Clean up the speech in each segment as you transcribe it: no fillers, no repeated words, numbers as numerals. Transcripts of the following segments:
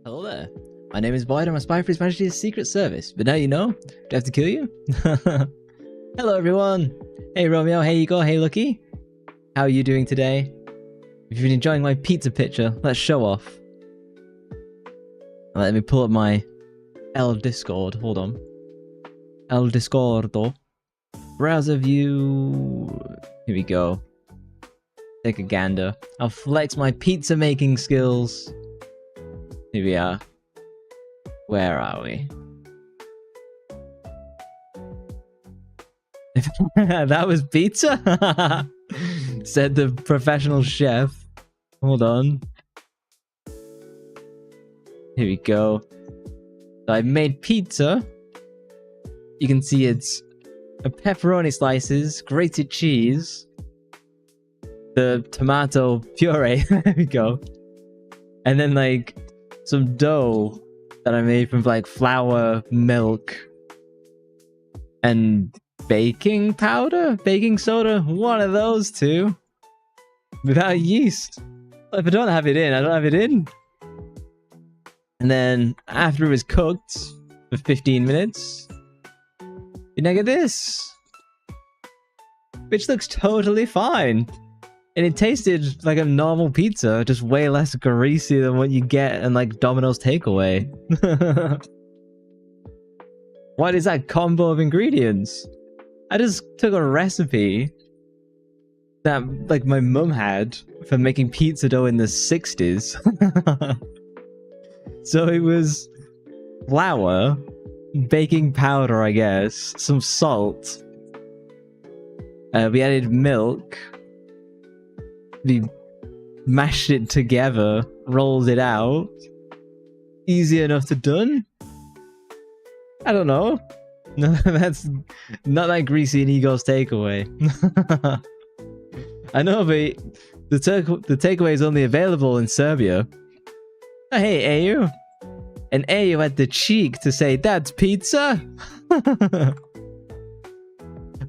Hello there. My name is Boyd. I'm a spy for His Majesty's Secret Service. But now you know. Do I have to kill you? Hello, everyone. Hey, Romeo. Hey, Igor. Hey, Lucky. How are you doing today? If you've been enjoying my pizza picture, let's show off. Let me pull up my El Discord. Hold on. El Discordo. Browser view. Here we go. Take a gander. I'll flex my pizza making skills. Here we are. Where are we? That was pizza? Said the professional chef. Hold on. Here we go. So I made pizza. You can see it's a pepperoni slices, grated cheese, the tomato puree. There we go. And then like some dough that I made from like flour, milk, and baking powder? Baking soda? One of those two. Without yeast. If I don't have it in, I don't have it in. And then after it was cooked for 15 minutes, you now get this. Which looks totally fine. And it tasted like a normal pizza, just way less greasy than what you get in like Domino's takeaway. What is that combo of ingredients? I just took a recipe that like my mum had for making pizza dough in the 60s. So it was flour, baking powder, I guess, some salt. We added milk. we mashed it together, rolled it out. Easy enough to done. I don't know. No, that's not that greasy and egos takeaway. I know, but the takeaway is only available in Serbia. Oh, hey, Ayu. And Ayu had the cheek to say, "That's pizza?"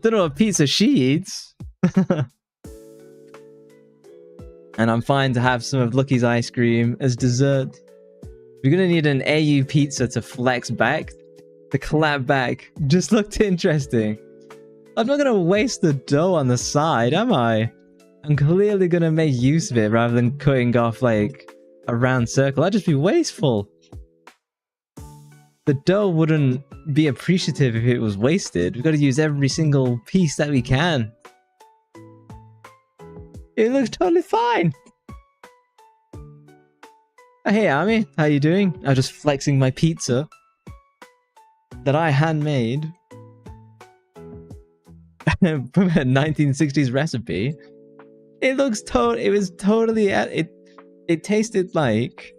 Don't know what pizza she eats. And I'm fine to have some of Lucky's ice cream as dessert. We're gonna need an AU pizza to flex back. The clap back just looked interesting. I'm not gonna waste the dough on the side, am I? I'm clearly gonna make use of it rather than cutting off like a round circle. That'd just be wasteful. The dough wouldn't be appreciative if it was wasted. We've got to use every single piece that we can. It looks totally fine. Hey Ami, how you doing? I'm just flexing my pizza that I handmade from a 1960s recipe. It looks it was totally it tasted like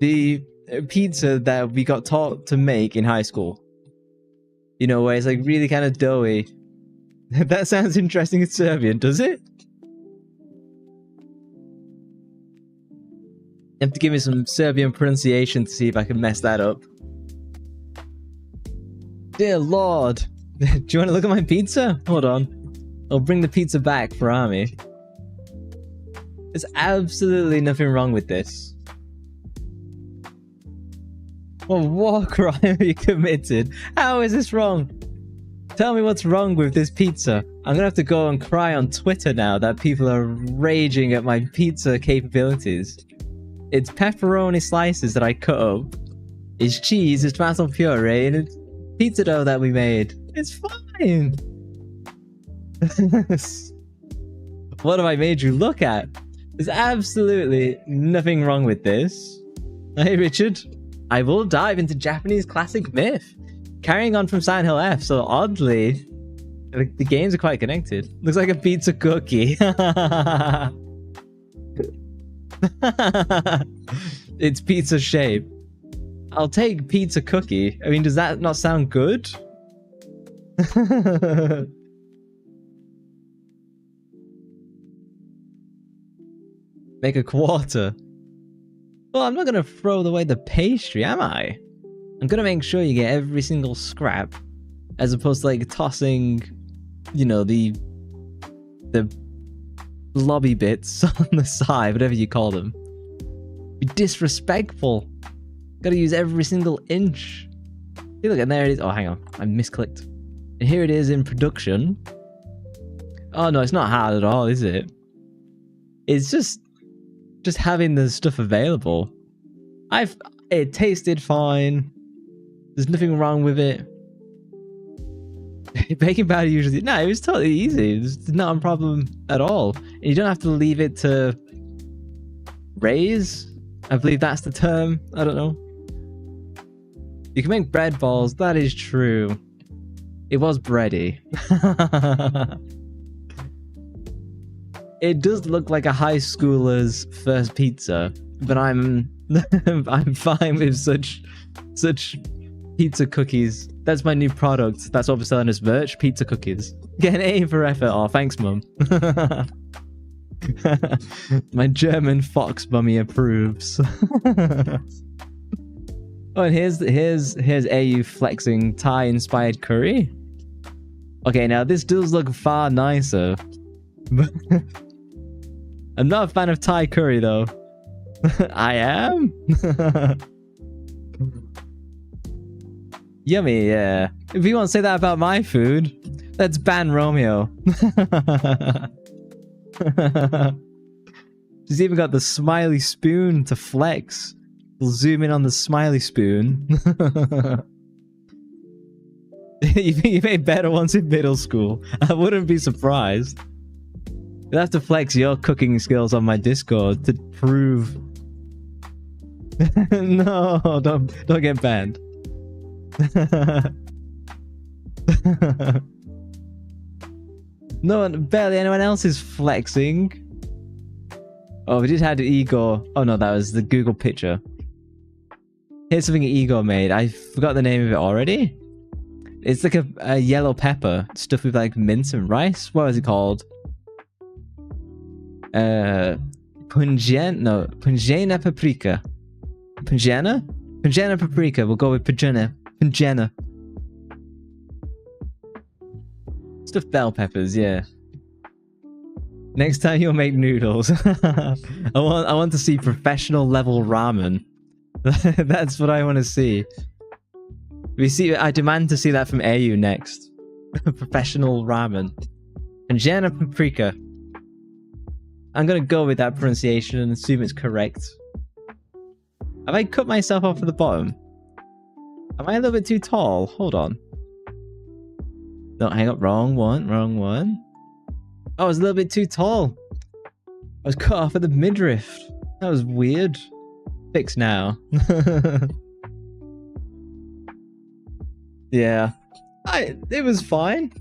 the pizza that we got taught to make in high school. You know, where it's like really kind of doughy. That sounds interesting in Serbian, does it? You have to give me some Serbian pronunciation to see if I can mess that up. Dear Lord. Do you want to look at my pizza? Hold on. I'll bring the pizza back for Army. There's absolutely nothing wrong with this. What war crime have you committed? How is this wrong? Tell me what's wrong with this pizza. I'm gonna have to go and cry on Twitter now that people are raging at my pizza capabilities. It's pepperoni slices that I cut up. It's cheese, it's tomato puree, and it's pizza dough that we made. It's fine. What have I made you look at? There's absolutely nothing wrong with this. Hey Richard. I will dive into Japanese classic myth. Carrying on from Silent Hill F, so oddly, the games are quite connected. Looks like a pizza cookie. It's pizza shape. I'll take pizza cookie. I mean, does that not sound good? Make a quarter. Well, I'm not going to throw away the pastry, am I? I'm going to make sure you get every single scrap, as opposed to like tossing, you know, the lobby bits on the side, whatever you call them. Be disrespectful. Got to use every single inch. See, look, and there it is. Oh, hang on, I misclicked. And here it is in production. Oh no, it's not hard at all, is it? It's just having the stuff available. It tasted fine. There's nothing wrong with it. Baking powder usually... No, it was totally easy. It's not a problem at all. And you don't have to leave it to raise. I believe that's the term. I don't know. You can make bread balls. That is true. It was bready. It does look like a high schooler's first pizza, but I'm fine with such pizza cookies. That's my new product. That's what we're selling as merch. Pizza cookies. Get an A for effort. Oh, thanks, Mum. My German fox mummy approves. Oh, and here's AU flexing Thai inspired curry. Okay, now this does look far nicer. I'm not a fan of Thai curry though. I am. Yummy, yeah. If you want to say that about my food, let's ban Romeo. She's even got the smiley spoon to flex. We'll zoom in on the smiley spoon. You made better ones in middle school. I wouldn't be surprised. You'll have to flex your cooking skills on my Discord to prove. No, don't get banned. No one, barely anyone else is flexing. Oh, we did have the Igor. Oh no, that was the Google picture. Here's something Igor made. I forgot the name of it already. It's like a yellow pepper stuffed with like mince and rice. What is it called? Pungena paprika. Pungena? Pungena paprika. We'll go with Pungena. Pungena. Stuffed bell peppers, yeah. Next time you'll make noodles. I want to see professional level ramen. That's what I want to see. I demand to see that from AU next. Professional ramen. Pungena paprika. I'm gonna go with that pronunciation and assume it's correct. Have I cut myself off at the bottom? Am I a little bit too tall? Hold on. No, hang up. Wrong one. Wrong one. Oh, I was a little bit too tall. I was cut off at the midriff. That was weird. Fixed now. Yeah. It was fine.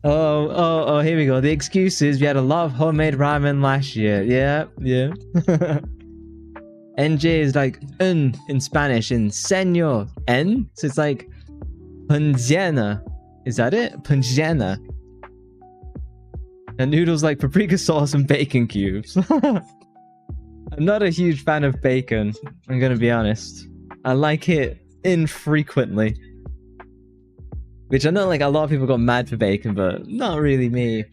Oh, here we go. The excuses. We had a lot of homemade ramen last year. Yeah. NJ is like in Spanish and señor N. So it's like pungena. Is that it? Pungena. And noodles like paprika sauce and bacon cubes. I'm not a huge fan of bacon. I'm gonna be honest. I like it infrequently. Which I know like a lot of people got mad for bacon, but not really me.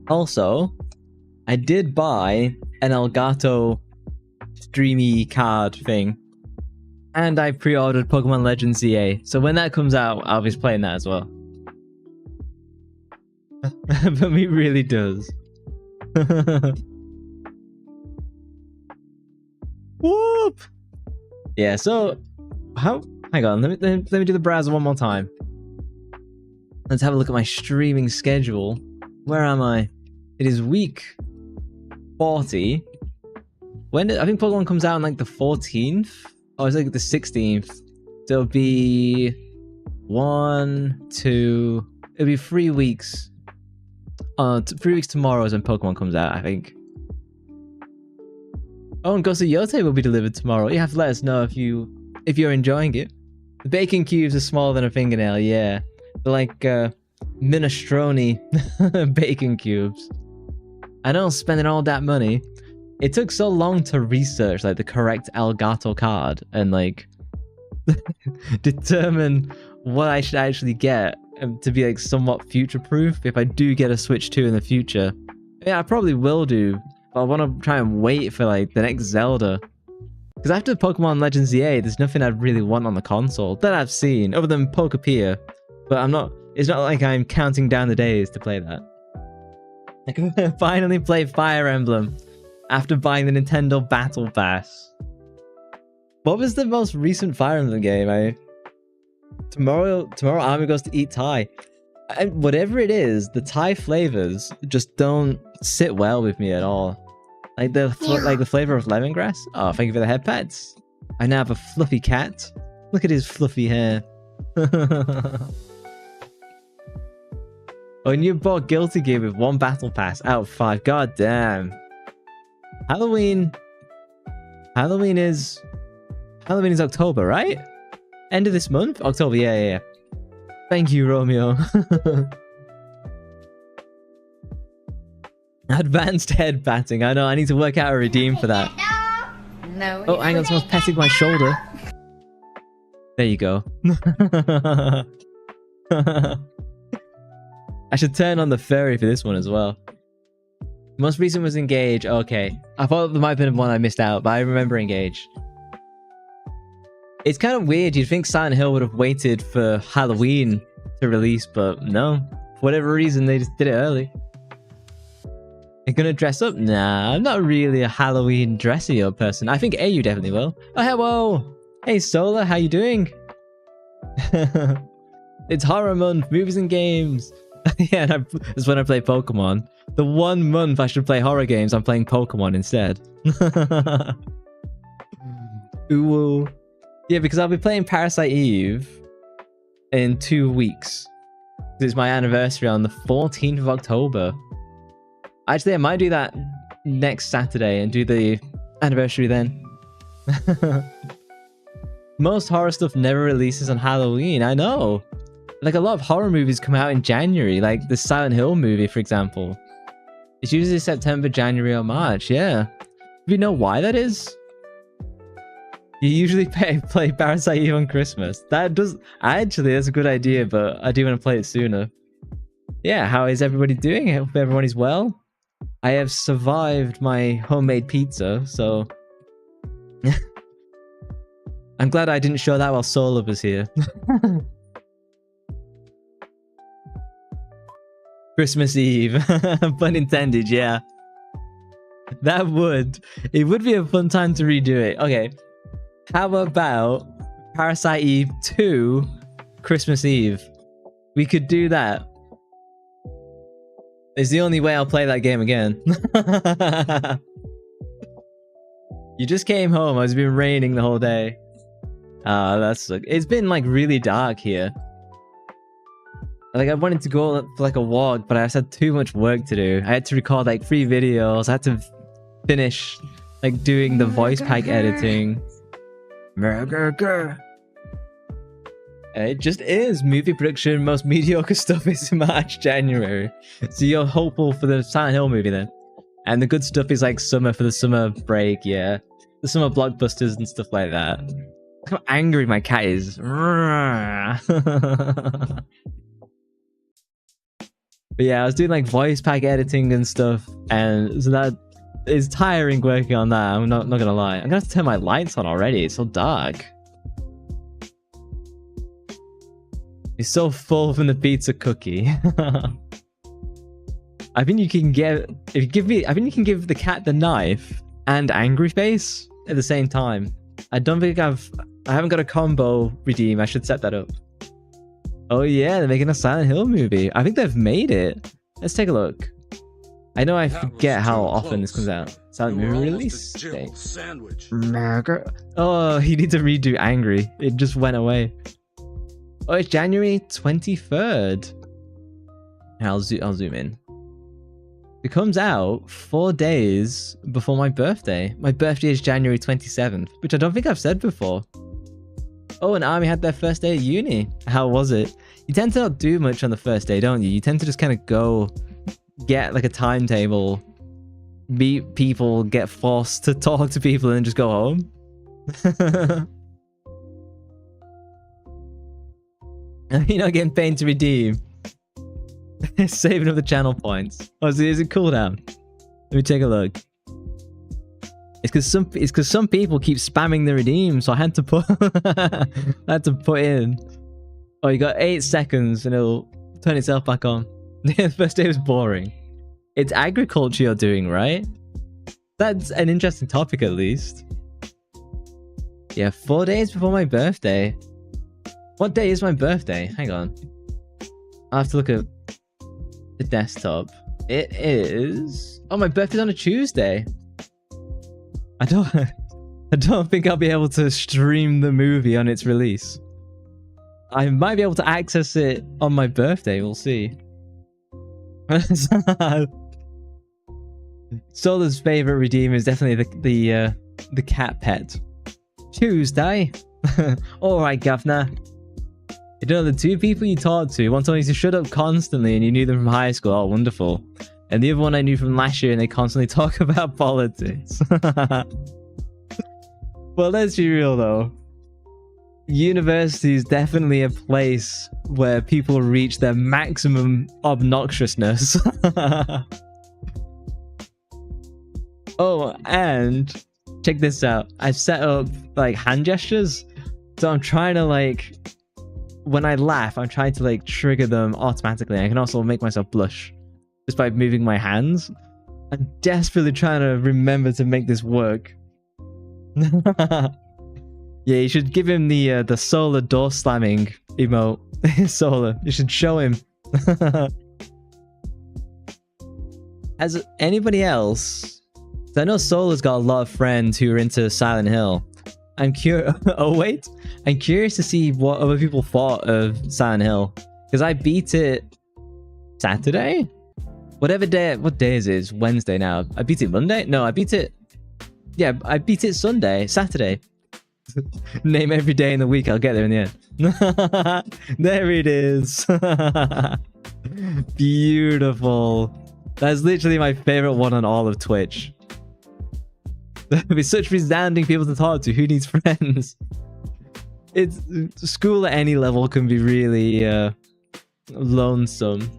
Also, I did buy an Elgato streamy card thing. And I pre-ordered Pokemon Legends ZA. So when that comes out, I'll be playing that as well. But me really does. Whoop! Yeah, so... Hang on, let me do the browser one more time. Let's have a look at my streaming schedule. Where am I? It is week 40. I think Pokemon comes out on like the 14th? Oh, it's like the 16th. So it'll be 1, 2... It'll be 3 weeks. 3 weeks tomorrow is when Pokemon comes out, I think. Oh, and Ghost of Yote will be delivered tomorrow. You have to let us know if you're enjoying it. The bacon cubes are smaller than a fingernail, yeah. They're like minestrone bacon cubes. I don't spend all that money. It took so long to research like the correct Elgato card and like determine what I should actually get to be like somewhat future-proof if I do get a Switch 2 in the future. Yeah, I probably will do. But I want to try and wait for like the next Zelda. Because after Pokemon Legends ZA, there's nothing I'd really want on the console that I've seen, other than Pokepia. But it's not like I'm counting down the days to play that. I can finally play Fire Emblem after buying the Nintendo Battle Pass. What was the most recent Fire Emblem game? Tomorrow Army goes to eat Thai. Whatever it is, the Thai flavors just don't sit well with me at all. Like the flavor of lemongrass. Oh, thank you for the head pats. I now have a fluffy cat. Look at his fluffy hair. Oh, and you bought Guilty Gear with 1 battle pass out of 5. God damn. Halloween is October, right? End of this month? October, yeah. Thank you, Romeo. Advanced head batting. I know, I need to work out a redeem for that. No. Oh, hang on, someone's petting my shoulder. There you go. I should turn on the furry for this one as well. Most recent was Engage. Okay. I thought there might have been one I missed out, but I remember Engage. It's kind of weird. You'd think Silent Hill would have waited for Halloween to release, but no. For whatever reason, they just did it early. You're gonna dress up? Nah, I'm not really a Halloween dressy up person. I think AU definitely will. Oh, hello! Hey, Solar, how you doing? It's horror month, movies and games. Yeah, that's when I play Pokemon. The 1 month I should play horror games, I'm playing Pokemon instead. Ooh. Yeah, because I'll be playing Parasite Eve in 2 weeks. It's my anniversary on the 14th of October. Actually, I might do that next Saturday and do the anniversary then. Most horror stuff never releases on Halloween. I know. Like, a lot of horror movies come out in January. Like the Silent Hill movie, for example. It's usually September, January, or March. Yeah. Do you know why that is? You usually play Parasite Eve on Christmas. That does... Actually, that's a good idea, but I do want to play it sooner. Yeah, how is everybody doing? I hope everybody's well. I have survived my homemade pizza, so... I'm glad I didn't show that while Solar was here. Christmas Eve. Pun intended, yeah. That would. It would be a fun time to redo it. Okay. How about Parasite Eve 2 Christmas Eve? We could do that. It's the only way I'll play that game again. You just came home. It's been raining the whole day. That's... It's been like really dark here. Like, I wanted to go for like a walk, but I just had too much work to do. I had to record like 3 videos. I had to finish like doing the voice pack editing. It just is. Movie production, most mediocre stuff is March, January. So you're hopeful for the Silent Hill movie then. And the good stuff is like summer for the summer break, yeah. The summer blockbusters and stuff like that. Look how angry my cat is. But yeah, I was doing like voice pack editing and stuff, and so that is tiring working on that. I'm not gonna lie. I'm gonna have to turn my lights on already. It's so dark. It's so full from the pizza cookie. I think you can get... If you give me... I think you can give the cat the knife and angry face at the same time. I don't think I haven't got a combo redeem. I should set that up. Oh yeah, they're making a Silent Hill movie. I think they've made it. Let's take a look. I know I forget how often this comes out. Silent movie release date. Oh, he needs to redo Angry. It just went away. Oh, it's January 23rd. I'll zoom in. It comes out 4 days before my birthday. My birthday is January 27th, which I don't think I've said before. Oh, and Army had their first day at uni. How was it? You tend to not do much on the first day, don't you? You tend to just kind of go, get like a timetable, meet people, get forced to talk to people, and then just go home. You're not getting paid to redeem. Saving up the channel points. Oh, is it cooldown? Let me take a look. It's because some people keep spamming the redeem, so I had to put in. Oh, you got 8 seconds and it'll turn itself back on. The first day was boring. It's agriculture you're doing, right? That's an interesting topic, at least. Yeah, 4 days before my birthday. What day is my birthday? Hang on. I'll have to look at the desktop. It is... Oh, my birthday's on a Tuesday. I don't think I'll be able to stream the movie on its release. I might be able to access it on my birthday. We'll see. Solar's favorite redeem is definitely the cat pet. Tuesday. All right, Governor. You know, the 2 people you talked to, one told you to shut up constantly and you knew them from high school. Oh, wonderful. And the other one I knew from last year and they constantly talk about politics. Well, let's be real though. University is definitely a place where people reach their maximum obnoxiousness. Oh, and check this out. I've set up like hand gestures. So I'm trying to like... When I laugh, I'm trying to like trigger them automatically. I can also make myself blush just by moving my hands. I'm desperately trying to remember to make this work. Yeah, you should give him the Solar door slamming emote. Solar, you should show him. As anybody else, I know Solar's got a lot of friends who are into Silent Hill. I'm curious. Oh wait, I'm curious to see what other people thought of Silent Hill. Because I beat it Saturday? What day is it? It's Wednesday now. I beat it Monday? No, I beat it... Yeah, I beat it Saturday. Name every day in the week, I'll get there in the end. There it is. Beautiful. That's literally my favorite one on all of Twitch. With such resounding people to talk to, who needs friends? It's school at any level can be really lonesome.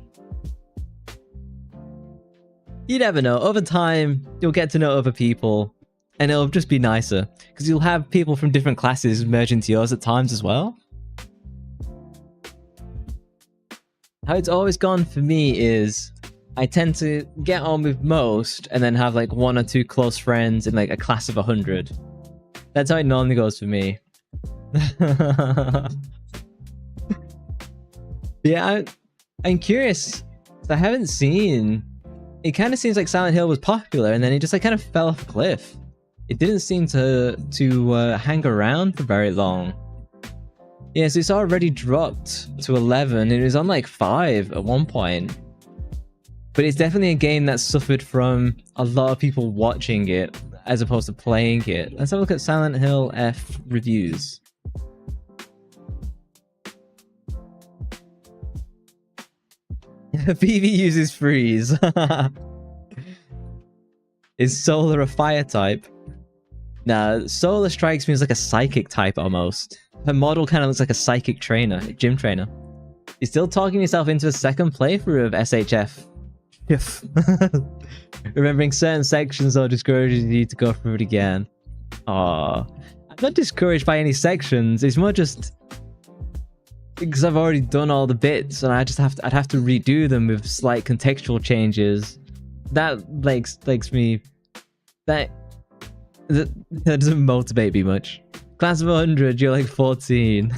You never know. Over time, you'll get to know other people, and it'll just be nicer because you'll have people from different classes merge into yours at times as well. How it's always gone for me is I tend to get on with most and then have like 1 or 2 close friends in like a class of 100. That's how it normally goes for me. Yeah, I'm curious. I haven't seen... It kind of seems like Silent Hill was popular and then it just like kind of fell off a cliff. It didn't seem to hang around for very long. Yeah, so it's already dropped to 11. It was on like 5 at one point. But it's definitely a game that suffered from a lot of people watching it as opposed to playing it. Let's have a look at Silent Hill F reviews. PV uses freeze. Is Solar a fire type? Nah, Solar strikes me as like a psychic type almost. Her model kind of looks like a psychic trainer, a gym trainer. You're still talking yourself into a second playthrough of SHF. If remembering certain sections though discourages you to go through it again. Aww. I'm not discouraged by any sections, it's more just because I've already done all the bits and I'd have to redo them with slight contextual changes. That likes me. That doesn't motivate me much. Class of 100, you're like 14.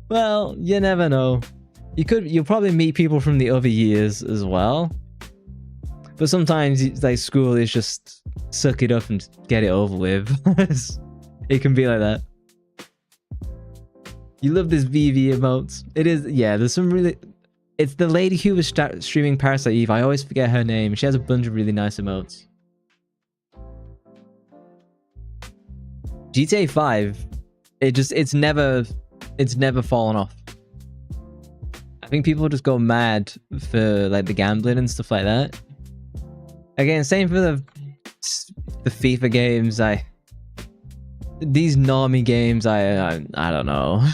Well, you never know. You'll probably meet people from the other years as well. But sometimes like school is just suck it up and get it over with. It can be like that. You love this VV emotes. It is, yeah, there's some really... It's the lady who was streaming Parasite Eve. I always forget her name. She has a bunch of really nice emotes. GTA 5, it's never fallen off. I think people just go mad for like the gambling and stuff like that. Again, same for the FIFA games. These normie games, I don't know.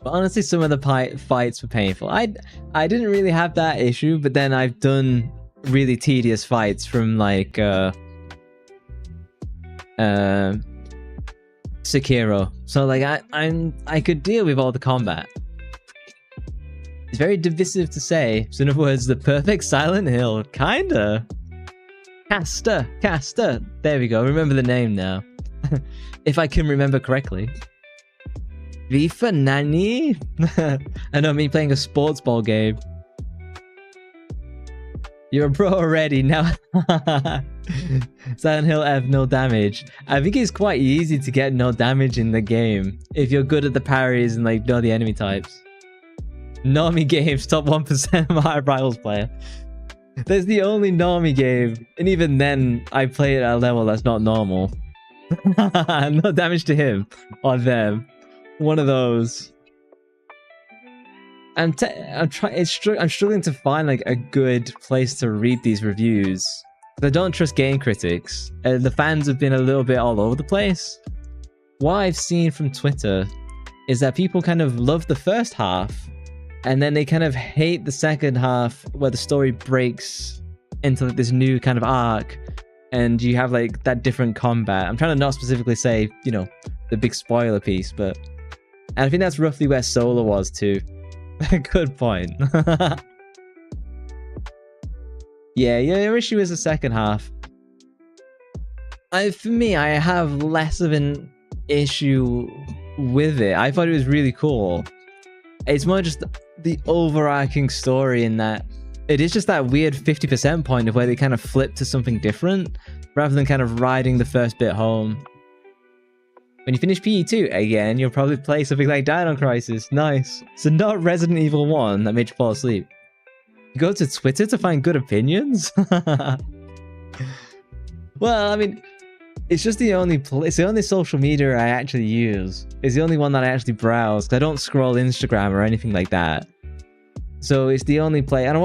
But honestly, some of the fights were painful. I didn't really have that issue, but then I've done really tedious fights from like Sekiro. So like I could deal with all the combat. It's very divisive to say. So in other words, the perfect Silent Hill, kinda. Caster. There we go. Remember the name now. If I can remember correctly. FIFA Nani? I know, me playing a sports ball game. You're a pro already now. Silent Hill F, no damage. I think it's quite easy to get no damage in the game if you're good at the parries and like know the enemy types. Normie games, top 1% of my rivals player. That's the only normie game, and even then, I play it at a level that's not normal. No damage to him or them. One of those. I'm struggling to find like a good place to read these reviews. I don't trust game critics. The fans have been a little bit all over the place. What I've seen from Twitter is that people kind of love the first half, and then they kind of hate the second half where the story breaks into like this new kind of arc, and you have like that different combat. I'm trying to not specifically say, you know, the big spoiler piece, but... And I think that's roughly where Solar was too. Good point. Yeah, your issue is the second half. For me, I have less of an issue with it. I thought it was really cool. It's more just the overarching story in that it is just that weird 50% point of where they kind of flip to something different rather than kind of riding the first bit home. When you finish PE2 again, you'll probably play something like Dino Crisis. Nice. So not Resident Evil 1 that made you fall asleep. You go to Twitter to find good opinions? Well, I mean, it's just the only it's the only social media I actually use. It's the only one that I actually browse. I don't scroll Instagram or anything like that. So it's the only place, and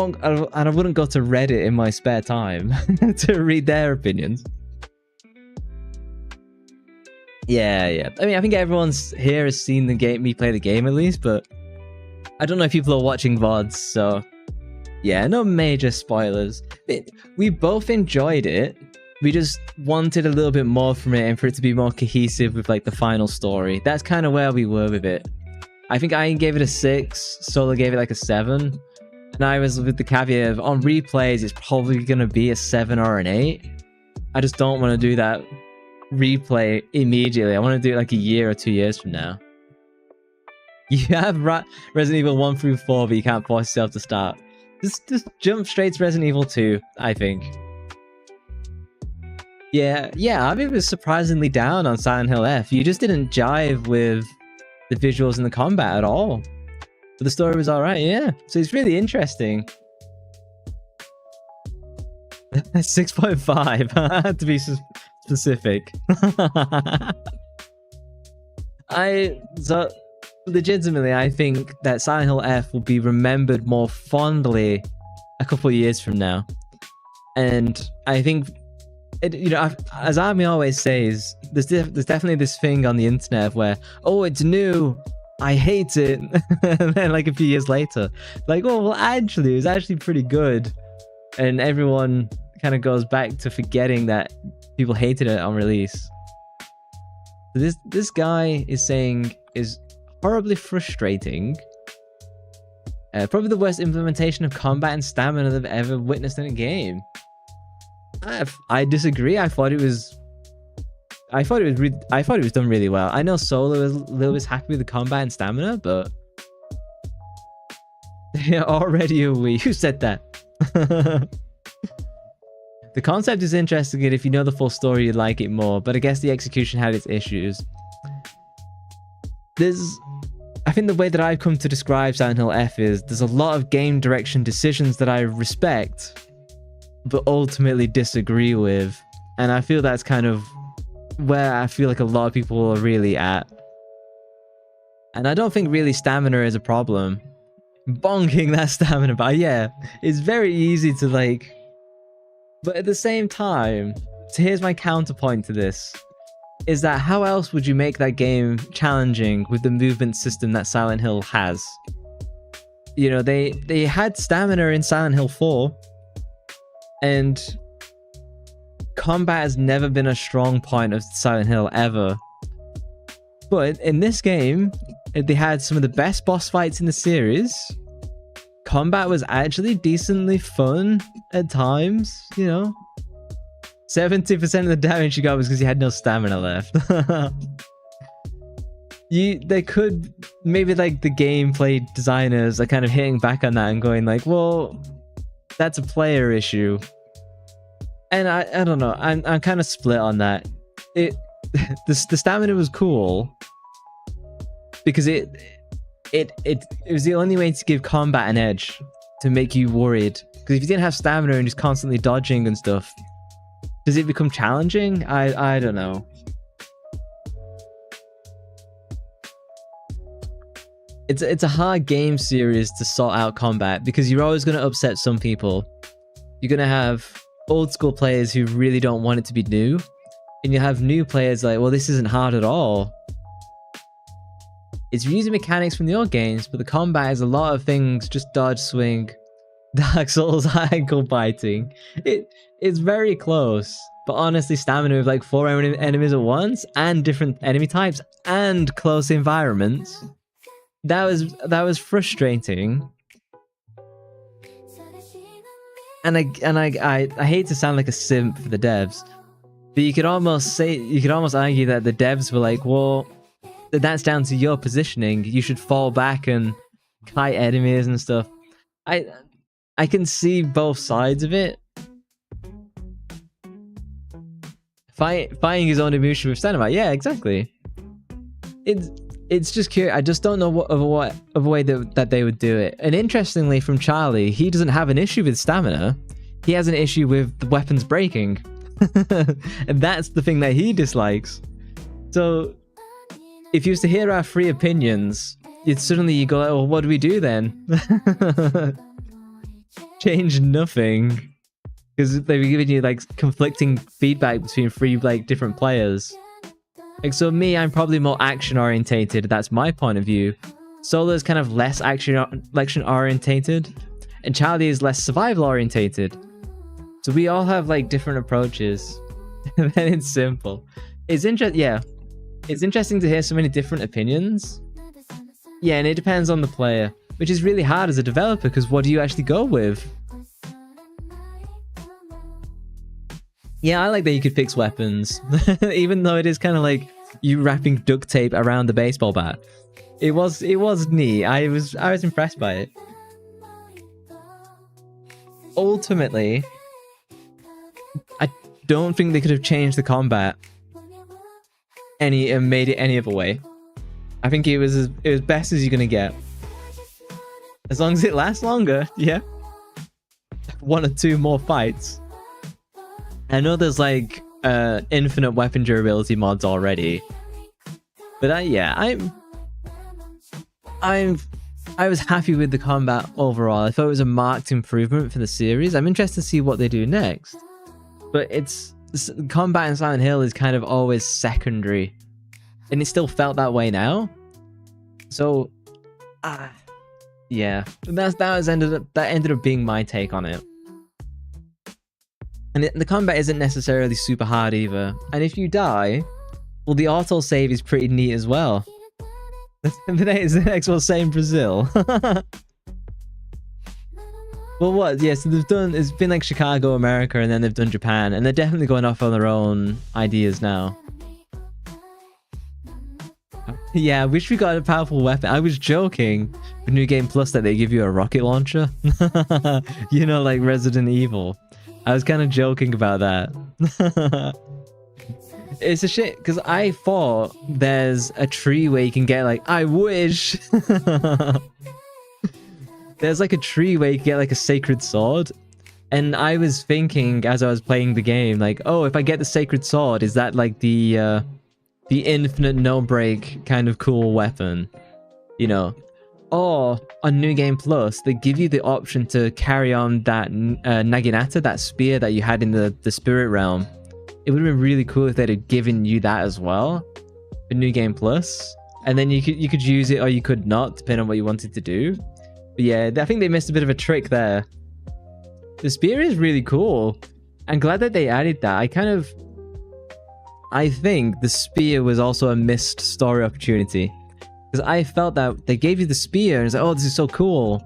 I wouldn't go to Reddit in my spare time to read their opinions. Yeah. I mean, I think everyone's here has seen the game, me play the game at least, but I don't know if people are watching VODs, so yeah, no major spoilers. We both enjoyed it. We just wanted a little bit more from it and for it to be more cohesive with like the final story. That's kind of where we were with it. I think I gave it a 6, Solo gave it like a 7, and I was with the caveat of on replays it's probably going to be a 7 or an 8. I just don't want to do that replay immediately. I want to do it like a year or 2 years from now. You have Resident Evil 1 through 4, but you can't force yourself to start. Just jump straight to Resident Evil 2, I think. Yeah, I mean, it was surprisingly down on Silent Hill F. You just didn't jive with the visuals and the combat at all. But the story was alright, yeah. So it's really interesting. 6.5, to be specific. So legitimately, I think that Silent Hill F will be remembered more fondly a couple of years from now. And I think, as Army always says, there's definitely this thing on the internet where, oh, it's new, I hate it, and then like a few years later, like, oh, well, actually, it was actually pretty good, and everyone kind of goes back to forgetting that people hated it on release. So this guy is saying is horribly frustrating. Probably the worst implementation of combat and stamina they've ever witnessed in a game. I disagree. I thought it was done really well. I know Solo is a little bit happy with the combat and stamina, but already a Wii. Who said that? The concept is interesting, and if you know the full story, you'd like it more. But I guess the execution had its issues. I think the way that I've come to describe Silent Hill F is there's a lot of game direction decisions that I respect, but ultimately disagree with, and I feel that's kind of where I feel like a lot of people are really at. And I don't think really stamina is a problem. Bonking that stamina bar, yeah, it's very easy to like, but at the same time, so here's my counterpoint to this, is that how else would you make that game challenging with the movement system that Silent Hill has? You know, they had stamina in Silent Hill 4, and combat has never been a strong point of Silent Hill ever. But in this game, they had some of the best boss fights in the series. Combat was actually decently fun at times, you know. 70% of the damage you got was because you had no stamina left. They could, maybe like the gameplay designers are kind of hitting back on that and going like, well, that's a player issue. And I don't know, I'm kind of split on that. The stamina was cool because it was the only way to give combat an edge, to make you worried. Because if you didn't have stamina and just constantly dodging and stuff, does it become challenging? I don't know. It's a hard game series to sort out combat because you're always going to upset some people. You're going to have old school players who really don't want it to be new, and you have new players like, well, this isn't hard at all. It's using mechanics from the old games, but the combat is a lot of things, just dodge, swing, Dark Souls ankle biting. It's very close, but honestly, stamina with like 4 enemies at once and different enemy types and close environments, that was frustrating. And I hate to sound like a simp for the devs, but you could almost argue that the devs were like, well, that's down to your positioning. You should fall back and kite enemies and stuff. I can see both sides of it. Fighting his own emotion with stamina, yeah, exactly. it's just curious. I just don't know what of a way that they would do it. And interestingly, from Charlie, he doesn't have an issue with stamina. He has an issue with the weapons breaking. And that's the thing that he dislikes. So if you was to hear our three opinions, it's suddenly you go, well, what do we do then? Change nothing. Because they were giving you like conflicting feedback between three like different players. Like, so me, I'm probably more action orientated. That's my point of view. Solo's kind of less action orientated, and Charlie is less survival orientated. So we all have like different approaches. And then it's simple. It's it's interesting to hear so many different opinions. Yeah, and it depends on the player, which is really hard as a developer, because what do you actually go with? Yeah, I like that you could fix weapons, even though it is kind of like you wrapping duct tape around the baseball bat. It was neat. I was impressed by it. Ultimately, I don't think they could have changed the combat and made it any other way. I think it was best as you're gonna get. As long as it lasts longer, yeah. 1 or 2 more fights. I know there's like infinite weapon durability mods already, but I was happy with the combat overall. I thought it was a marked improvement for the series. I'm interested to see what they do next, but combat in Silent Hill is kind of always secondary, and it still felt that way now. So, yeah, that ended up being my take on it. And the combat isn't necessarily super hard either. And if you die, well, the autosave is pretty neat as well. The next one's saying Brazil. Well, what? Yeah, so it's been like Chicago, America, and then they've done Japan. And they're definitely going off on their own ideas now. Yeah, I wish we got a powerful weapon. I was joking with New Game Plus that they give you a rocket launcher. You know, like Resident Evil. I was kind of joking about that. It's a shit, because I thought there's a tree where you can get like, I wish. There's like a tree where you can get like a sacred sword. And I was thinking as I was playing the game, like, oh, if I get the sacred sword, is that like the infinite no break kind of cool weapon? You know? Or on New Game Plus, they give you the option to carry on that Naginata, that spear that you had in the spirit realm. It would have been really cool if they'd have given you that as well for New Game Plus, and then you could use it or you could not, depending on what you wanted to do. But yeah, I think they missed a bit of a trick there. The spear is really cool. I'm glad that they added that. I think the spear was also a missed story opportunity. Because I felt that they gave you the spear and it's like, oh, this is so cool.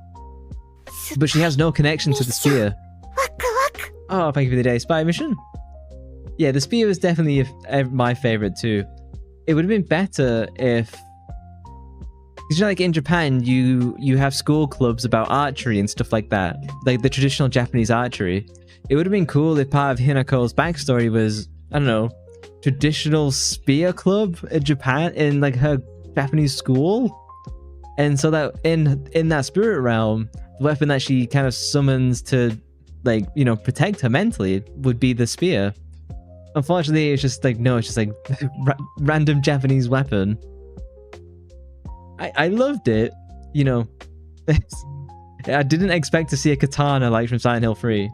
But she has no connection to the spear. Oh, thank you for the day spy mission. Yeah, the spear was definitely my favorite too. It would have been better if... Because you know, like in Japan, you have school clubs about archery and stuff like that. Like the traditional Japanese archery. It would have been cool if part of Hinako's backstory was, I don't know, traditional spear club in Japan, in like her Japanese school. And so that in that spirit realm, the weapon that she kind of summons to, like, you know, protect her mentally would be the spear. Unfortunately, it's just like, no, it's just like random Japanese weapon. I loved it, you know. I didn't expect to see a katana like from Silent Hill 3.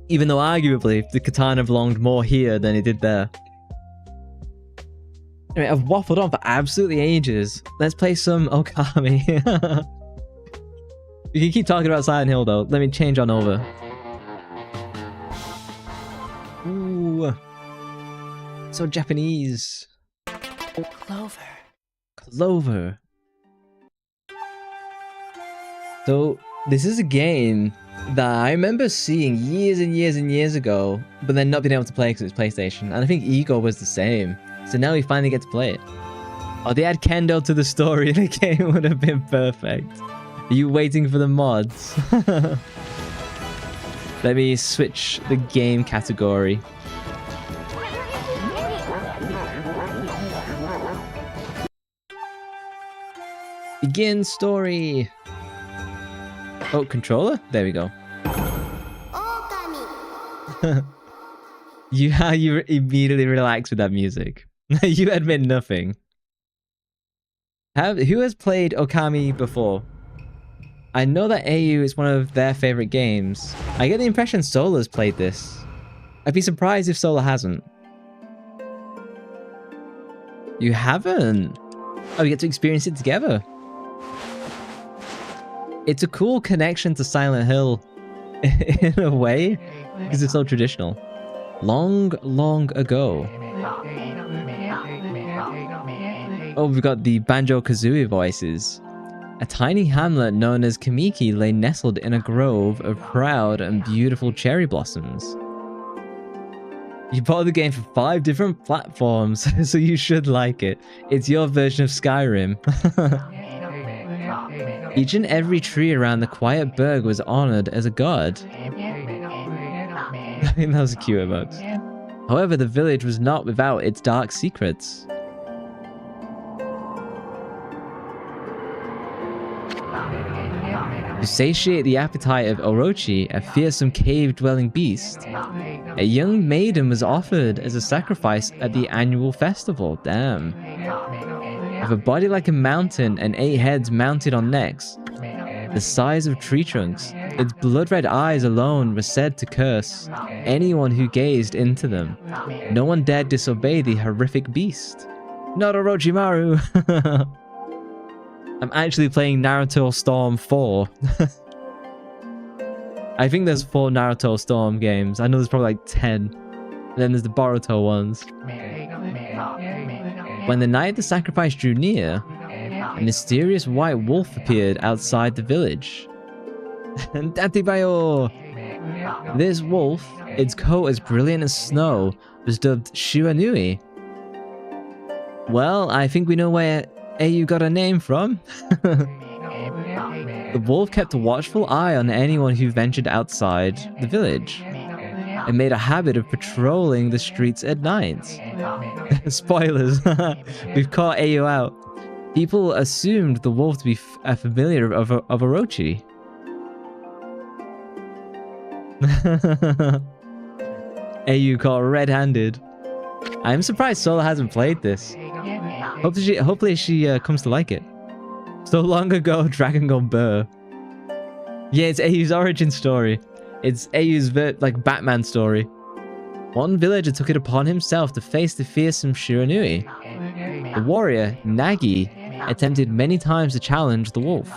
Even though arguably the katana belonged more here than it did there. Anyway, I've waffled on for absolutely ages. Let's play some Ōkami. You can keep talking about Silent Hill though. Let me change on over. Ooh. So Japanese. Clover. So this is a game that I remember seeing years and years and years ago, but then not being able to play because it's PlayStation. And I think Ego was the same. So now we finally get to play it. Oh, they add Kendo to the story. The game would have been perfect. Are you waiting for the mods? Let me switch the game category. Begin story. Oh, controller? There we go. Ōkami. You immediately relax with that music. You admit nothing. Who has played Ōkami before? I know that AU is one of their favorite games. I get the impression Sola's played this. I'd be surprised if Sola hasn't. You haven't? Oh, you get to experience it together. It's a cool connection to Silent Hill in a way, because it's so traditional. Long, long ago. Oh, we've got the Banjo-Kazooie voices. A tiny hamlet known as Kamiki lay nestled in a grove of proud and beautiful cherry blossoms. You bought the game for 5 different platforms, so you should like it. It's your version of Skyrim. Each and every tree around the quiet burg was honored as a god. I think that was cute about. However, the village was not without its dark secrets. To satiate the appetite of Orochi, a fearsome cave-dwelling beast, a young maiden was offered as a sacrifice at the annual festival. Damn. With a body like a mountain and 8 heads mounted on necks, the size of tree trunks, its blood-red eyes alone were said to curse anyone who gazed into them. No one dared disobey the horrific beast. Not Orochimaru! I'm actually playing Naruto Storm 4. I think there's 4 Naruto Storm games. I know there's probably like 10. And then there's the Boruto ones. When the night of the sacrifice drew near, a mysterious white wolf appeared outside the village. Datibayo! This wolf, its coat as brilliant as snow, was dubbed Shiranui. Well, I think we know where AU got a name from. The wolf kept a watchful eye on anyone who ventured outside the village, and made a habit of patrolling the streets at night. Spoilers. We've caught AU out. People assumed the wolf to be a familiar of Orochi. AU caught red-handed. I'm surprised Sola hasn't played this. Hopefully she comes to like it. So long ago, Dragon Ball Burr. Yeah, it's AU's origin story. It's AU's like Batman story. One villager took it upon himself to face the fearsome Shiranui. The warrior, Nagi, attempted many times to challenge the wolf,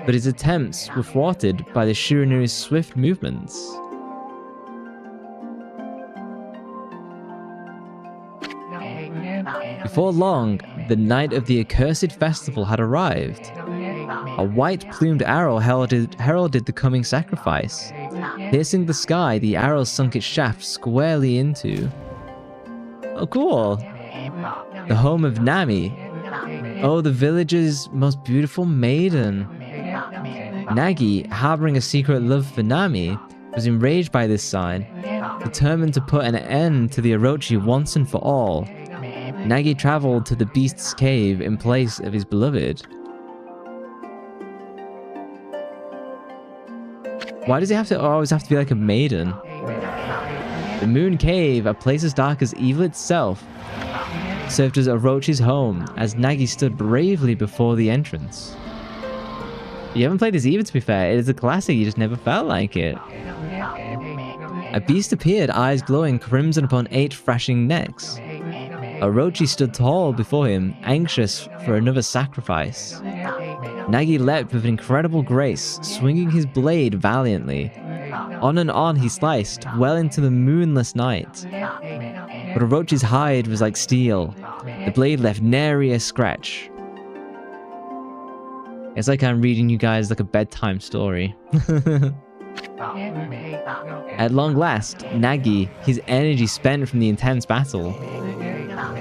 but his attempts were thwarted by the Shiranui's swift movements. Before long, the night of the accursed festival had arrived. A white-plumed arrow heralded the coming sacrifice. Piercing the sky, the arrow sunk its shaft squarely into... Oh, cool! The home of Nami. Oh, the village's most beautiful maiden. Nagi, harboring a secret love for Nami, was enraged by this sign, determined to put an end to the Orochi once and for all. Nagi traveled to the beast's cave in place of his beloved. Why does it always have to be like a maiden? The Moon Cave, a place as dark as evil itself, served as Orochi's home as Nagi stood bravely before the entrance. You haven't played this either, to be fair. It is a classic, you just never felt like it. A beast appeared, eyes glowing crimson upon 8 flashing necks. Orochi stood tall before him, anxious for another sacrifice. Nagi leapt with incredible grace, swinging his blade valiantly. On and on he sliced, well into the moonless night. But Orochi's hide was like steel. The blade left nary a scratch. It's like I'm reading you guys like a bedtime story. At long last, Nagi, his energy spent from the intense battle,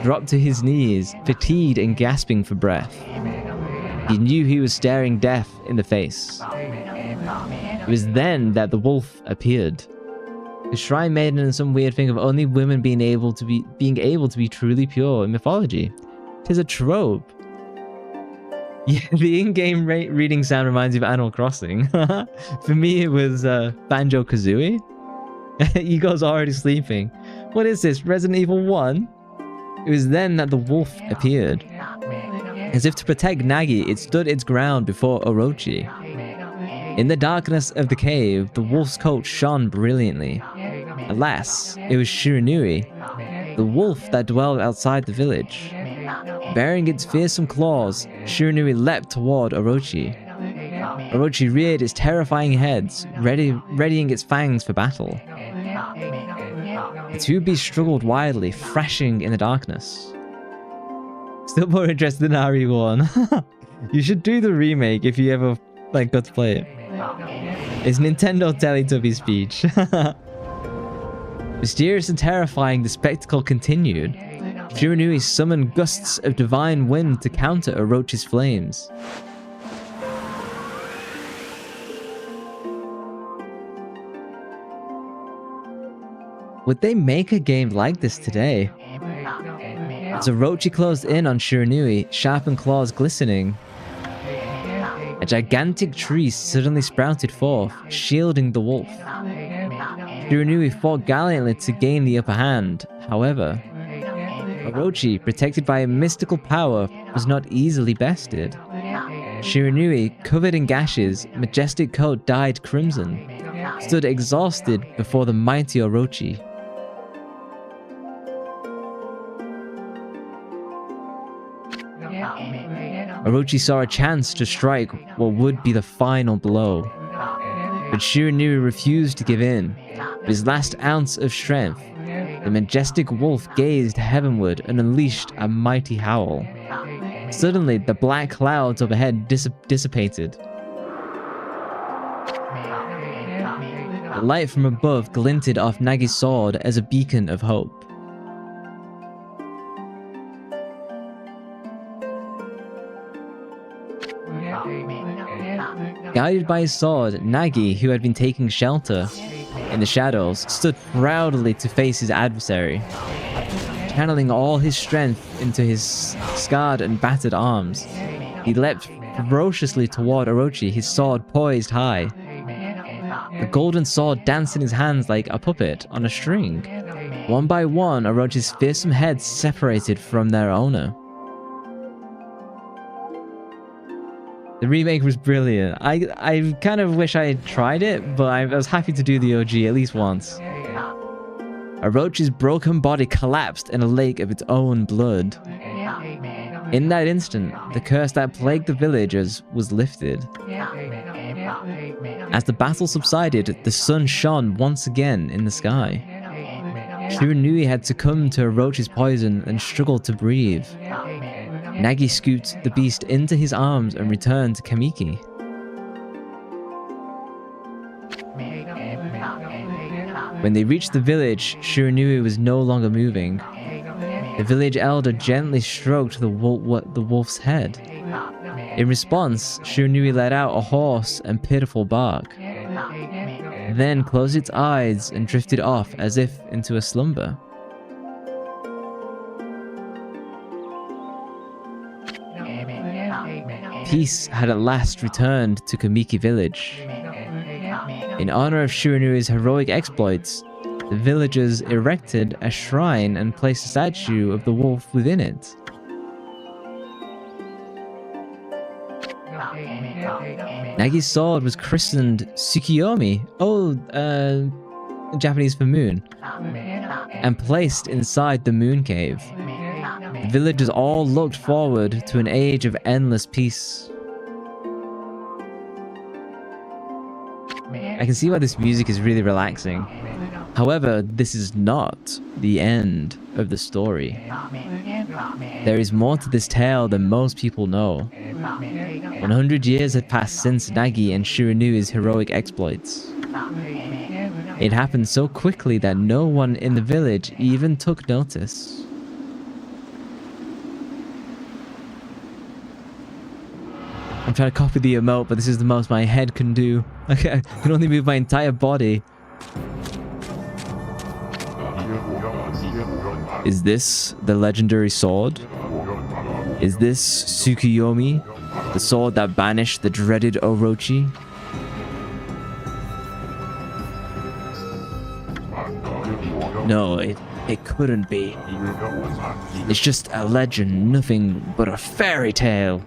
dropped to his knees, fatigued and gasping for breath. He knew he was staring death in the face. It was then that the wolf appeared. The shrine maiden and some weird thing of only women being able to be truly pure in mythology. 'Tis a trope. Yeah, the in-game reading sound reminds me of Animal Crossing. For me, it was Banjo-Kazooie. Ego's already sleeping. What is this? Resident Evil 1? It was then that the wolf appeared. As if to protect Nagi, it stood its ground before Orochi. In the darkness of the cave, the wolf's coat shone brilliantly. Alas, it was Shiranui, the wolf that dwelled outside the village. Bearing its fearsome claws, Shiranui leapt toward Orochi. Orochi reared its terrifying heads, readying its fangs for battle. The two beasts struggled wildly, thrashing in the darkness. Still more interested in RE1. You should do the remake if you ever got to play it. It's Nintendo Teletubby speech. Mysterious and terrifying, the spectacle continued. Shiranui summoned gusts of divine wind to counter Orochi's flames. Would they make a game like this today? As Orochi closed in on Shiranui, sharpened claws glistening, a gigantic tree suddenly sprouted forth, shielding the wolf. Shiranui fought gallantly to gain the upper hand. However, Orochi, protected by a mystical power, was not easily bested. Shiranui, covered in gashes, majestic coat dyed crimson, stood exhausted before the mighty Orochi. Orochi saw a chance to strike what would be the final blow. But Shiranui refused to give in. With his last ounce of strength, the majestic wolf gazed heavenward and unleashed a mighty howl. Suddenly, the black clouds overhead dissipated. The light from above glinted off Nagi's sword as a beacon of hope. Guided by his sword, Nagi, who had been taking shelter in the shadows, stood proudly to face his adversary, channeling all his strength into his scarred and battered arms. He leapt ferociously toward Orochi, his sword poised high. The golden sword danced in his hands like a puppet on a string. One by one, Orochi's fearsome heads separated from their owner. The remake was brilliant. I kind of wish I had tried it, but I was happy to do the OG at least once. Orochi's broken body collapsed in a lake of its own blood. In that instant, the curse that plagued the villagers was lifted. As the battle subsided, the sun shone once again in the sky. Shiranui had succumbed to Orochi's poison and struggled to breathe. Nagi scooped the beast into his arms and returned to Kamiki. When they reached the village, Shiranui was no longer moving. The village elder gently stroked the wolf's head. In response, Shiranui let out a hoarse and pitiful bark, then closed its eyes and drifted off as if into a slumber. Peace had at last returned to Kamiki village. In honor of Shiranui's heroic exploits, the villagers erected a shrine and placed a statue of the wolf within it. Nagi's sword was christened Tsukiyomi, Japanese for moon, and placed inside the moon cave. The villagers all looked forward to an age of endless peace. I can see why this music is really relaxing. However, this is not the end of the story. There is more to this tale than most people know. 100 years had passed since Nagi and Shiranui's heroic exploits. It happened so quickly that no one in the village even took notice. I'm trying to copy the emote, but this is the most my head can do. Okay, I can only move my entire body. Is this the legendary sword? Is this Tsukiyomi? The sword that banished the dreaded Orochi? No, it couldn't be. It's just a legend, nothing but a fairy tale.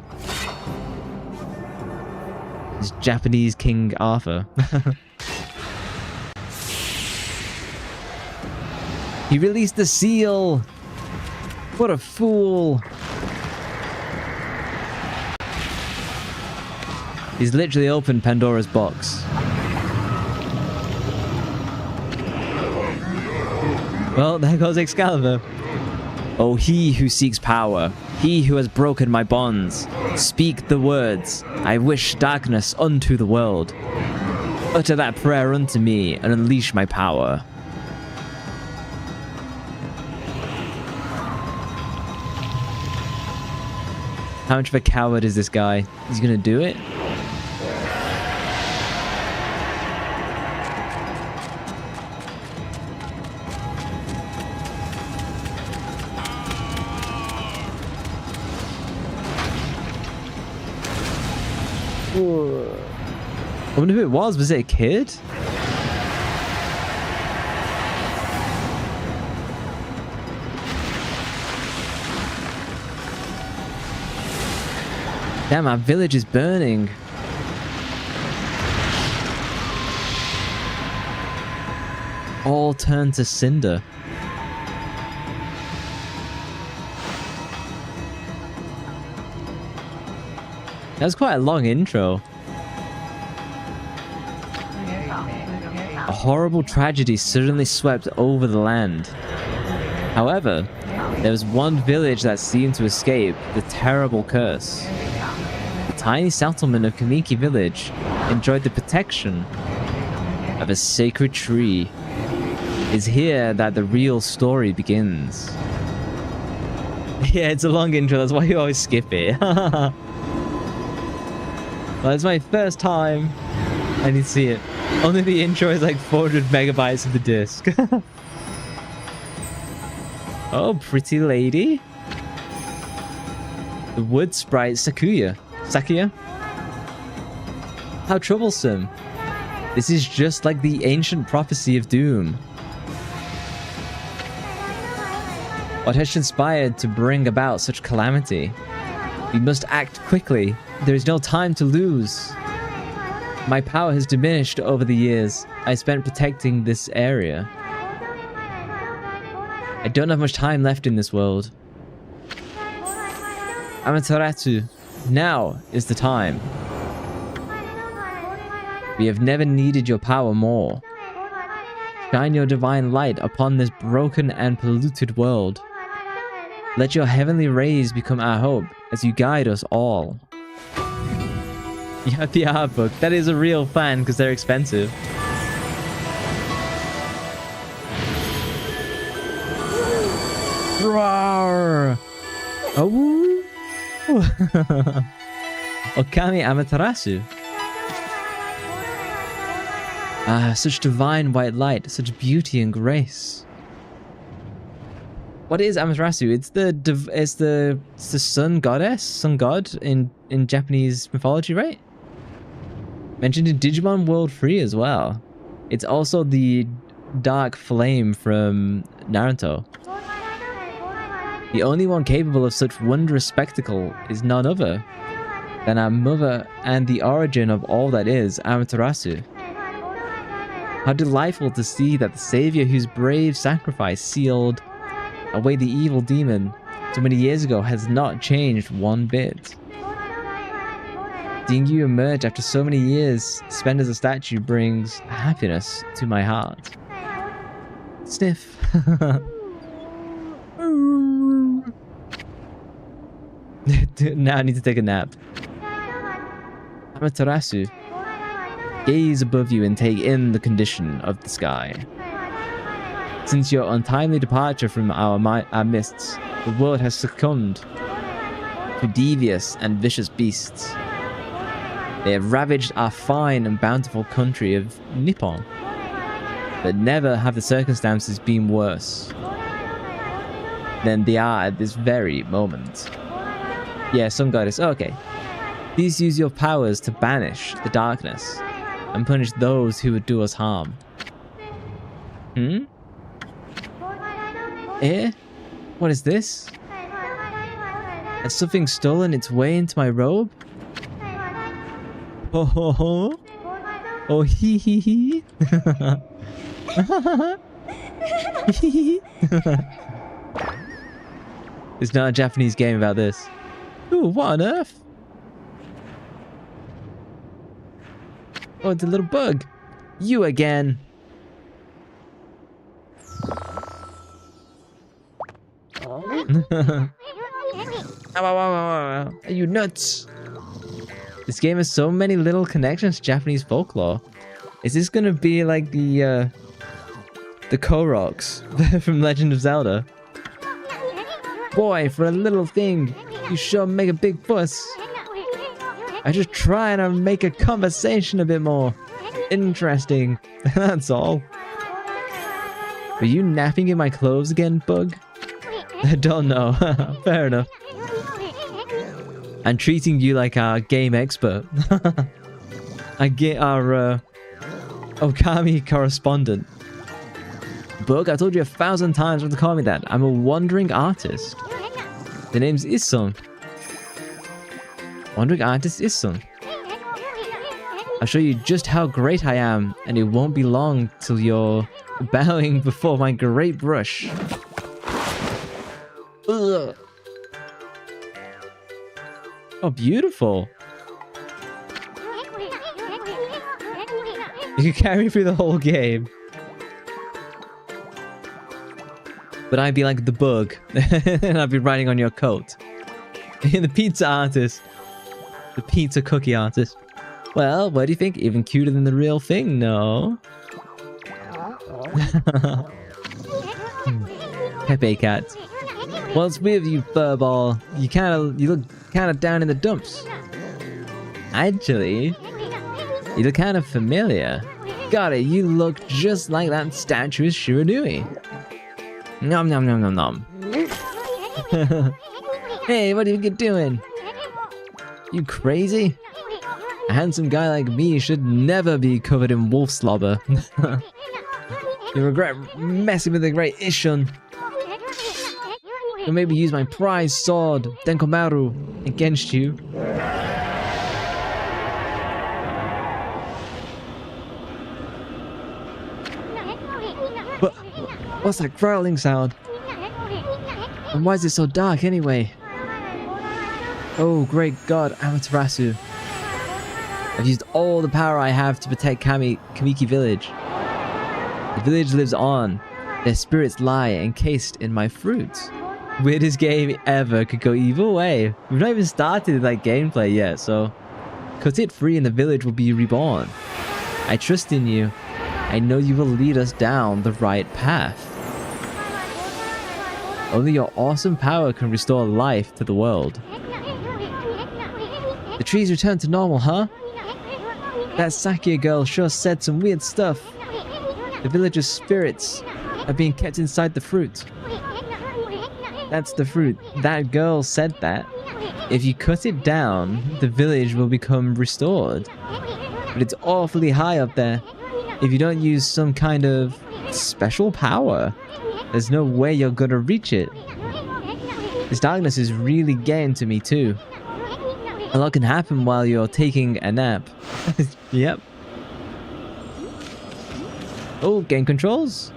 It's Japanese King Arthur. He released the seal! What a fool! He's literally opened Pandora's box. Well, there goes Excalibur. Oh, he who seeks power, he who has broken my bonds, speak the words, I wish darkness unto the world. Utter that prayer unto me and unleash my power. How much of a coward is this guy? He's gonna do it? I wonder who it was. Was it a kid? Damn, our village is burning. All turned to cinder. That was quite a long intro. A horrible tragedy suddenly swept over the land. However, there was one village that seemed to escape the terrible curse. The tiny settlement of Kamiki Village enjoyed the protection of a sacred tree. It's here that the real story begins. Yeah, it's a long intro, that's why you always skip it. Well, it's my first time. I need to see it. Only the intro is like 400 megabytes of the disc. Oh, pretty lady. The wood sprite Sakuya. How troublesome. This is just like the ancient prophecy of doom. What has conspired to bring about such calamity? We must act quickly. There is no time to lose. My power has diminished over the years I spent protecting this area. I don't have much time left in this world. Amaterasu, now is the time. We have never needed your power more. Shine your divine light upon this broken and polluted world. Let your heavenly rays become our hope as you guide us all. You have the art book. That is a real fan because they're expensive. Roar! Oh! Ōkami Amaterasu. Ah, such divine white light, such beauty and grace. What is Amaterasu? It's the sun goddess, sun god in Japanese mythology, right? Mentioned in Digimon World 3 as well. It's also the dark flame from Naruto. The only one capable of such wondrous spectacle is none other than our mother and the origin of all that is, Amaterasu. How delightful to see that the savior whose brave sacrifice sealed away the evil demon so many years ago has not changed one bit. Seeing you emerge after so many years spent as a statue brings happiness to my heart. Sniff. Now I need to take a nap. Amaterasu, gaze above you and take in the condition of the sky. Since your untimely departure from our midst, the world has succumbed to devious and vicious beasts. They have ravaged our fine and bountiful country of Nippon, but never have the circumstances been worse than they are at this very moment. Yeah, Sun Goddess. Oh, okay. Please use your powers to banish the darkness and punish those who would do us harm. Hmm? Eh? What is this? Has something stolen its way into my robe? Oh ho ho! Oh hee hee hee! It's not a Japanese game about this. Ooh, what on earth? Oh, it's a little bug. You again. Ow, ow, ow, ow, ow. Are you nuts? This game has so many little connections to Japanese folklore. Is this gonna be like the Koroks from Legend of Zelda? Boy, for a little thing, you sure make a big fuss. I just trying to make a conversation a bit more interesting. That's all. Were you napping in my clothes again, bug? I don't know. Fair enough. I'm treating you like our game expert. I get our Ōkami correspondent. Bug, I told you 1,000 times not to call me that. I'm a wandering artist. The name's Isun. Wandering artist Isun. I'll show you just how great I am, and it won't be long till you're bowing before my great brush. Ugh. Oh, beautiful. You can carry through the whole game. But I'd be like the bug, and I'd be riding on your coat. The pizza artist. The pizza cookie artist. Well, what do you think? Even cuter than the real thing, no? Pepe cat. What's with you, furball? You look kind of down in the dumps. Actually, you look kind of familiar. Got it, you look just like that statue's Shiranui. Nom nom nom nom nom. Hey, what are you doing? You crazy? A handsome guy like me should never be covered in wolf slobber. You regret messing with the great Ishun. Or maybe use my prized sword, Denkomaru, against you. But what's that growling sound? And why is it so dark anyway? Oh, great God, Amaterasu. I've used all the power I have to protect Kamiki Village. The village lives on. Their spirits lie encased in my fruits. Weirdest game ever, could go either way. We've not even started like gameplay yet, so cut it free and the village will be reborn. I trust in you. I know you will lead us down the right path. Only your awesome power can restore life to the world. The trees return to normal, huh? That Sakia girl sure said some weird stuff. The village's spirits are being kept inside the fruit. That's the fruit. That girl said that. If you cut it down, the village will become restored. But it's awfully high up there. If you don't use some kind of special power, there's no way you're gonna reach it. This darkness is really getting to me too. A lot can happen while you're taking a nap. Yep. Oh, game controls.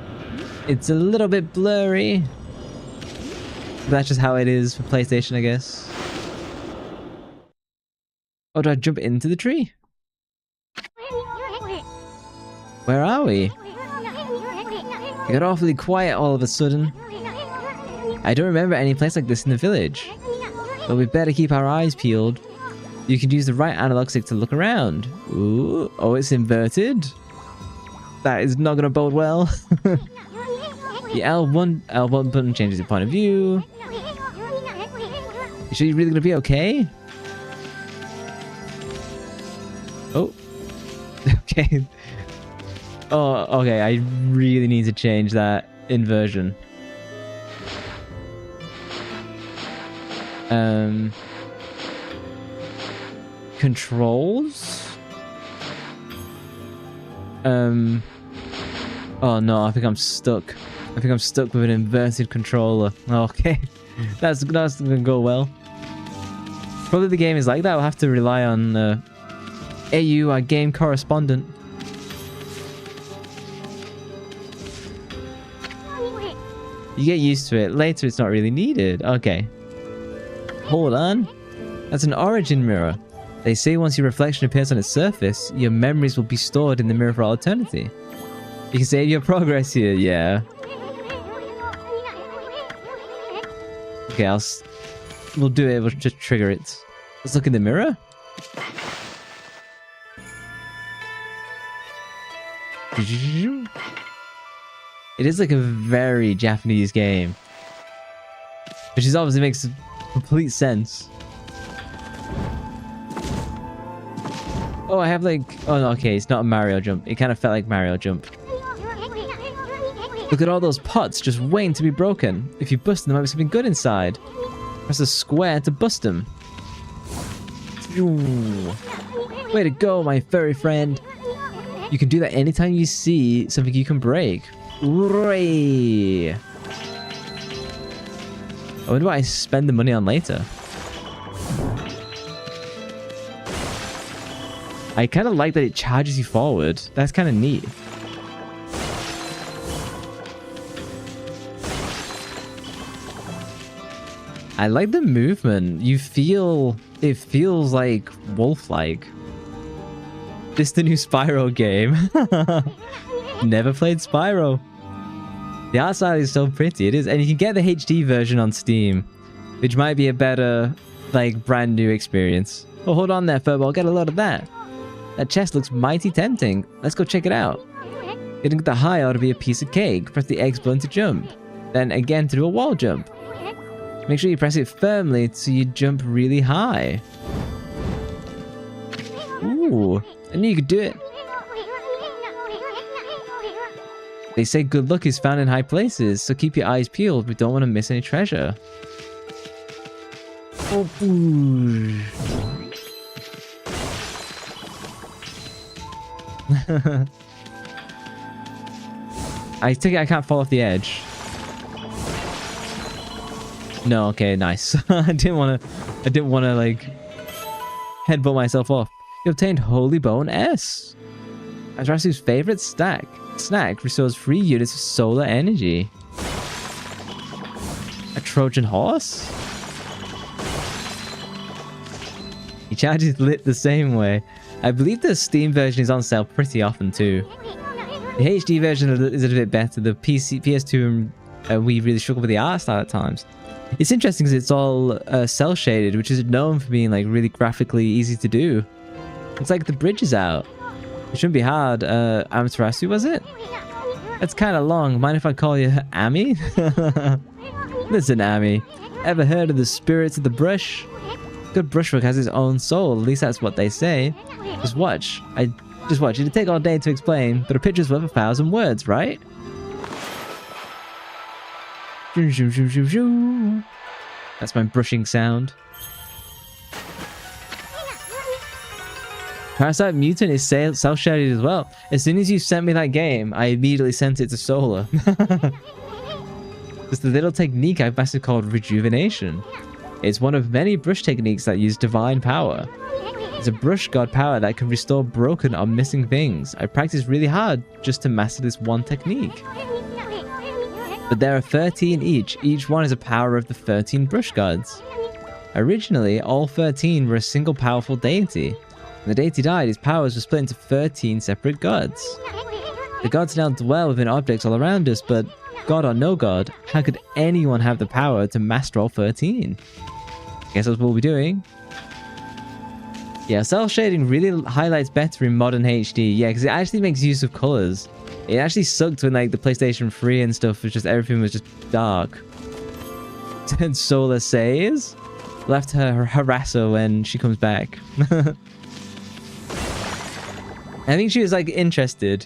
It's a little bit blurry. That's just how it is for PlayStation, I guess. Oh, do I jump into the tree? Where are we? It got awfully quiet all of a sudden. I don't remember any place like this in the village. But we better keep our eyes peeled. You can use the right analog stick to look around. Ooh, oh, it's inverted. That is not gonna bode well. The L1 button changes your point of view. You sure you're really gonna be okay? Oh. Okay. Oh, okay, I really need to change that inversion. controls? Oh no, I think I'm stuck. I think I'm stuck with an inverted controller. Okay. That's gonna go well. Probably the game is like that. I'll have to rely on AU, our game correspondent. You get used to it. Later, it's not really needed. Okay. Hold on. That's an origin mirror. They say once your reflection appears on its surface, your memories will be stored in the mirror for all eternity. You can save your progress here, yeah. Okay, we'll do it. We'll just trigger it. Let's look in the mirror. It is like a very Japanese game, which is obviously makes complete sense. Oh, I have like... Oh, no, okay, it's not a Mario jump. It kind of felt like Mario jump. Look at all those pots just waiting to be broken. If you bust them, there might be something good inside. Press a square to bust them. Ooh. Way to go, my furry friend. You can do that anytime you see something you can break. Hooray! I wonder what I spend the money on later. I kind of like that it charges you forward. That's kind of neat. I like the movement. It feels like wolf-like. This is the new Spyro game. Never played Spyro. The art style is so pretty. It is, and you can get the HD version on Steam, which might be a better, like, brand new experience. Oh, hold on there, Furball. Get a load of that. That chest looks mighty tempting. Let's go check it out. Getting the high ought to be a piece of cake. Press the X button to jump. Then again to do a wall jump. Make sure you press it firmly so you jump really high. Ooh, I knew you could do it. They say good luck is found in high places, so keep your eyes peeled. We don't want to miss any treasure. Oh, ooh. I think I can't fall off the edge. No, okay, nice. I didn't want to like headbutt myself off. You obtained Holy Bone S. Adrasu's favorite snack restores 3 units of solar energy. A Trojan horse? He charges lit the same way. I believe the Steam version is on sale pretty often too. The HD version is a bit better. The PS2 we really struggle with the art style at times. It's interesting because it's all cell shaded, which is known for being like really graphically easy to do. It's like the bridge is out. It shouldn't be hard. Amaterasu, was it? That's kind of long. Mind if I call you Ami? Listen, Ami. Ever heard of the spirits of the brush? Good brushwork has its own soul. At least that's what they say. Just watch. It'd take all day to explain, but a picture's worth 1,000 words, right? That's my brushing sound. Parasite Mutant is self-shaded as well. As soon as you sent me that game, I immediately sent it to Solar. It's the little technique I've mastered called Rejuvenation. It's one of many brush techniques that use divine power. It's a brush god power that can restore broken or missing things. I practiced really hard just to master this one technique. But there are 13 each. Each one is a power of the 13 brush gods. Originally, all 13 were a single powerful deity. When the deity died, his powers were split into 13 separate gods. The gods now dwell within objects all around us, but god or no god, how could anyone have the power to master all 13? Guess that's what we'll be doing. Yeah, cell shading really highlights better in modern HD. Yeah, because it actually makes use of colors. It actually sucked when like the PlayStation 3 and stuff was just everything was just dark. And Solar says, left her harass her when she comes back. I think she was like interested,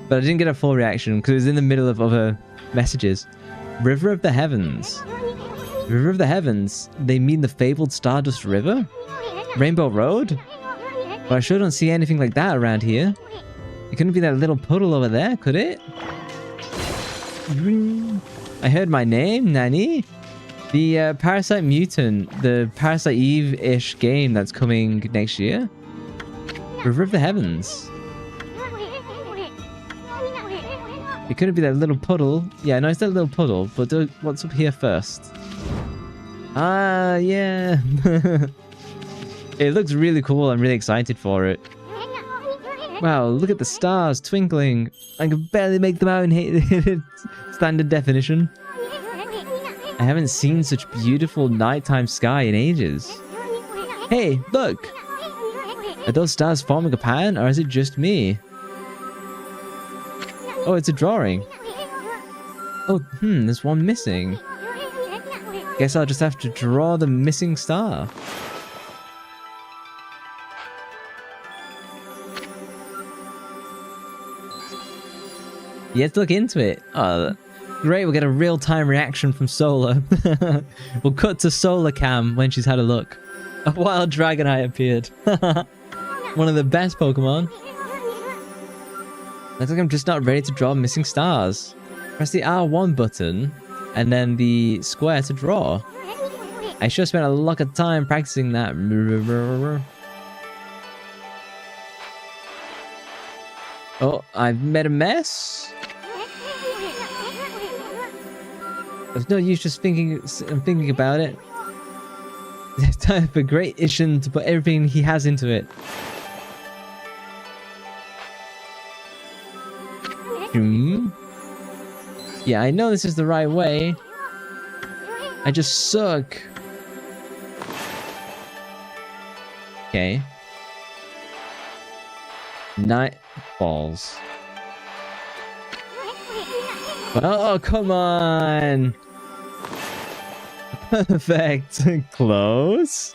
but I didn't get a full reaction because it was in the middle of other messages. River of the Heavens. River of the Heavens. They mean the fabled Stardust River? Rainbow Road? But I sure don't see anything like that around here. It couldn't be that little puddle over there, could it? I heard my name, Nani. The Parasite Mutant, the Parasite Eve-ish game that's coming next year. River of the Heavens. It couldn't be that little puddle. Yeah, no, it's that little puddle, but what's up here first? Ah, yeah. It looks really cool. I'm really excited for it. Wow, look at the stars twinkling. I can barely make them out in standard definition. I haven't seen such beautiful nighttime sky in ages. Hey, look! Are those stars forming a pattern, or is it just me? Oh, it's a drawing. Oh, there's one missing. Guess I'll just have to draw the missing star. You have to look into it. Oh, great, we'll get a real-time reaction from Solar. We'll cut to Solar Cam when she's had a look. A wild Dragonite appeared. One of the best Pokemon. Looks like I'm just not ready to draw missing stars. Press the R1 button and then the square to draw. I sure spent a lot of time practicing that. Oh, I've made a mess. There's no use just thinking about it. It's time for Great Ishin to put everything he has into it. Yeah, I know this is the right way. I just suck. Okay. Night balls. Oh, come on. Perfect. Close.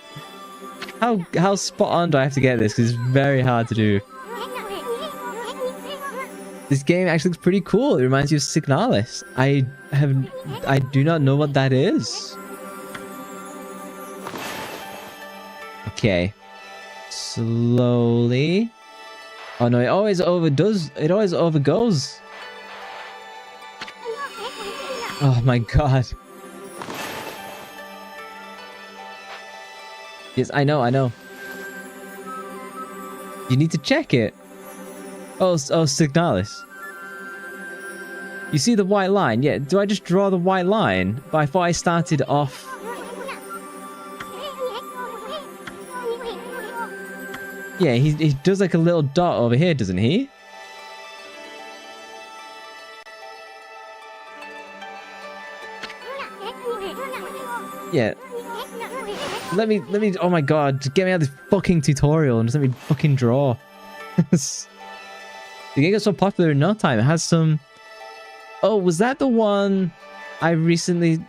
How spot on do I have to get this? Because it's very hard to do. This game actually looks pretty cool. It reminds you of Signalis. I do not know what that is. Okay. Slowly. Oh no, it always overdoes. It always overgoes. Oh my god. Yes, I know. You need to check it. Oh, Signalis. You see the white line? Yeah, do I just draw the white line? But I thought I started off... Yeah, he does like a little dot over here, doesn't he? Yeah. Let me, oh my god, just get me out of this fucking tutorial and just let me fucking draw. The game got so popular in no time. It has some... Oh, was that the one I recently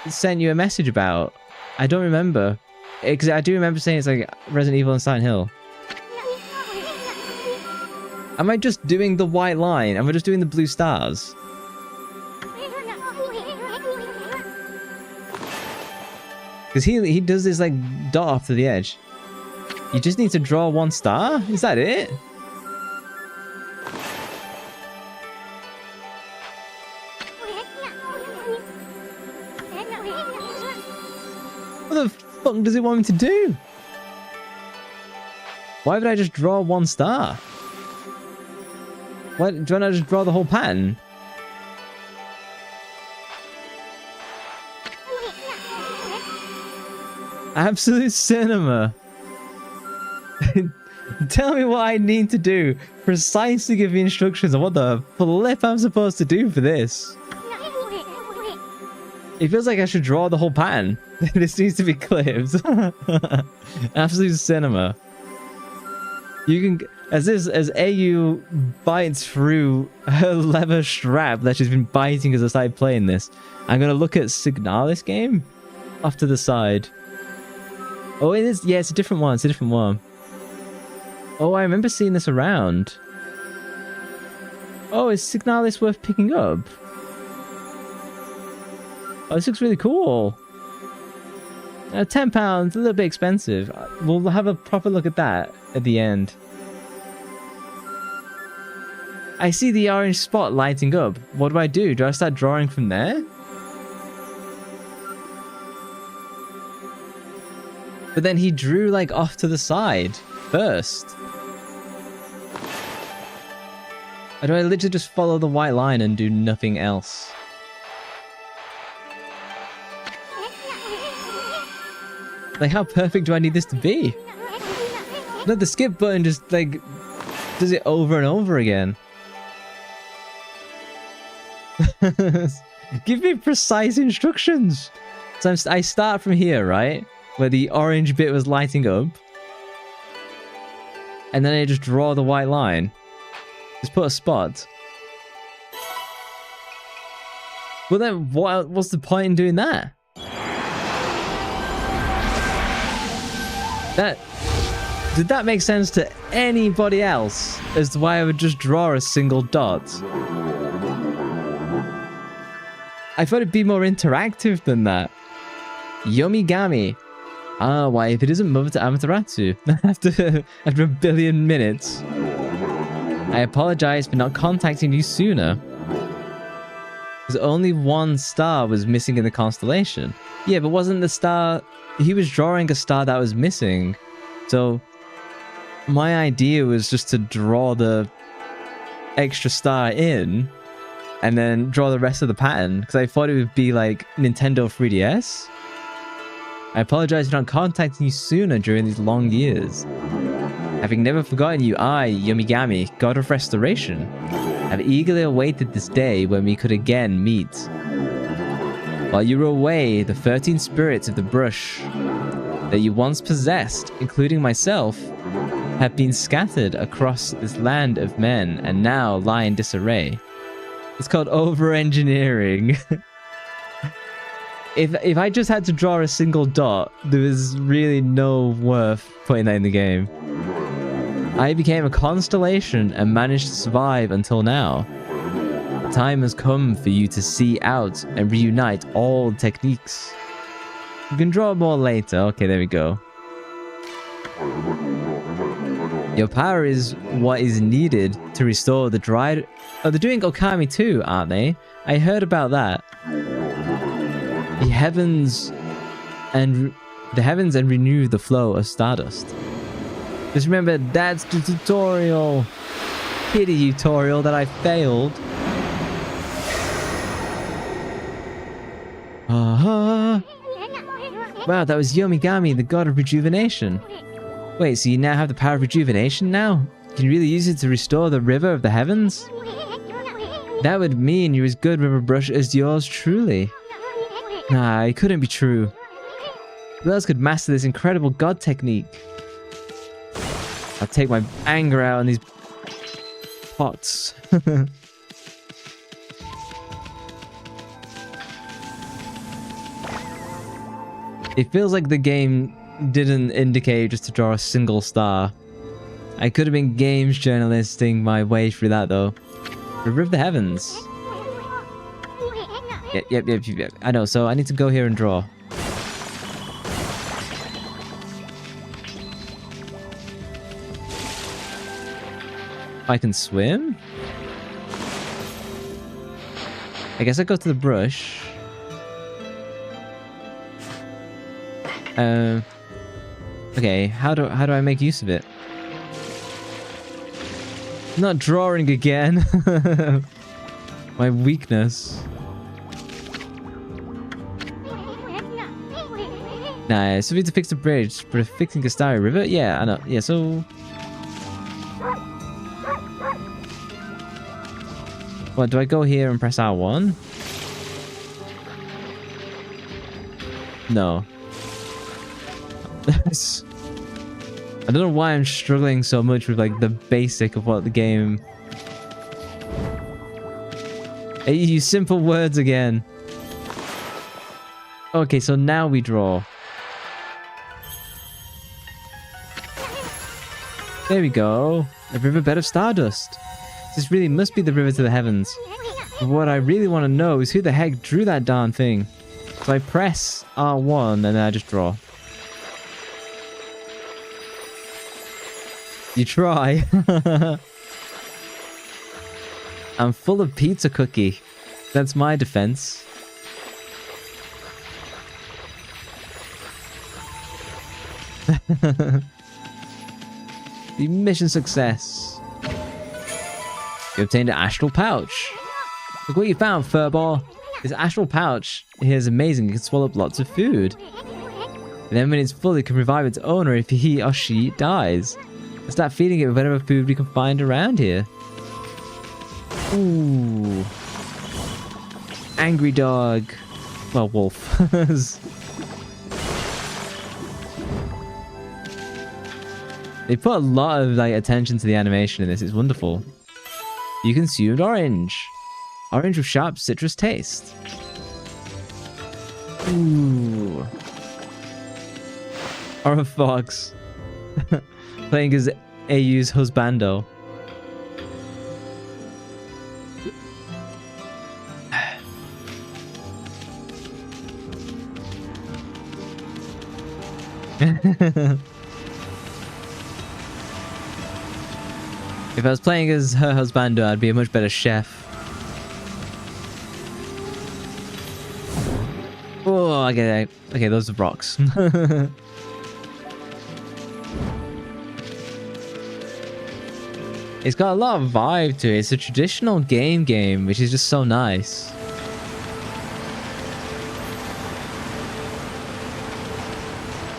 sent you a message about? I don't remember. Because I do remember saying it's like Resident Evil and Silent Hill. Am I just doing the white line? Am I just doing the blue stars? Because he does this like dot off to the edge. You just need to draw one star? Is that it? What the fuck does it want me to do? Why would I just draw one star? Why do I not just draw the whole pattern? Absolute cinema. Tell me what I need to do. Precisely give me instructions on what the flip I'm supposed to do for this. It feels like I should draw the whole pattern. This needs to be clipped. Absolute cinema. You can, as AU bites through her leather strap that she's been biting as I started playing this, I'm gonna look at Signalis game off to the side. Oh, it is. Yeah, it's a different one. It's a different one. Oh, I remember seeing this around. Oh, is Signalis worth picking up? Oh, this looks really cool. £10, a little bit expensive. We'll have a proper look at that at the end. I see the orange spot lighting up. What do I do? Do I start drawing from there? But then he drew like off to the side first. Or do I literally just follow the white line and do nothing else? Like, how perfect do I need this to be? No, the skip button just like does it over and over again. Give me precise instructions. So I start from here, right? Where the orange bit was lighting up. And then I just draw the white line. Just put a spot. Well then, what's the point in doing that? Did that make sense to anybody else as to why I would just draw a single dot? I thought it'd be more interactive than that. Yomigami. Ah, why, if it isn't Mother to Amaterasu, after a billion minutes. I apologize for not contacting you sooner. Because only one star was missing in the constellation. Yeah, but wasn't the star... He was drawing a star that was missing. So, my idea was just to draw the extra star in, and then draw the rest of the pattern, because I thought it would be like Nintendo 3DS. I apologize for not contacting you sooner during these long years. Having never forgotten you, I, Yomigami, God of Restoration, have eagerly awaited this day when we could again meet. While you were away, the 13 spirits of the brush that you once possessed, including myself, have been scattered across this land of men and now lie in disarray. It's called over-engineering. If I just had to draw a single dot, there was really no worth putting that in the game. I became a constellation and managed to survive until now. The time has come for you to see out and reunite all techniques. You can draw more later. Okay, there we go. Your power is what is needed to restore the dried... Oh, they're doing Ōkami too, aren't they? I heard about that. The heavens and renew the flow of stardust. Just remember, that's the tutorial. Pity tutorial that I failed. Wow, that was Yomigami, the god of rejuvenation. Wait, so you now have the power of rejuvenation now? Can you really use it to restore the river of the heavens? That would mean you're as good, River Brush, as yours truly. Nah, it couldn't be true. Who else could master this incredible god technique? I'll take my anger out on these pots. It feels like the game didn't indicate just to draw a single star. I could have been games journalisting my way through that though. River of the Heavens. Yep. I know, so I need to go here and draw. I can swim? I guess I go to the brush. Okay, how do I make use of it? I'm not drawing again. My weakness. Nah, so we need to fix the bridge, but fixing Castaria River? Yeah, I know. Yeah, so... What, do I go here and press R1? No. I don't know why I'm struggling so much with like the basic of what the game... I use simple words again. Okay, so now we draw. There we go. A riverbed of stardust. This really must be the river to the heavens. But what I really want to know is who the heck drew that darn thing. So I press R1 and then I just draw. You try. I'm full of pizza cookie. That's my defense. The mission success. You obtained an astral pouch. Look what you found, furball. This astral pouch here is amazing. It can swallow up lots of food. And then when it's full, it can revive its owner if he or she dies. Let's start feeding it with whatever food we can find around here. Ooh. Angry dog. Well, wolf. They put a lot of attention to the animation in this. It's wonderful. You consumed orange. Orange with sharp citrus taste. Ooh. Or a fox. Playing as AU's husbando. If I was playing as her husbando, I'd be a much better chef. Oh, okay, those are rocks. It's got a lot of vibe to it. It's a traditional game, which is just so nice.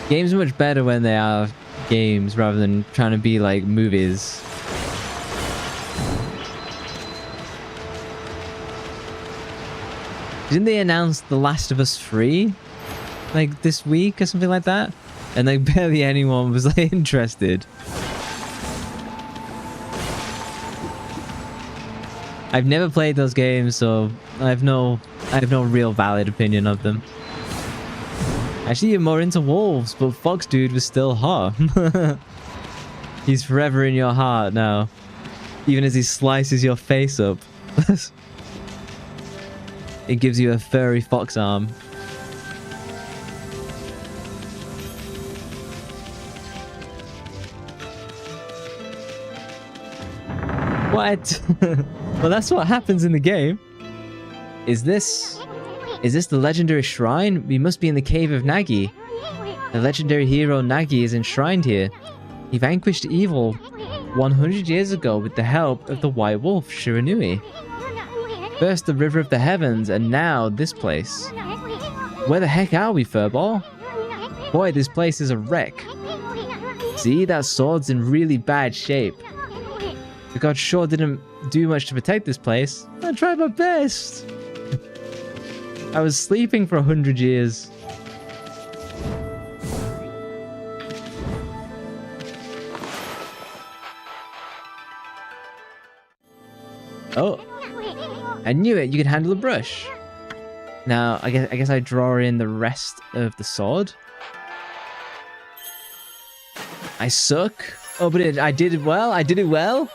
Games are much better when they are games rather than trying to be like movies. Didn't they announce The Last of Us 3 like this week or something like that? And like barely anyone was like interested. I've never played those games, so I have no real valid opinion of them. Actually, you're more into wolves, but Fox Dude was still hot. He's forever in your heart now, even as he slices your face up. It gives you a furry fox arm. What? Well, that's what happens in the game. Is this the legendary shrine? We must be in the cave of Nagi. The legendary hero Nagi is enshrined here. He vanquished evil 100 years ago with the help of the white wolf Shiranui. First the river of the heavens, and now this place. Where the heck are we, furball? Boy, this place is a wreck. See, that sword's in really bad shape. The god sure didn't do much to protect this place. I tried my best. I was sleeping for 100 years. Oh, I knew it. You can handle a brush. Now, I guess I draw in the rest of the sword. I suck. Oh, but I did it well. I did it well.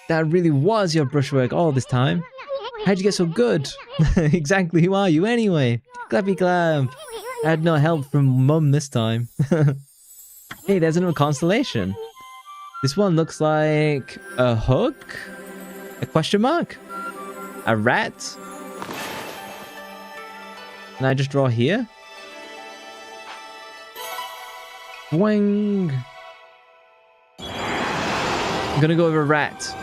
That really was your brushwork all this time. How'd you get so good? Exactly, who are you anyway? Clappy clap. I had no help from Mum this time. Hey, there's another constellation. This one looks like a hook? A question mark? A rat? Can I just draw here? Boing! I'm gonna go with a rat.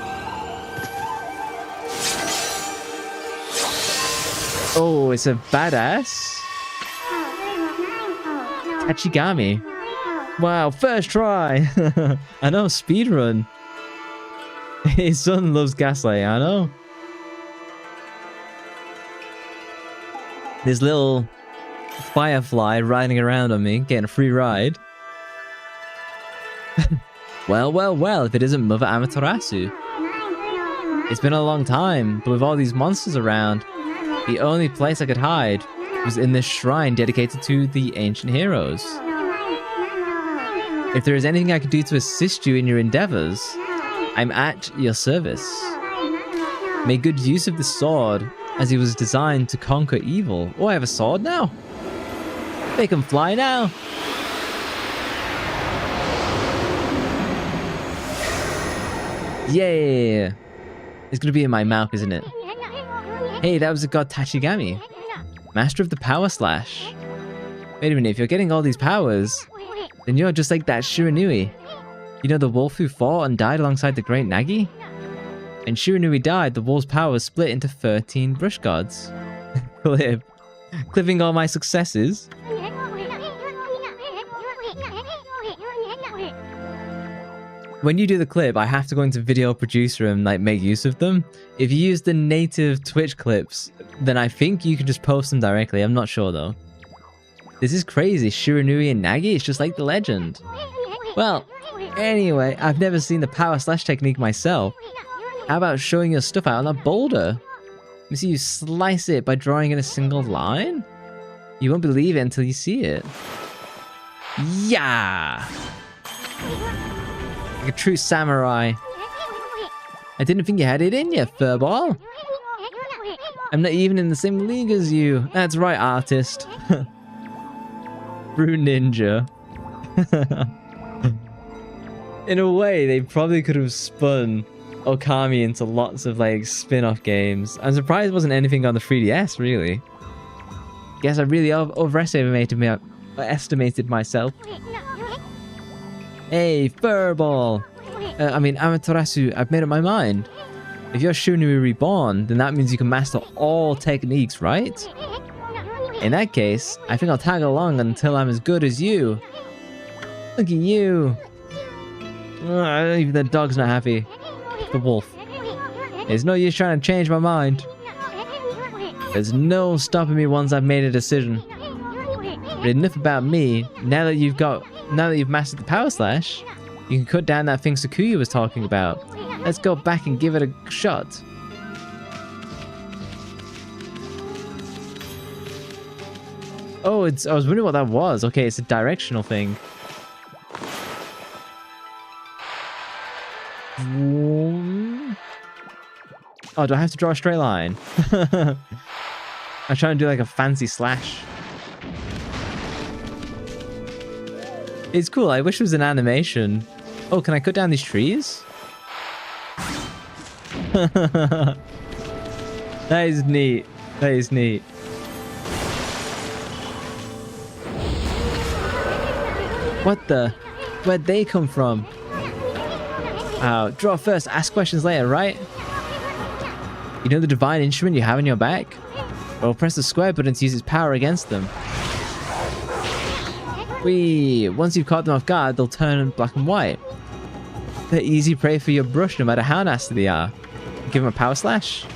Oh, it's a badass. Tachigami. Wow, first try. I know, speedrun. His son loves gaslighting, I know. This little firefly riding around on me, getting a free ride. Well, well, well, if it isn't Mother Amaterasu. It's been a long time, but with all these monsters around, the only place I could hide was in this shrine dedicated to the ancient heroes. If there is anything I can do to assist you in your endeavors, I'm at your service. Make good use of the sword as he was designed to conquer evil. Oh, I have a sword now. They can fly now. Yeah. It's gonna be in my mouth, isn't it? Hey, that was the god Tachigami, master of the power slash. Wait a minute, if you're getting all these powers, then you're just like that Shiranui. You know the wolf who fought and died alongside the great Nagi? And Shiranui died, the wolf's power was split into 13 brush gods. Clip. Clipping all my successes. When you do the clip, I have to go into Video Producer and like make use of them. If you use the native Twitch clips, then I think you can just post them directly. I'm not sure though. This is crazy. Shiranui and Nagi, it's just like the legend. Well, anyway, I've never seen the power slash technique myself. How about showing your stuff out on a boulder? You see you slice it by drawing in a single line? You won't believe it until you see it. Yeah! Like a true samurai. I didn't think you had it in you, furball. I'm not even in the same league as you. That's right, artist. Brew Ninja. In a way, they probably could have spun Ōkami into lots of like spin-off games. I'm surprised it wasn't anything on the 3DS, really. Guess I really overestimated myself. Hey, furball! I mean, Amaterasu, I've made up my mind. If you're Shiranui Reborn, then that means you can master all techniques, right? In that case, I think I'll tag along until I'm as good as you. Look at you! Even the dog's not happy. The wolf. There's no use trying to change my mind. There's no stopping me once I've made a decision. But enough about me. Now that you've mastered the power slash, you can cut down that thing Sakuya was talking about. Let's go back and give it a shot. Oh, I was wondering what that was. Okay, it's a directional thing. Oh, do I have to draw a straight line? I'm trying to do like a fancy slash. It's cool. I wish it was an animation. Oh, can I cut down these trees? That is neat. That is neat. What the? Where'd they come from? Draw first, ask questions later, right? You know the divine instrument you have in your back? Well, press the square button to use its power against them. Once you've caught them off guard, they'll turn black and white. They're easy prey for your brush, no matter how nasty they are. Give them a power slash.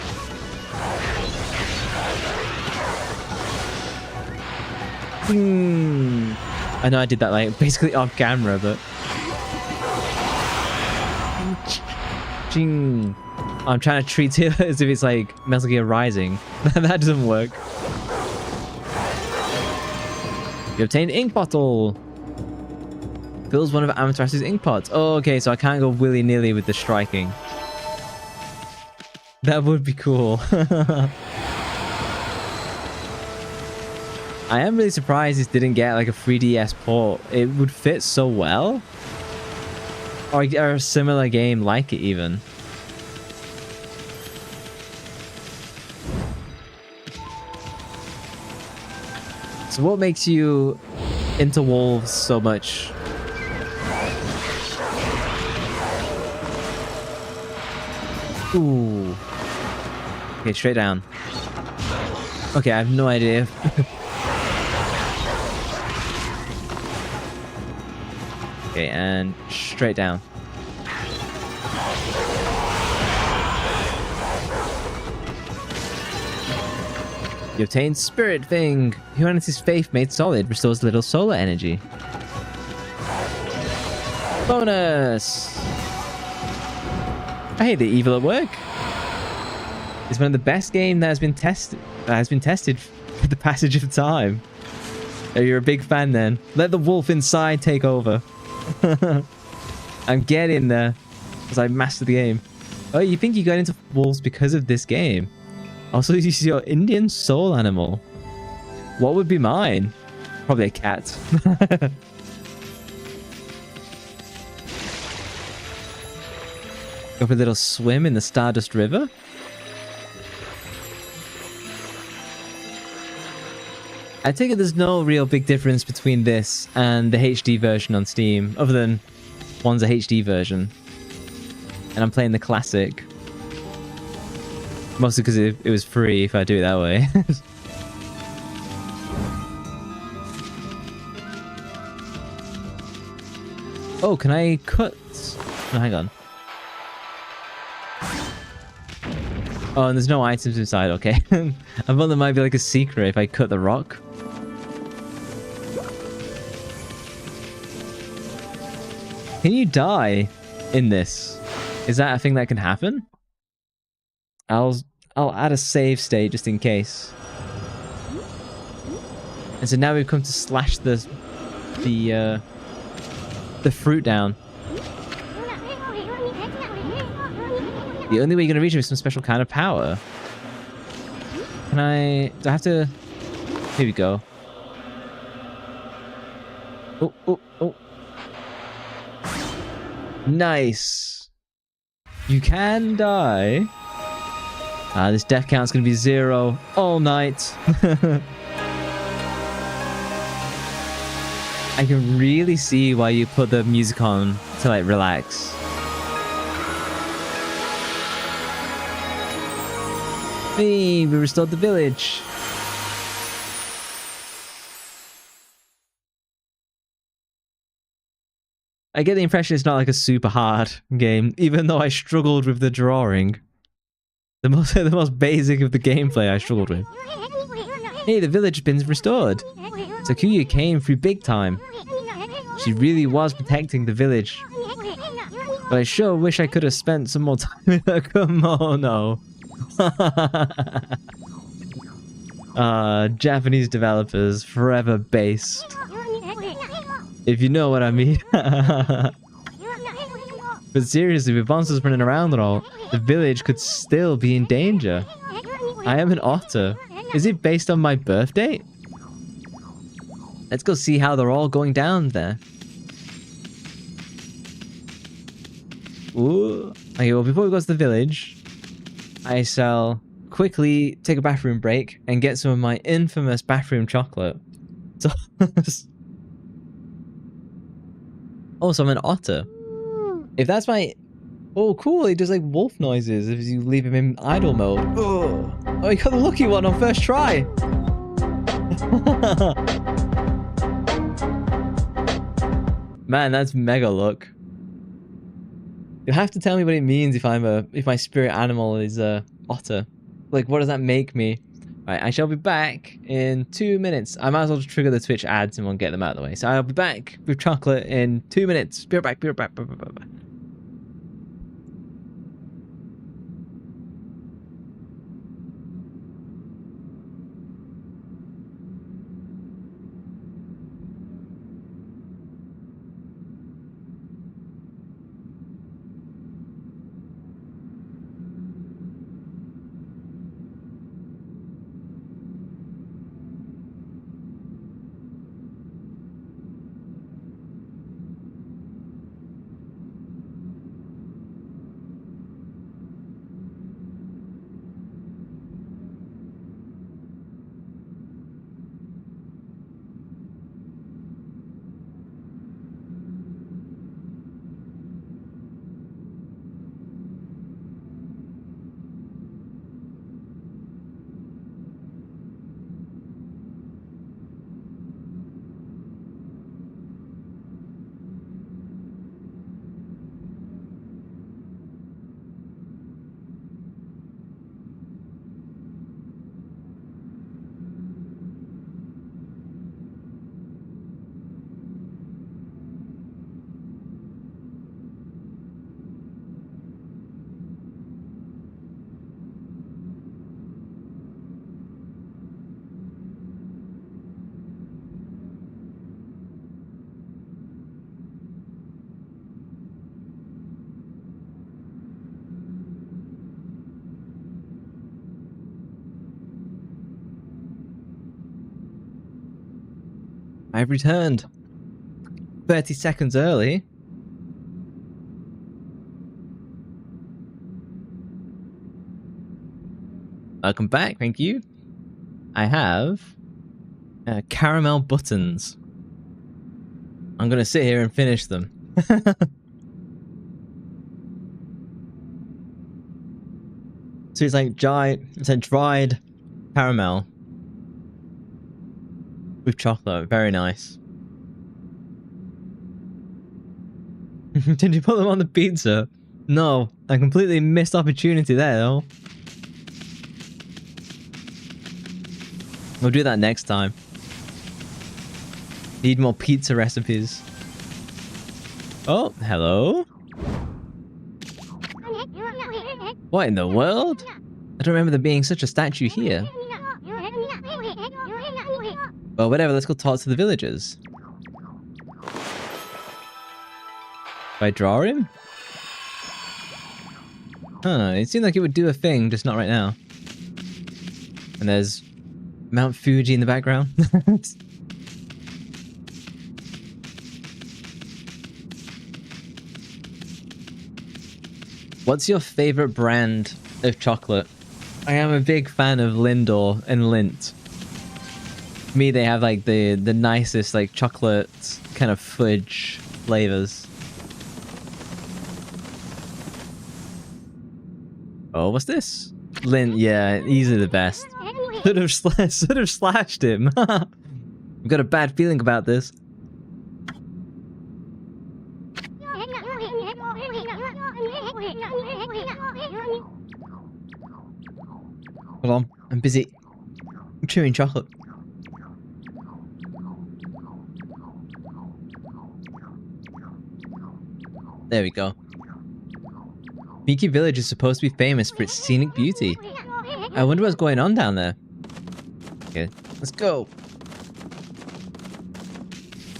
I know I did that like basically off camera, but I'm trying to treat it as if it's like Metal Gear Rising. That doesn't work. You obtained ink bottle. Fills one of Amaterasu's ink pots. Oh, okay, so I can't go willy-nilly with the striking. That would be cool. I am really surprised this didn't get like a 3DS port. It would fit so well. Or a similar game like it even. So what makes you into wolves so much? Ooh. Okay, straight down. Okay, I have no idea. Okay, and straight down. You obtain Spirit Thing. Humanity's faith made solid restores little solar energy. Bonus! I hate the evil at work. It's one of the best games that has been tested for the passage of time. Oh, you're a big fan then. Let the wolf inside take over. I'm getting there as I master the game. Oh, you think you got into wolves because of this game? Also, use your Indian soul animal. What would be mine? Probably a cat. Go for a little swim in the Stardust River. I take it there's no real big difference between this and the HD version on Steam, other than one's a HD version. And I'm playing the classic. Mostly because it was free if I do it that way. Oh, can I cut? Oh, hang on. Oh, and there's no items inside, okay. I thought there might be like a secret if I cut the rock. Can you die in this? Is that a thing that can happen? I'll add a save state just in case. And so now we've come to slash the fruit down. The only way you're gonna reach it is some special kind of power. Can I? Do I have to? Here we go. Oh, oh, oh. Nice. You can die. This death count's gonna be 0 all night. I can really see why you put the music on to like relax. Hey, we restored the village. I get the impression it's not like a super hard game, even though I struggled with the drawing. The most basic of the gameplay I struggled with. Hey, the village has been restored. Takuya came through big time. She really was protecting the village. But I sure wish I could have spent some more time with her kimono. Japanese developers, forever based. If you know what I mean. But seriously, with monsters running around and all, the village could still be in danger. I am an otter. Is it based on my birth date? Let's go see how they're all going down there. Ooh. Okay, well, before we go to the village, I shall quickly take a bathroom break and get some of my infamous bathroom chocolate. So, oh, so I'm an otter. If that's my... Oh, cool, he does like wolf noises if you leave him in idle mode. Oh, you got the lucky one on first try. Man, that's mega luck. You'll have to tell me what it means if my spirit animal is a otter. Like, what does that make me? Right, I shall be back in 2 minutes. I might as well just trigger the Twitch ads and we'll get them out of the way. So I'll be back with chocolate in 2 minutes. Be right back, be right back, be right back. I've returned. 30 seconds early. Welcome back, thank you. I have caramel buttons. I'm gonna sit here and finish them. So it's like dried caramel with chocolate. Very nice. Did you put them on the pizza? No, I completely missed opportunity there though. We'll do that next time. Need more pizza recipes. Oh, hello. What in the world? I don't remember there being such a statue here. Well, whatever, let's go talk to the villagers. Do I draw him? Huh, it seemed like it would do a thing, just not right now. And there's Mount Fuji in the background. What's your favorite brand of chocolate? I am a big fan of Lindor and Lindt. For me, they have like the nicest like chocolate kind of fudge flavors. Oh, what's this? Lindt, yeah, easily the best. Should have slashed him. I've got a bad feeling about this. Hold on, I'm busy chewing chocolate. There we go. Miki Village is supposed to be famous for its scenic beauty. I wonder what's going on down there. Okay, let's go.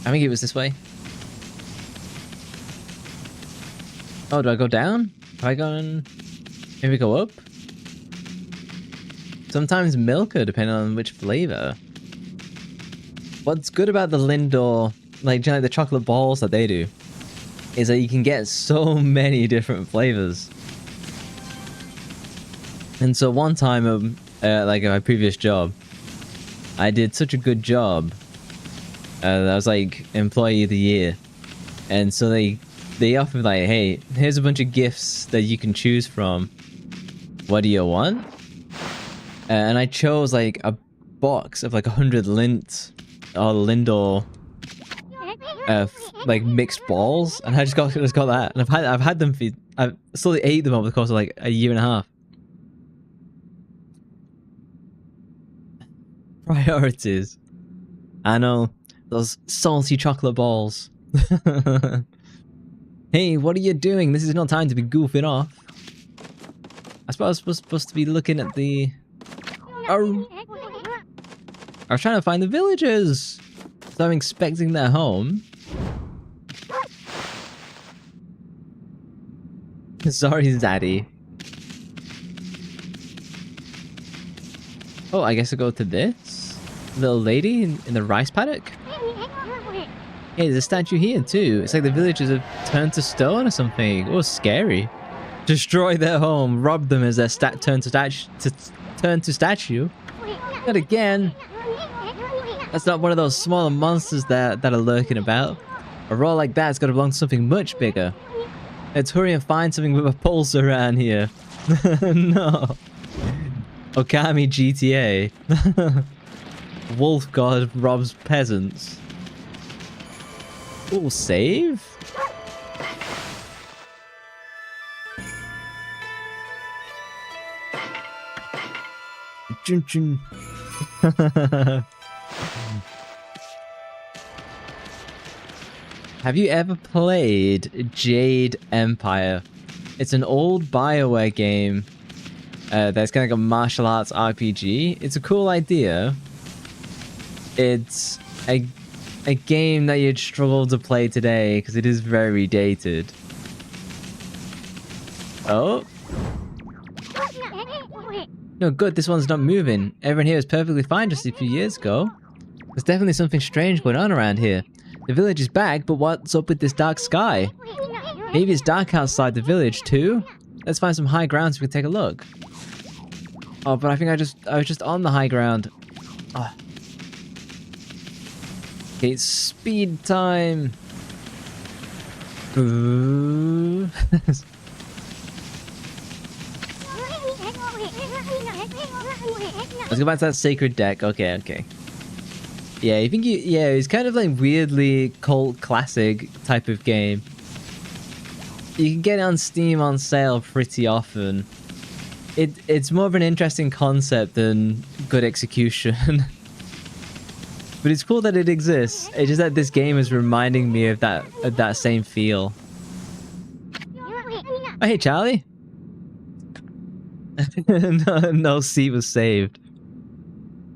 I think it was this way. Oh, do I go down? Do I go on? Maybe go up? Sometimes Milka, depending on which flavor. What's good about the Lindor, like the chocolate balls that they do, is that you can get so many different flavors. And so one time, like at my previous job, I did such a good job. I was like employee of the year, and so they offered like, hey, here's a bunch of gifts that you can choose from. What do you want? And I chose like a box of like 100 Lindt or Lindor like mixed balls, and I just got that, and I've had them for, I've slowly ate them over the course of like a year and a half. Priorities. I know, those salty chocolate balls. Hey, what are you doing? This is not time to be goofing off. I suppose I was supposed to be looking at the... Oh. I was trying to find the villagers. So I'm expecting their home. Sorry, Zaddy. Oh, I guess I go to this little lady in the rice paddock. Hey, there's a statue here too. It's like the villagers have turned to stone or something. Oh, scary. Destroy their home, rob them as their turn to statue. Not again. That's not one of those smaller monsters that are lurking about. A roll like that's got to belong to something much bigger. Let's hurry and find something with a pulse around here. No. Ōkami GTA. Wolf god robs peasants. Ooh, save? Chun chun. Have you ever played Jade Empire? It's an old BioWare game that's kind of like a martial arts RPG. It's a cool idea. It's a game that you'd struggle to play today because it is very dated. Oh. No, good, this one's not moving. Everyone here was perfectly fine just a few years ago. There's definitely something strange going on around here. The village is back, but what's up with this dark sky? Maybe it's dark outside the village too? Let's find some high ground so we can take a look. Oh, but I think I was just on the high ground. Oh. Okay, it's speed time. Ooh. Let's go back to that sacred deck. Okay, okay. Yeah, you think yeah, it's kind of like weirdly cult classic type of game. You can get it on Steam on sale pretty often. It's more of an interesting concept than good execution. But it's cool that it exists. It's just that this game is reminding me of that same feel. Oh, hey, Charlie. no seat was saved.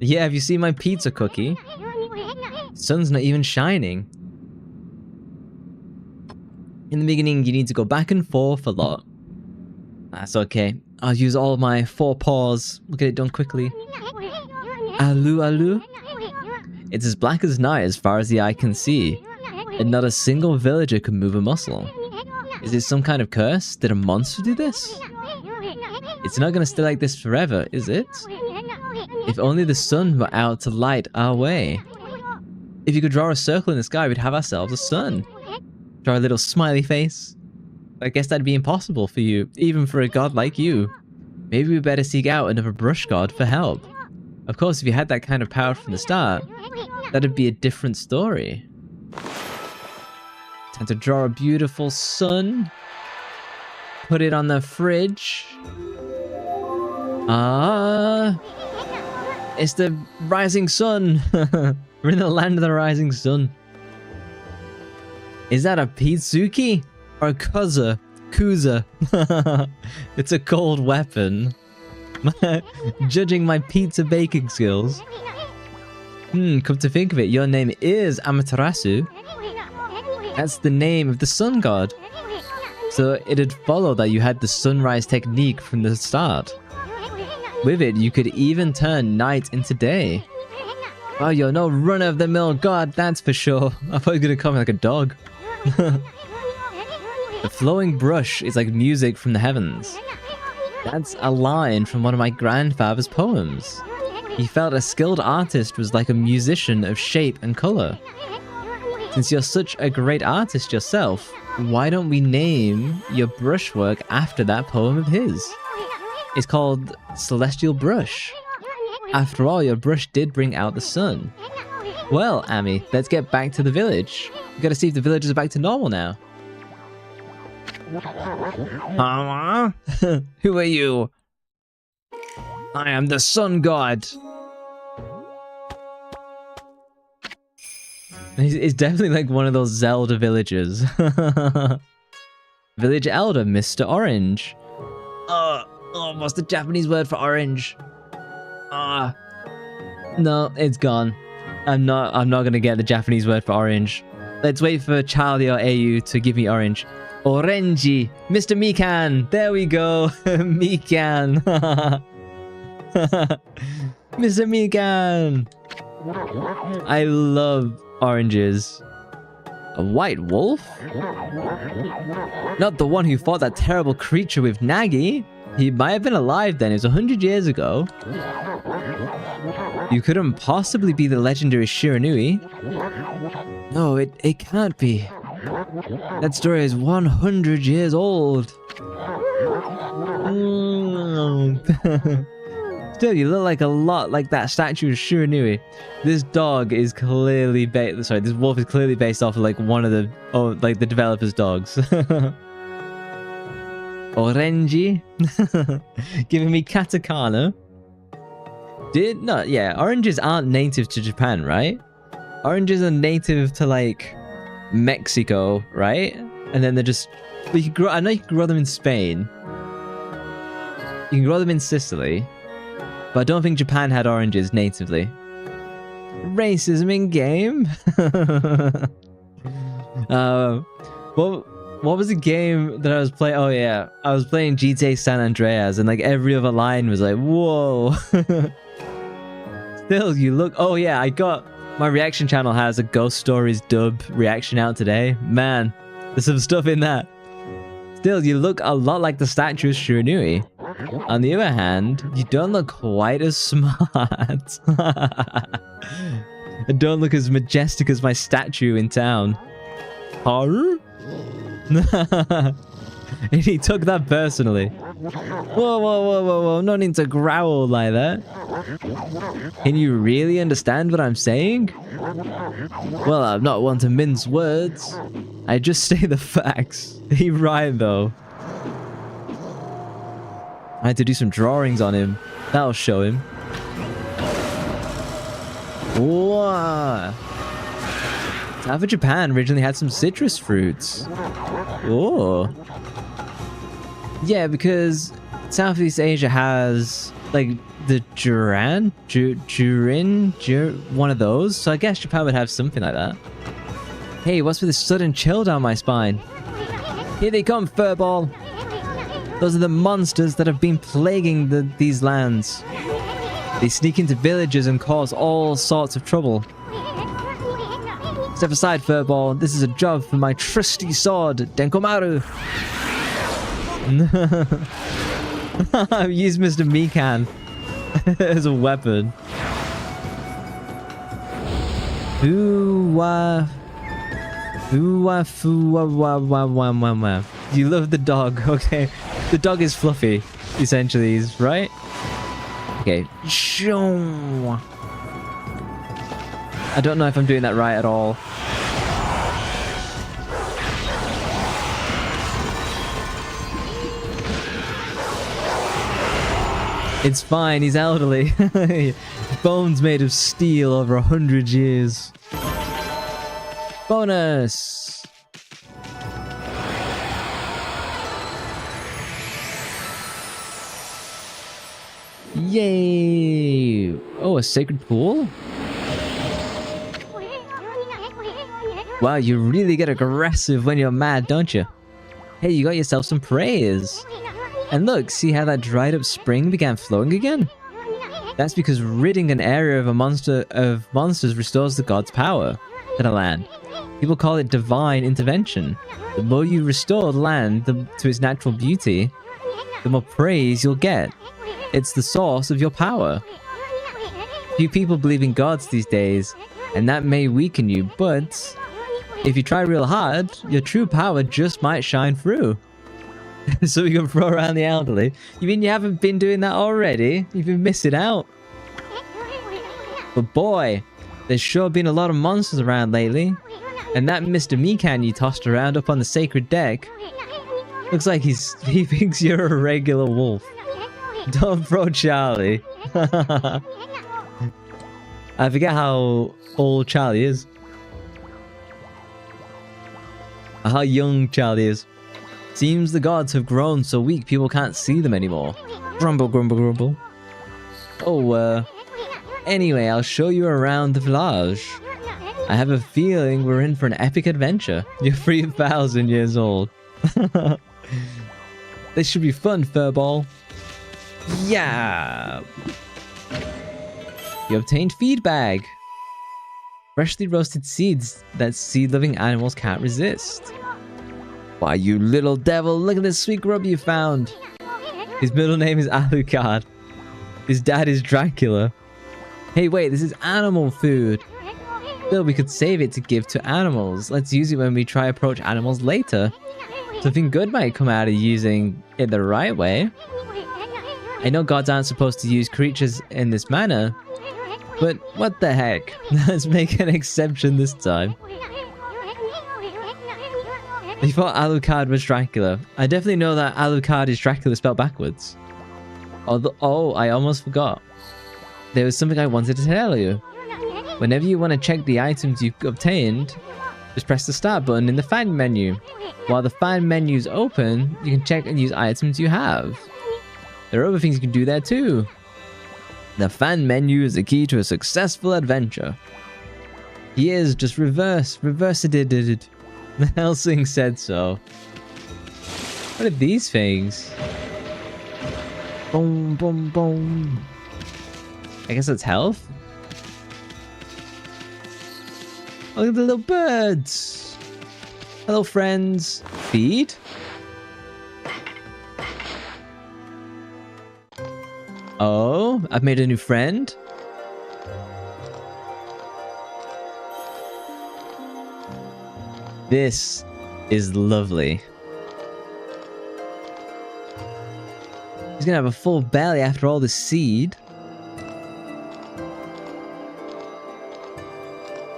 Yeah, have you seen my pizza cookie? Sun's not even shining. In the beginning, you need to go back and forth a lot. That's okay. I'll use all my 4 paws. We'll get it done quickly. Alu alu. It's as black as night as far as the eye can see. And not a single villager can move a muscle. Is this some kind of curse? Did a monster do this? It's not gonna stay like this forever, is it? If only the sun were out to light our way. If you could draw a circle in the sky, we'd have ourselves a sun. Draw a little smiley face. I guess that'd be impossible for you, even for a god like you. Maybe we better seek out another brush god for help. Of course, if you had that kind of power from the start, that'd be a different story. Time to draw a beautiful sun. Put it on the fridge. Ah, it's the rising sun. We're in the land of the rising sun. Is that a Pizzuki or a Kuza? Kuza. It's a cold weapon. Judging my pizza baking skills. Come to think of it, your name is Amaterasu. That's the name of the sun god. So it'd follow that you had the sunrise technique from the start. With it, you could even turn night into day. Wow, you're no run-of-the-mill god, that's for sure. I thought you were gonna come like a dog. The flowing brush is like music from the heavens. That's a line from one of my grandfather's poems. He felt a skilled artist was like a musician of shape and color. Since you're such a great artist yourself, why don't we name your brushwork after that poem of his? It's called Celestial Brush. After all, your brush did bring out the sun. Well, Ami, let's get back to the village. We gotta see if the villagers are back to normal now. Who are you? I am the sun god. It's definitely like one of those Zelda villages. Village Elder, Mr. Orange. What's the Japanese word for orange? No, it's gone. I'm not gonna get the Japanese word for orange. Let's wait for Charlie or AU to give me orange. Orangy, Mr. Mikan. There we go. Mikan. Mr. Mikan. I love oranges. A white wolf? Not the one who fought that terrible creature with Nagi. He might have been alive then. It was 100 years ago. You couldn't possibly be the legendary Shiranui. No, it can't be. That story is 100 years old. Still, you look like a lot like that statue of Shiranui. This dog is clearly this wolf is clearly based off of like one of the the developers' dogs. Orangy. Giving me katakana. Oranges aren't native to Japan, right? Oranges are native to like Mexico, right? And then they're just I know you can grow them in Spain. You can grow them in Sicily. But I don't think Japan had oranges natively. Racism in game? What was the game that I was playing? Oh yeah, I was playing GTA San Andreas and like every other line was like, whoa. Still, you look... Oh yeah, I got My reaction channel has a Ghost Stories dub reaction out today. Man, there's some stuff in that. Still, you look a lot like the statue of Shiranui. On the other hand, you don't look quite as smart. And don't look as majestic as my statue in town. Huh? And he took that personally. Whoa, whoa, whoa, whoa, whoa. No need to growl like that. Can you really understand what I'm saying? Well, I'm not one to mince words. I just say the facts. He right, though. I had to do some drawings on him. That'll show him. Whoa. South of Japan originally had some citrus fruits. Oh. Yeah, because Southeast Asia has, like, the Jurin, one of those. So I guess Japan would have something like that. Hey, what's with this sudden chill down my spine? Here they come, Furball. Those are the monsters that have been plaguing these lands. They sneak into villages and cause all sorts of trouble. Step aside, Furball. This is a job for my trusty sword, Denkomaru. I've used Mr. Mikan as a weapon. You love the dog, okay? The dog is Fluffy, essentially, is right? Okay. I don't know if I'm doing that right at all. It's fine, he's elderly. Bones made of steel over 100 years. Bonus! Yay! Oh, a sacred pool? Wow, you really get aggressive when you're mad, don't you? Hey, you got yourself some praise. And look, see how that dried up spring began flowing again? That's because ridding an area of monsters restores the god's power to the land. People call it divine intervention. The more you restore the land to its natural beauty, the more praise you'll get. It's the source of your power. Few people believe in gods these days, and that may weaken you, but if you try real hard, your true power just might shine through. So we can throw around the elderly. You mean you haven't been doing that already? You've been missing out. But boy, there's sure been a lot of monsters around lately. And that Mr. Mikan you tossed around up on the sacred deck looks like he thinks you're a regular wolf. Don't throw Charlie. I forget how old Charlie is. Or how young Charlie is. Seems the gods have grown so weak people can't see them anymore. Grumble, grumble, grumble. Oh, anyway, I'll show you around the village. I have a feeling we're in for an epic adventure. You're 3,000 years old. This should be fun, Furball. Yeah! You obtained feed bag. Freshly roasted seeds that seed-loving animals can't resist. Why, you little devil, look at this sweet grub you found. His middle name is Alucard. His dad is Dracula. Hey, wait, this is animal food. Still, we could save it to give to animals. Let's use it when we try approach animals later. Something good might come out of using it the right way. I know gods aren't supposed to use creatures in this manner, but what the heck? Let's make an exception this time. You thought Alucard was Dracula. I definitely know that Alucard is Dracula spelled backwards. Oh, I almost forgot. There was something I wanted to tell you. Whenever you want to check the items you've obtained, just press the start button in the find menu. While the find menu is open, you can check and use items you have. There are other things you can do there too. The find menu is the key to a successful adventure. Here's just reverse it. Helsing said so. What are these things? Boom, boom, boom. I guess that's health? Oh, look at the little birds. Hello, friends. Feed? Oh, I've made a new friend. This is lovely. He's gonna have a full belly after all the seed.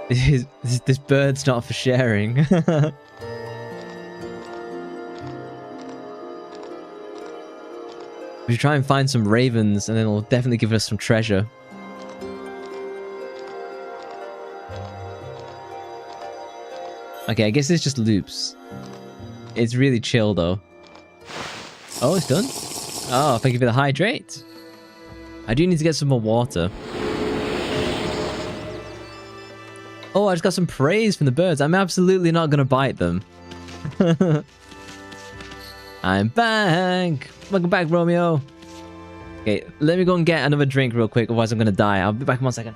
This bird's not for sharing. We should try and find some ravens, and then it'll definitely give us some treasure. Okay, I guess it's just loops. It's really chill, though. Oh, it's done? Oh, thank you for the hydrate. I do need to get some more water. Oh, I just got some praise from the birds. I'm absolutely not going to bite them. I'm back. Welcome back, Romeo. Okay, let me go and get another drink real quick, otherwise I'm going to die. I'll be back in 1 second.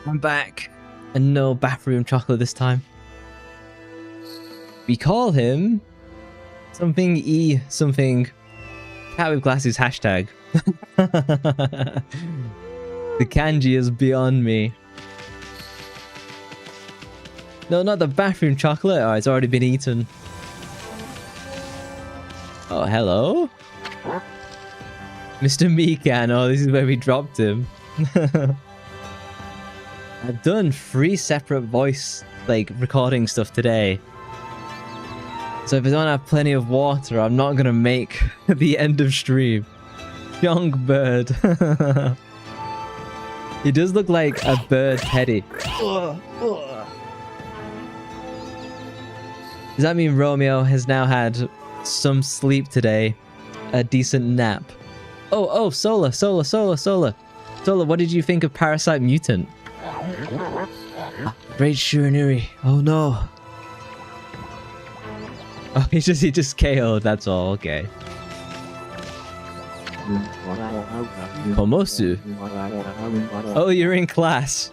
I'm back. And no bathroom chocolate this time. We call him something E something cat with glasses hashtag. The kanji is beyond me. No, not the bathroom chocolate. Oh, it's already been eaten. Oh, hello? Mr. Mikan. Oh, this is where we dropped him. I've done 3 separate voice, like, recording stuff today. So if I don't have plenty of water, I'm not gonna make the end of stream. Young bird. He does look like a bird teddy. Does that mean Romeo has now had some sleep today? A decent nap? Oh, Solar. Solar, what did you think of Parasite Mutant? Great Shiranui. Oh no. Oh, he just KO'd, that's all, okay. Komosu. Oh, you're in class.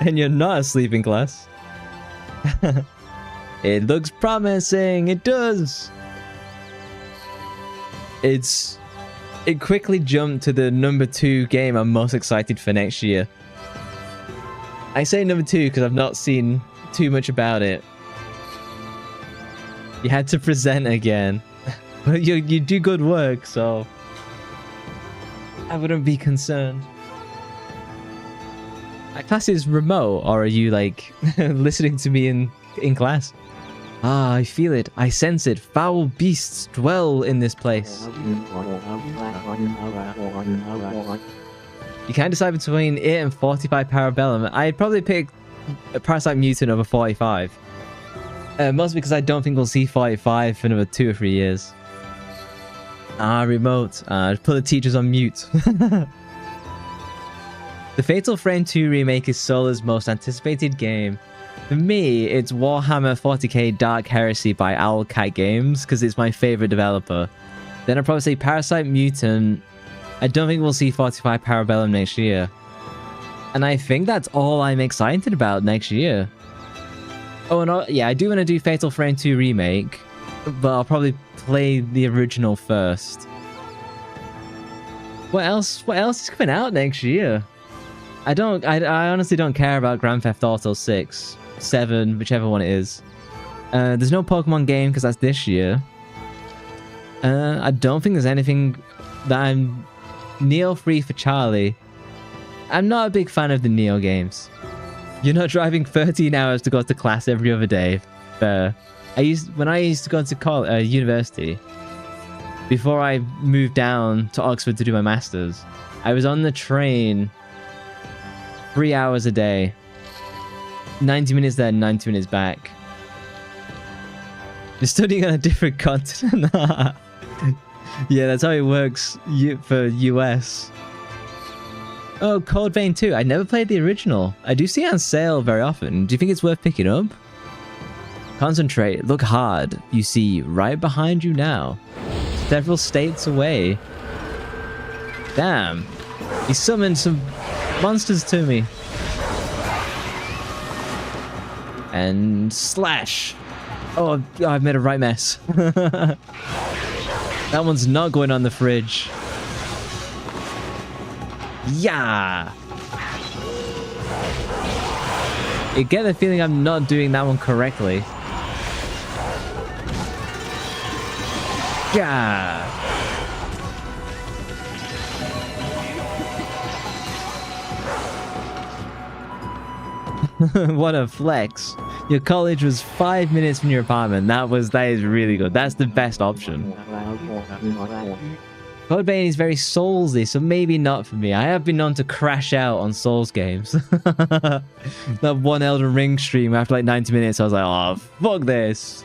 And you're not asleep in class. It looks promising, it does. It quickly jumped to the number 2 game I'm most excited for next year. I say number 2 because I've not seen too much about it. You had to present again. But you do good work, so I wouldn't be concerned. My class is remote, or are you like listening to me in class? Ah, I feel it. I sense it. Foul beasts dwell in this place. You can't decide between it and 45 Parabellum. I'd probably pick Parasite Mutant over 45. Mostly because I don't think we'll see 45 for another 2 or 3 years. Ah, remote. Put the teachers on mute. The Fatal Frame 2 remake is Solar's most anticipated game. For me, it's Warhammer 40k Dark Heresy by Owlcat Games, because it's my favorite developer. Then I'd probably say Parasite Mutant. I don't think we'll see 45 Parabellum next year. And I think that's all I'm excited about next year. Oh, and yeah, I do want to do Fatal Frame 2 Remake, but I'll probably play the original first. What else is coming out next year? I honestly don't care about Grand Theft Auto 6, 7, whichever one it is. There's no Pokemon game because that's this year. I don't think there's anything that I'm... Neo Free for Charlie. I'm not a big fan of the Neo games. You're not driving 13 hours to go to class every other day. When I used to go to university, before I moved down to Oxford to do my masters, I was on the train 3 hours a day. 90 minutes there, 90 minutes back. You're studying on a different continent. Yeah, that's how it works for US. Oh, Code Vein 2. I never played the original. I do see it on sale very often. Do you think it's worth picking up? Concentrate. Look hard. You see right behind you now. Several states away. Damn. He summoned some monsters to me. And slash. Oh, I've made a right mess. That one's not going on the fridge. Yeah. You get the feeling I'm not doing that one correctly. Yeah. What a flex. Your college was 5 minutes from your apartment. That is really good. That's the best option. Code Vein is very Soulsy, so maybe not for me. I have been known to crash out on Souls games. That one Elden Ring stream after like 90 minutes, I was like, oh, fuck this.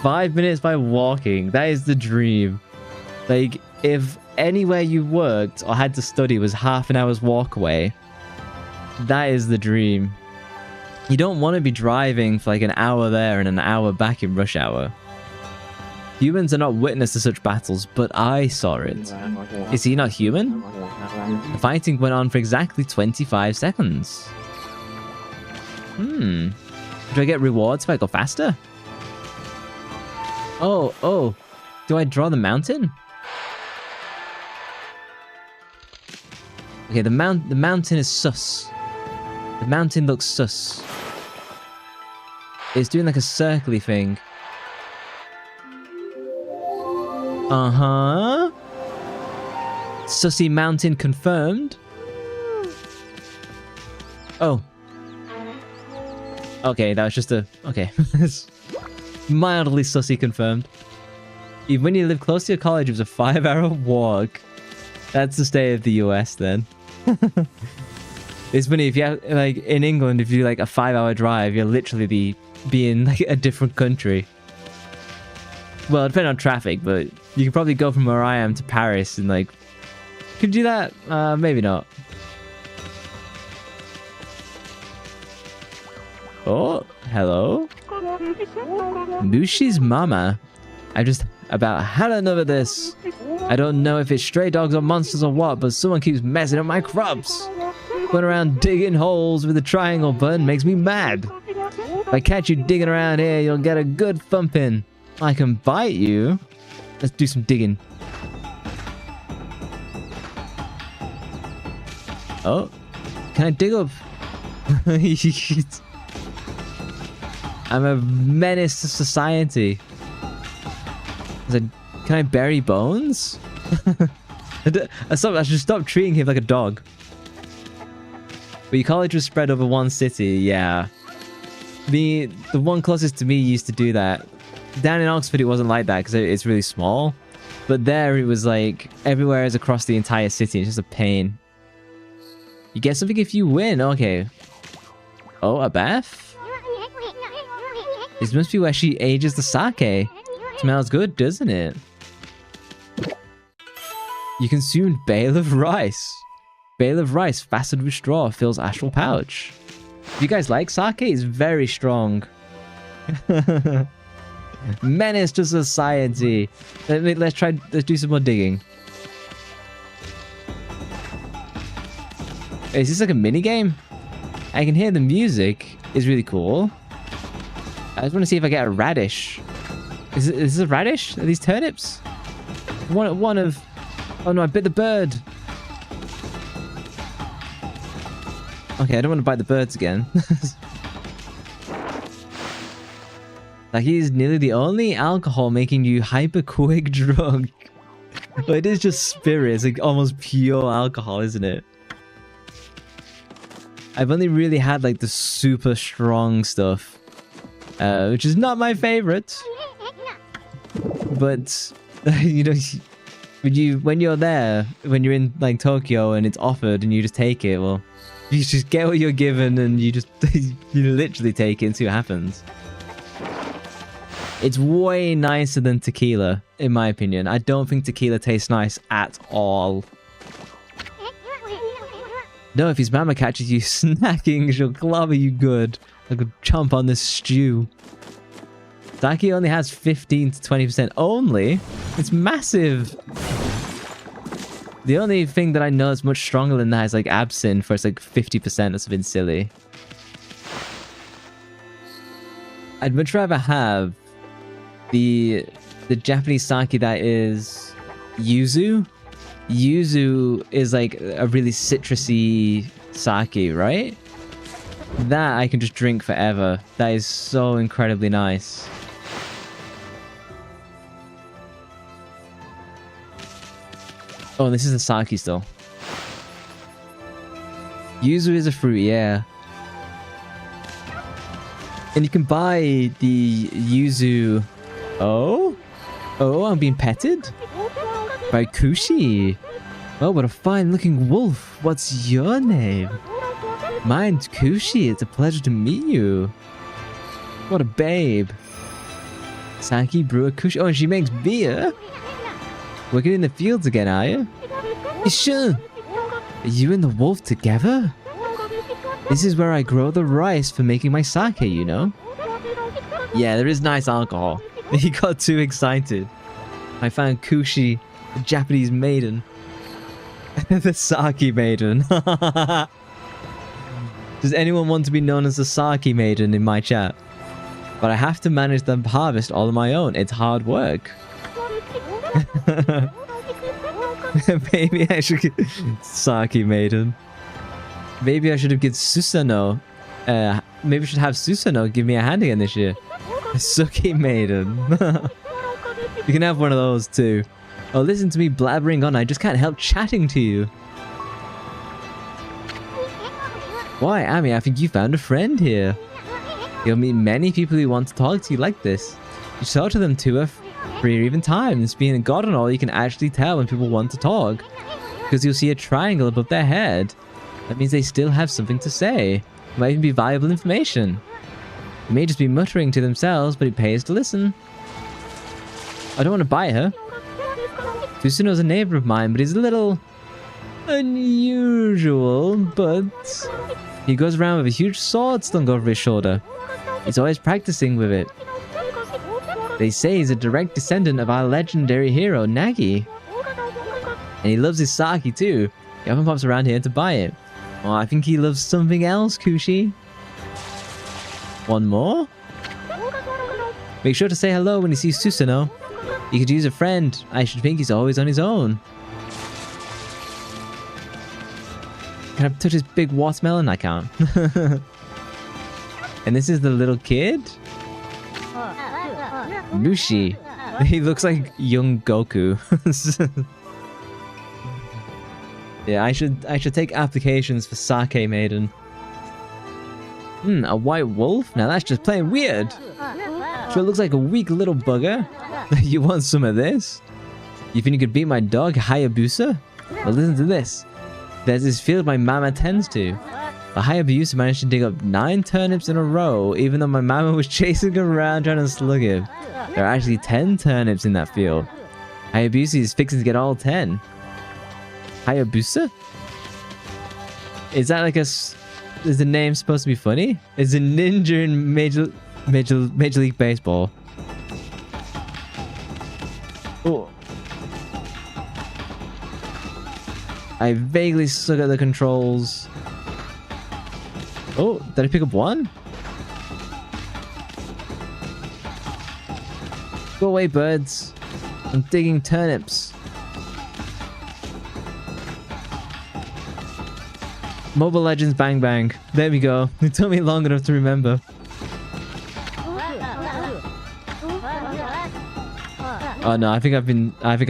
5 minutes by walking. That is the dream. Like, if anywhere you worked or had to study was half an hour's walk away, that is the dream. You don't want to be driving for like an hour there and an hour back in rush hour. Humans are not witness to such battles, but I saw it. Is he not human? The fighting went on for exactly 25 seconds. Do I get rewards if I go faster? Oh. Do I draw the mountain? Okay, the mountain is sus. The mountain looks sus. It's doing like a circly thing. Uh-huh. Sussy mountain confirmed. Oh. Okay, that was just a... Okay. Mildly sussy confirmed. Even when you live close to your college, it was a 5-hour walk. That's the state of the US then. It's funny, if you have, like, in England, if you do like a 5-hour drive, you'll literally be in like a different country. Well, depending on traffic, but you can probably go from where I am to Paris and like... Could you do that? Maybe not. Oh, hello? Mushi's mama. I just about had enough of this. I don't know if it's stray dogs or monsters or what, but someone keeps messing up my crops. Going around digging holes with the triangle button makes me mad. If I catch you digging around here, you'll get a good thumping. I can bite you. Let's do some digging. Oh, can I dig up? I'm a menace to society. Can I bury bones? I should stop treating him like a dog. But your college was spread over one city, yeah. The one closest to me used to do that. Down in Oxford, it wasn't like that because it's really small. But there, it was like everywhere is across the entire city. It's just a pain. You get something if you win. Okay. Oh, a bath? This must be where she ages the sake. Smells good, doesn't it? You consumed bale of rice. Bale of rice fastened with straw fills astral pouch. Do you guys like sake? It's very strong. Menace to society. Let's do some more digging. Is this like a mini game? I can hear the music. It's really cool. I just want to see if I get a radish. Is this a radish? Are these turnips? One of... Oh no, I bit the bird. Okay, I don't want to bite the birds again. Like, he's nearly the only alcohol making you hyper quick drunk. Well, it is just spirit. It's like almost pure alcohol, isn't it? I've only really had like the super strong stuff. Which is not my favorite. But, you know, when you're there, when you're in like Tokyo and it's offered and you just take it, well, you just get what you're given and you just you literally take it and see what happens. It's way nicer than tequila, in my opinion. I don't think tequila tastes nice at all. No, if his mama catches you snacking, she'll clobber you good. I could chomp on this stew. Sake only has 15 to 20% only. It's massive. The only thing that I know is much stronger than that is like absinthe, for it's like 50% or something silly. I'd much rather have the Japanese sake that is yuzu. Yuzu is like a really citrusy sake, right? That I can just drink forever. That is so incredibly nice. Oh, this is a sake still. Yuzu is a fruit, yeah. And you can buy the yuzu. Oh? Oh, I'm being petted? By Kushi. Oh, what a fine looking wolf. What's your name? Mine's Kushi. It's a pleasure to meet you. What a babe. Sake brewer Kushi. Oh, and she makes beer? Working in the fields again, are you? Sure. Are you and the wolf together? This is where I grow the rice for making my sake, you know? Yeah, there is nice alcohol. He got too excited. I found Kushi, the Japanese maiden. The sake maiden. Does anyone want to be known as the sake maiden in my chat? But I have to manage the harvest all on my own. It's hard work. Maybe I should get sake maiden. Maybe I should have given Susanoo. Maybe I should have Susanoo give me a hand again this year. Suki maiden. You can have one of those too. Oh, listen to me blabbering on. I just can't help chatting to you. Why, Ami, I think you found a friend here. You'll meet many people who want to talk to you like this. You talk to them 2 or 3 or even times. Being a god and all, you can actually tell when people want to talk. Because you'll see a triangle above their head. That means they still have something to say. It might even be valuable information. They may just be muttering to themselves, but it pays to listen. I don't want to buy her. Susanoo's a neighbor of mine, but he's a little unusual, but he goes around with a huge sword slung over his shoulder. He's always practicing with it. They say he's a direct descendant of our legendary hero, Nagi. And he loves his sake too. He often pops around here to buy it. Oh, I think he loves something else, Kushi. One more? Make sure to say hello when you see Susanoo. You could use a friend. I should think he's always on his own. Can I touch his big watermelon? I can't. And this is the little kid? Nushi. He looks like young Goku. Yeah, I should take applications for Sake Maiden. A white wolf? Now that's just plain weird. Sure looks like a weak little bugger. You want some of this? You think you could beat my dog, Hayabusa? Well, listen to this. There's this field my mama tends to. The Hayabusa managed to dig up 9 turnips in a row, even though my mama was chasing around trying to slug him. There are actually 10 turnips in that field. Hayabusa is fixing to get all 10. Hayabusa? Is that like a... Is the name supposed to be funny? Is a ninja in Major League Baseball? Oh. I vaguely suck at the controls. Oh, did I pick up one? Go away, birds. I'm digging turnips. Mobile Legends Bang Bang. There we go. It took me long enough to remember. Oh no, I think I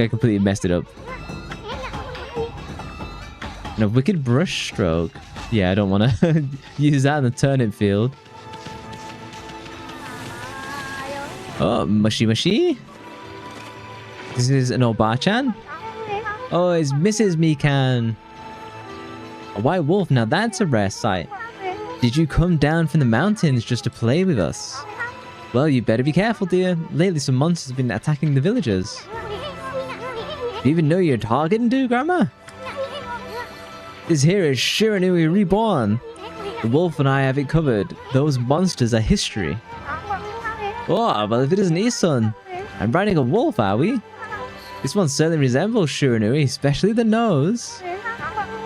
completely messed it up. And a wicked brush stroke. Yeah, I don't want to use that in the turnip field. Oh, mushy mushy. This is an Oba-chan. Oh, it's Mrs. Mikan. A white wolf, now that's a rare sight. Did you come down from the mountains just to play with us? Well, you better be careful, dear. Lately some monsters have been attacking the villagers. Do you even know you're talking to, Grandma? This here is Shiranui Reborn. The wolf and I have it covered. Those monsters are history. Oh, well if it isn't his son. I'm riding a wolf, are we? This one certainly resembles Shiranui, especially the nose.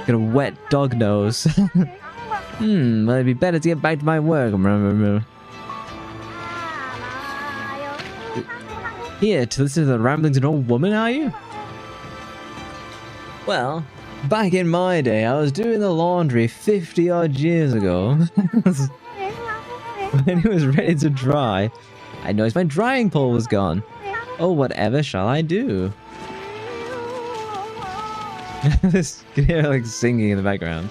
Got a wet dog nose. Well it'd be better to get back to my work. Here, to listen to the ramblings of an old woman, are you? Well, back in my day, I was doing the laundry 50 odd years ago. When it was ready to dry, I noticed my drying pole was gone. Oh, whatever shall I do? This girl like singing in the background.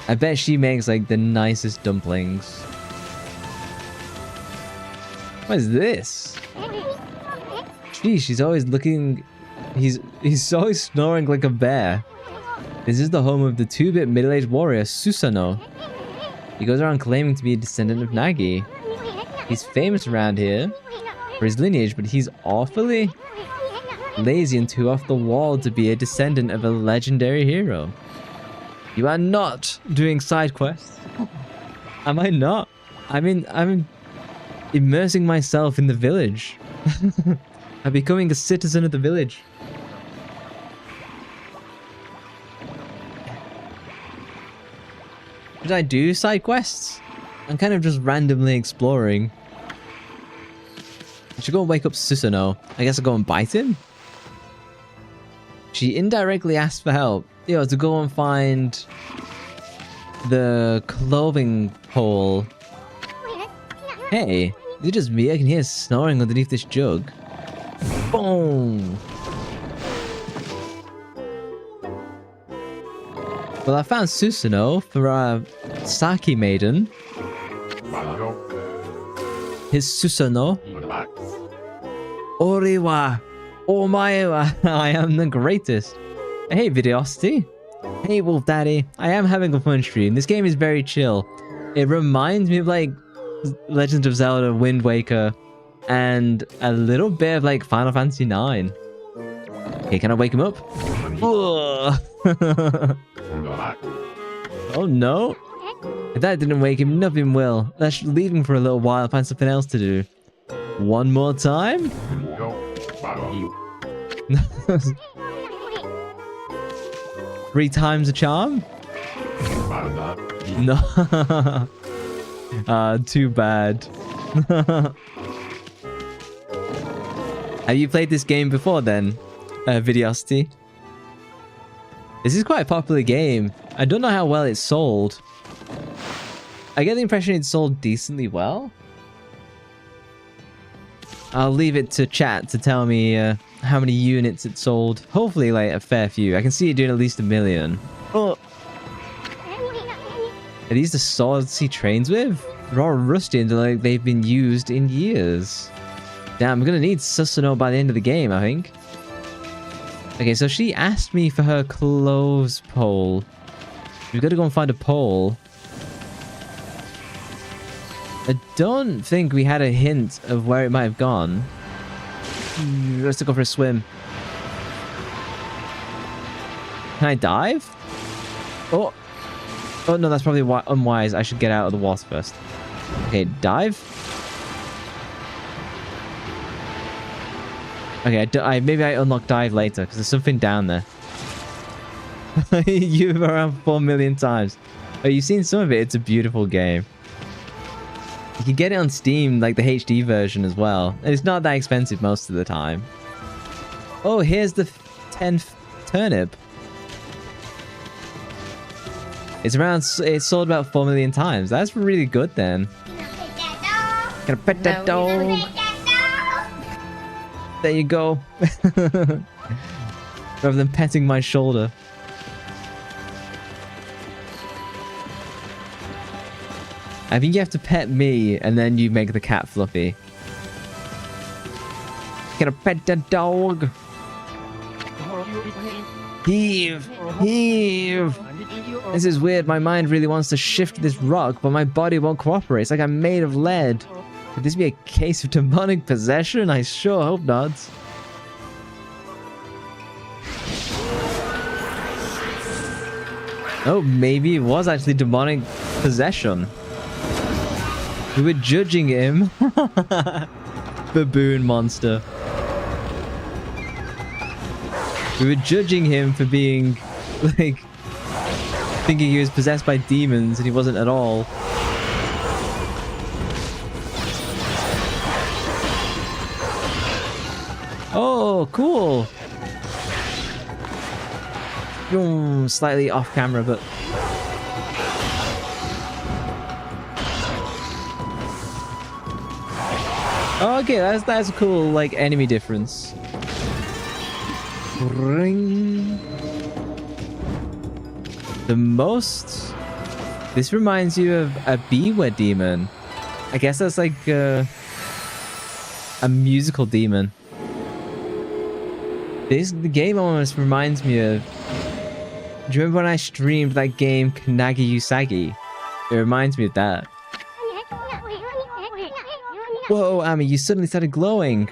I bet she makes like the nicest dumplings. What is this? Geez, she's always looking... He's always snoring like a bear. This is the home of the 2-bit middle-aged warrior, Susanoo. He goes around claiming to be a descendant of Nagi. He's famous around here for his lineage, but he's awfully lazy and too off the wall to be a descendant of a legendary hero. You are not doing side quests. Am I not? I'm immersing myself in the village. I'm becoming a citizen of the village. Should I do side quests? I'm kind of just randomly exploring. I should go and wake up Susanoo. I guess I'll go and bite him? She indirectly asked for help. Yo, to go and find the clothing pole. Hey, is it just me? I can hear snoring underneath this jug. Boom! Well, I found Susanoo for our Saki maiden. His Susanoo. Oriwa! Omae wa! I am the greatest. Hey, Videosity. Hey, Wolf Daddy. I am having a fun stream. This game is very chill. It reminds me of like Legend of Zelda, Wind Waker, and a little bit of like Final Fantasy 9. Okay, can I wake him up? Oh no! If that didn't wake him, nothing will. Let's leave him for a little while and find something else to do. One more time? 3 times a charm? No. Too bad. Have you played this game before then, Videosity? This is quite a popular game. I don't know how well it's sold. I get the impression it's sold decently well. I'll leave it to chat to tell me how many units it sold. Hopefully like a fair few. I can see it doing at least 1 million. Oh. Are these the swords he trains with? They're all rusty and like they've been used in years. Damn, I'm gonna need Susanoo by the end of the game, I think. Okay, so she asked me for her clothes pole. We've got to go and find a pole. I don't think we had a hint of where it might have gone. Let's go for a swim. Can I dive? Oh. Oh no, that's probably unwise. I should get out of the water first. Okay, dive. Okay, maybe I unlock dive later because there's something down there. You've around 4 million times. Oh, you've seen some of it. It's a beautiful game. You can get it on Steam, like the HD version as well. And it's not that expensive most of the time. Oh, here's the 10th turnip. It's sold about 4 million times. That's really good then. Gonna pet that dog. There you go. Rather than petting my shoulder. I think you have to pet me and then you make the cat fluffy. Gonna pet that dog. Heave! Heave! This is weird. My mind really wants to shift this rock, but my body won't cooperate. It's like I'm made of lead. Could this be a case of demonic possession? I sure hope not. Oh, maybe it was actually demonic possession. We were judging him. Baboon monster. We were judging him for being, like, thinking he was possessed by demons, and he wasn't at all. Oh, cool. Slightly off camera, but... Oh, okay, that's a cool, like, enemy difference. Ring. The most... This reminds you of a Biwa demon. I guess that's like a musical demon. The game almost reminds me of... Do you remember when I streamed that game Kanagi Usagi? It reminds me of that. Whoa, Ami, you suddenly started glowing.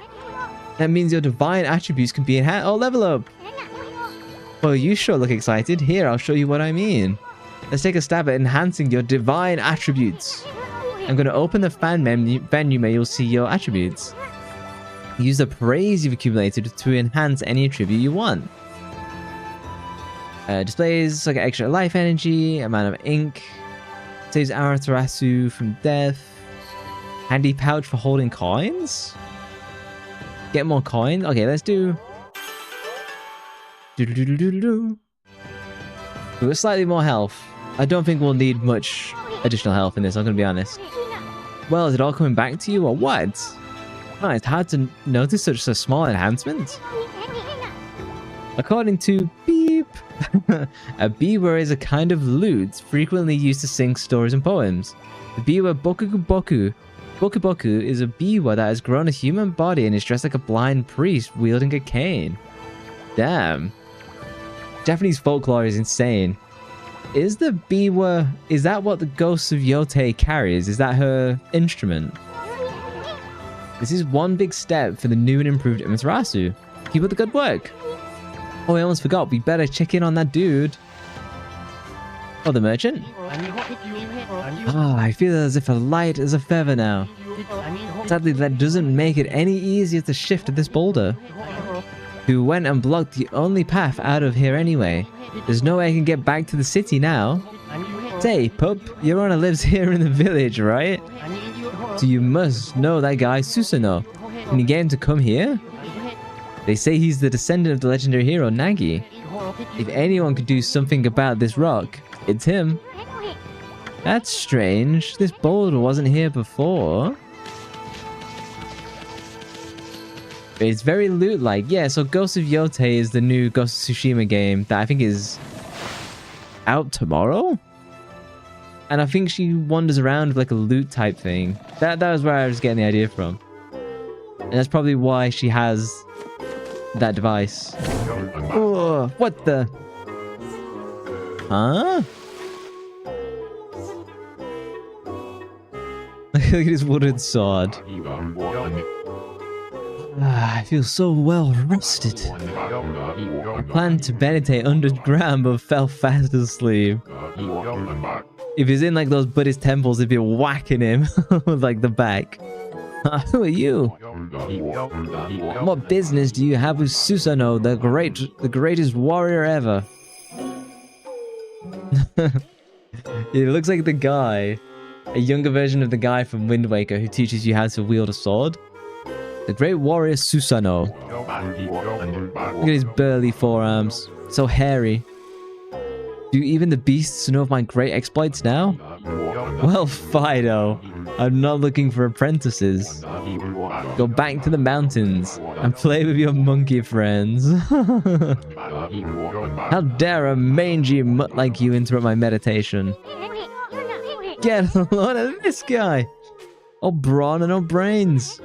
That means your divine attributes can be enhanced. Oh, level up! Well, you sure look excited. Here, I'll show you what I mean. Let's take a stab at enhancing your divine attributes. I'm going to open the fan menu where you'll see your attributes. Use the praise you've accumulated to enhance any attribute you want. Displays like extra life energy, amount of ink. Saves Amaterasu from death. Handy pouch for holding coins. Get more coins. Okay, let's do... With slightly more health. I don't think we'll need much additional health in this, I'm gonna be honest. Well, is it all coming back to you or what? Oh, it's hard to notice such a small enhancement. According to Beep, a biwa is a kind of lute frequently used to sing stories and poems. The biwa Boku Boku is a biwa that has grown a human body and is dressed like a blind priest wielding a cane. Damn. Japanese folklore is insane. Is the biwa... Is that what the ghost of Yotei carries? Is that her instrument? This is one big step for the new and improved Amaterasu. Keep up the good work. Oh, I almost forgot. We better check in on that dude. Oh, the merchant? Ah, I feel as if light as a feather now. Sadly, that doesn't make it any easier to shift this boulder. Who went and blocked the only path out of here anyway. There's no way I can get back to the city now. Say, pup, your owner lives here in the village, right? So you must know that guy Susanoo. Can you get him to come here? They say he's the descendant of the legendary hero Nagi. If anyone could do something about this rock, it's him. That's strange. This boulder wasn't here before. It's very loot-like. Yeah, so Ghost of Yotei is the new Ghost of Tsushima game that I think is out tomorrow? And I think she wanders around with like a loot type thing. That was where I was getting the idea from. And that's probably why she has that device. Oh, what the? Huh? Look at his wooden sword. I feel so well rested. I planned to meditate underground but fell fast asleep. If he's in like those Buddhist temples, they'd be whacking him with like the back. Who are you? What business do you have with Susanoo, the greatest warrior ever? It looks like the guy, a younger version of the guy from Wind Waker who teaches you how to wield a sword. The great warrior Susanoo. Look at his burly forearms, so hairy. Do even the beasts know of my great exploits now? Well, Fido, I'm not looking for apprentices. Go back to the mountains and play with your monkey friends. How dare a mangy mutt like you interrupt my meditation? Get a load of this guy! All brawn and no brains.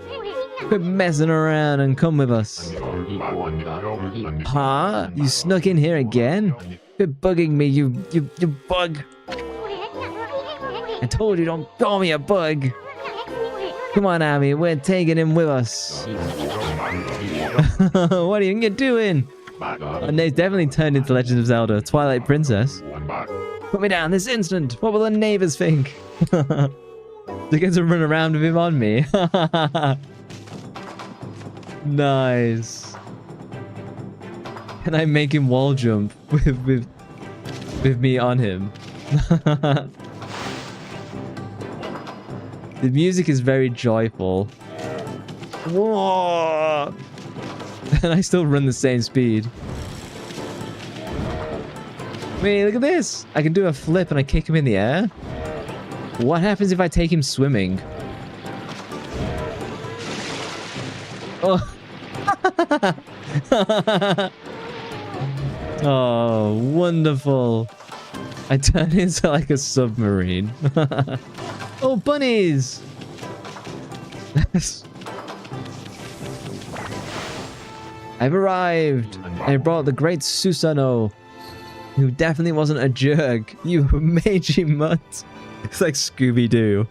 Quit messing around and come with us. Huh? You snuck in here again? Quit bugging me, you bug. I told you, don't call me a bug. Come on, Amy, we're taking him with us. What are you doing? And they've definitely turned into Legend of Zelda, Twilight Princess. Put me down this instant. What will the neighbors think? They get to run around with him on me. Nice. Can I make him wall jump with me on him? The music is very joyful. Whoa! And I still run the same speed. Wait, look at this! I can do a flip and I kick him in the air. What happens if I take him swimming? Oh. Oh, wonderful. I turn into like a submarine. Oh, bunnies! I've arrived. I brought the great Susanoo, who definitely wasn't a jerk. You mangy mutt. It's like Scooby-Doo.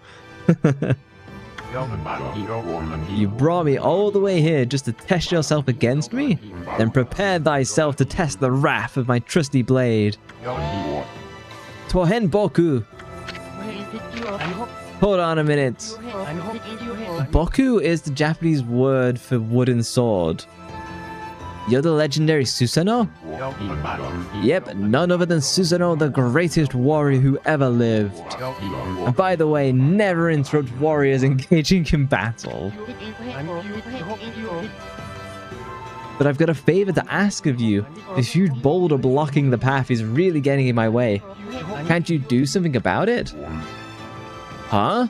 You brought me all the way here just to test yourself against me? Then prepare thyself to test the wrath of my trusty blade. Tohen Boku. Hold on a minute. Boku is the Japanese word for wooden sword. You're the legendary Susanoo? Yep, none other than Susanoo, the greatest warrior who ever lived. And by the way, never interrupt warriors engaging in battle. But I've got a favor to ask of you. This huge boulder blocking the path is really getting in my way. Can't you do something about it? Huh?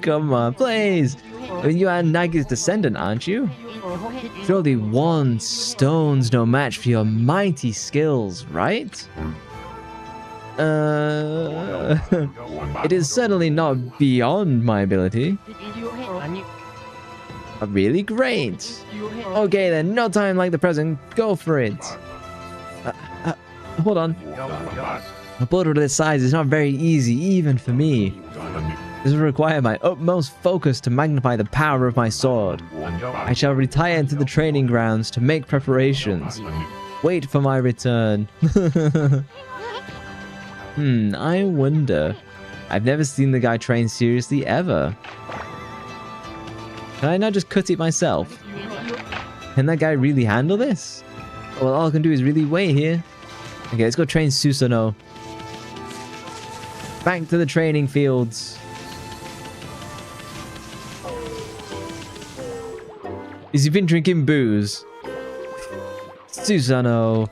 Come on, please. I mean, you are Nagi's descendant, aren't you? Surely one stone's no match for your mighty skills, right? It is certainly not beyond my ability. Really great. Okay then, no time like the present. Go for it. Hold on. A boulder of this size is not very easy, even for me. This will require my utmost focus to magnify the power of my sword. I shall retire into the training grounds to make preparations. Wait for my return. I wonder. I've never seen the guy train seriously ever. Can I not just cut it myself? Can that guy really handle this? Well, all I can do is really wait here. Okay, let's go train Susanoo. Back to the training fields. Has he been drinking booze? Susanoo.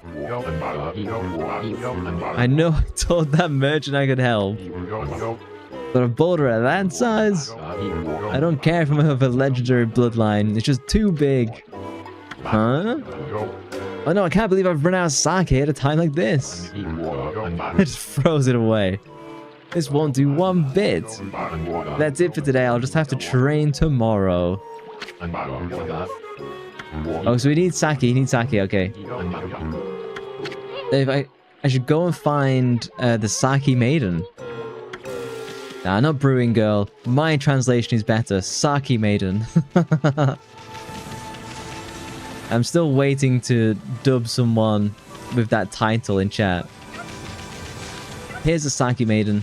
I know I told that merchant I could help. But a boulder at that size? I don't care if I'm of a legendary bloodline. It's just too big. Huh? Oh no, I can't believe I've run out of sake at a time like this. I just froze it away. This won't do one bit. That's it for today. I'll just have to train tomorrow. Oh, so we need sake. He needs sake. Okay. If I should go and find the sake maiden. Nah, not brewing girl. My translation is better. Sake maiden. I'm still waiting to dub someone with that title in chat. Here's the sake maiden.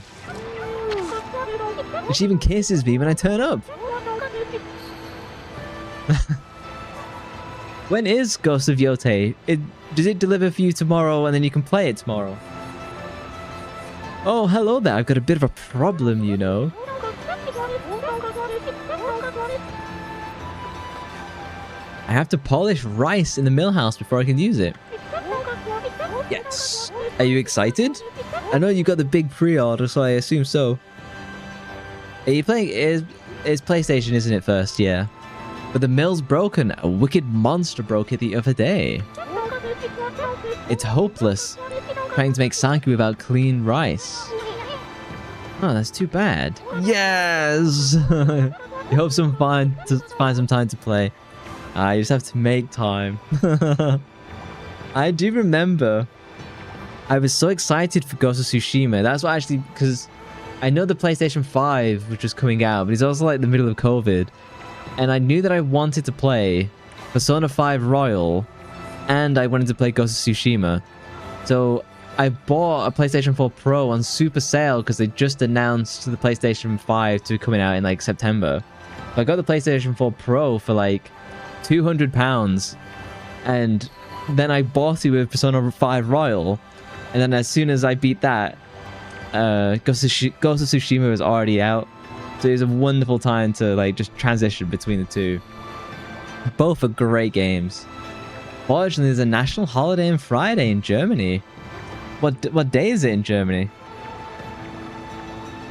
She even kisses me when I turn up. When is Ghost of Yote? Does it deliver for you tomorrow and then you can play it tomorrow? Oh, hello there. I've got a bit of a problem, you know. I have to polish rice in the mill house before I can use it. Yes. Are you excited? I know you got the big pre-order, so I assume so. Are you playing? It's PlayStation, isn't it, first? Yeah. But the mill's broken. A wicked monster broke it the other day. It's hopeless. Trying to make sake without clean rice. Oh, that's too bad. Yes! You hope to find some time to play. You just have to make time. I do remember I was so excited for Ghost of Tsushima. That's what actually, because I know the PlayStation 5 which was coming out, but it's also like the middle of COVID. And I knew that I wanted to play Persona 5 Royal and I wanted to play Ghost of Tsushima. So I bought a PlayStation 4 Pro on super sale because they just announced the PlayStation 5 to be coming out in like September. So I got the PlayStation 4 Pro for like £200 and then I bought it with Persona 5 Royal, and then as soon as I beat that, Ghost of Tsushima was already out. So it was a wonderful time to like just transition between the two. Both are great games. Fortunately, there's a national holiday on Friday in Germany. What day is it in Germany?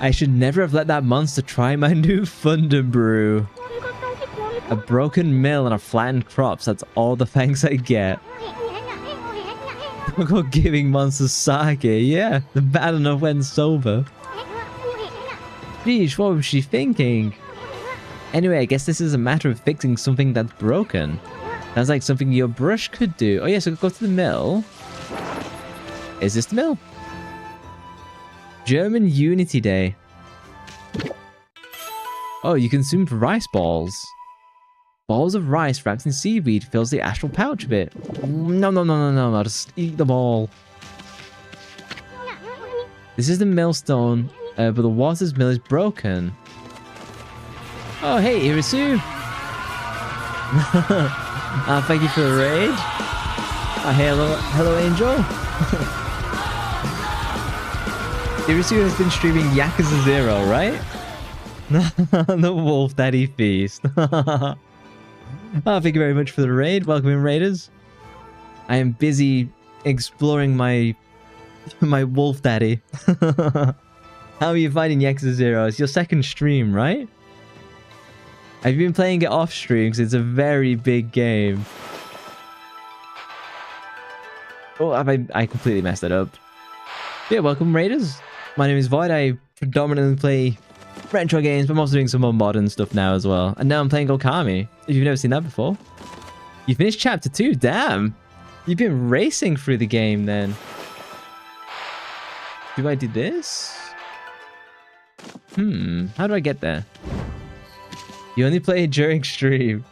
I should never have let that monster try my new Thunder Brew. A broken mill and a flattened crops. That's all the thanks I get. Look at giving monsters sake. Yeah, they're bad enough when sober. Sheesh, what was she thinking? Anyway, I guess this is a matter of fixing something that's broken. Sounds like something your brush could do. Oh yeah, so go to the mill. Is this the mill? German Unity Day. Oh, you consumed rice balls. Balls of rice wrapped in seaweed fills the astral pouch a bit. No, I'll just eat them all. This is the millstone, but the water's mill is broken. Oh, hey, Irisu. Thank you for the raid. Hello, Angel. Irisu has been streaming Yakuza 0, right? The Wolf Daddy Feast. Oh, thank you very much for the raid. Welcome in, raiders. I am busy exploring my Wolf Daddy. How are you finding Yakuza 0? It's your second stream, right? Have you been playing it off stream? Because it's a very big game. Oh, I completely messed that up. Yeah, welcome, raiders. My name is Void. I predominantly play retro games, but I'm also doing some more modern stuff now as well. And now I'm playing Ōkami, if you've never seen that before. You finished chapter 2, damn! You've been racing through the game then. Do I do this? How do I get there? You only play it during stream.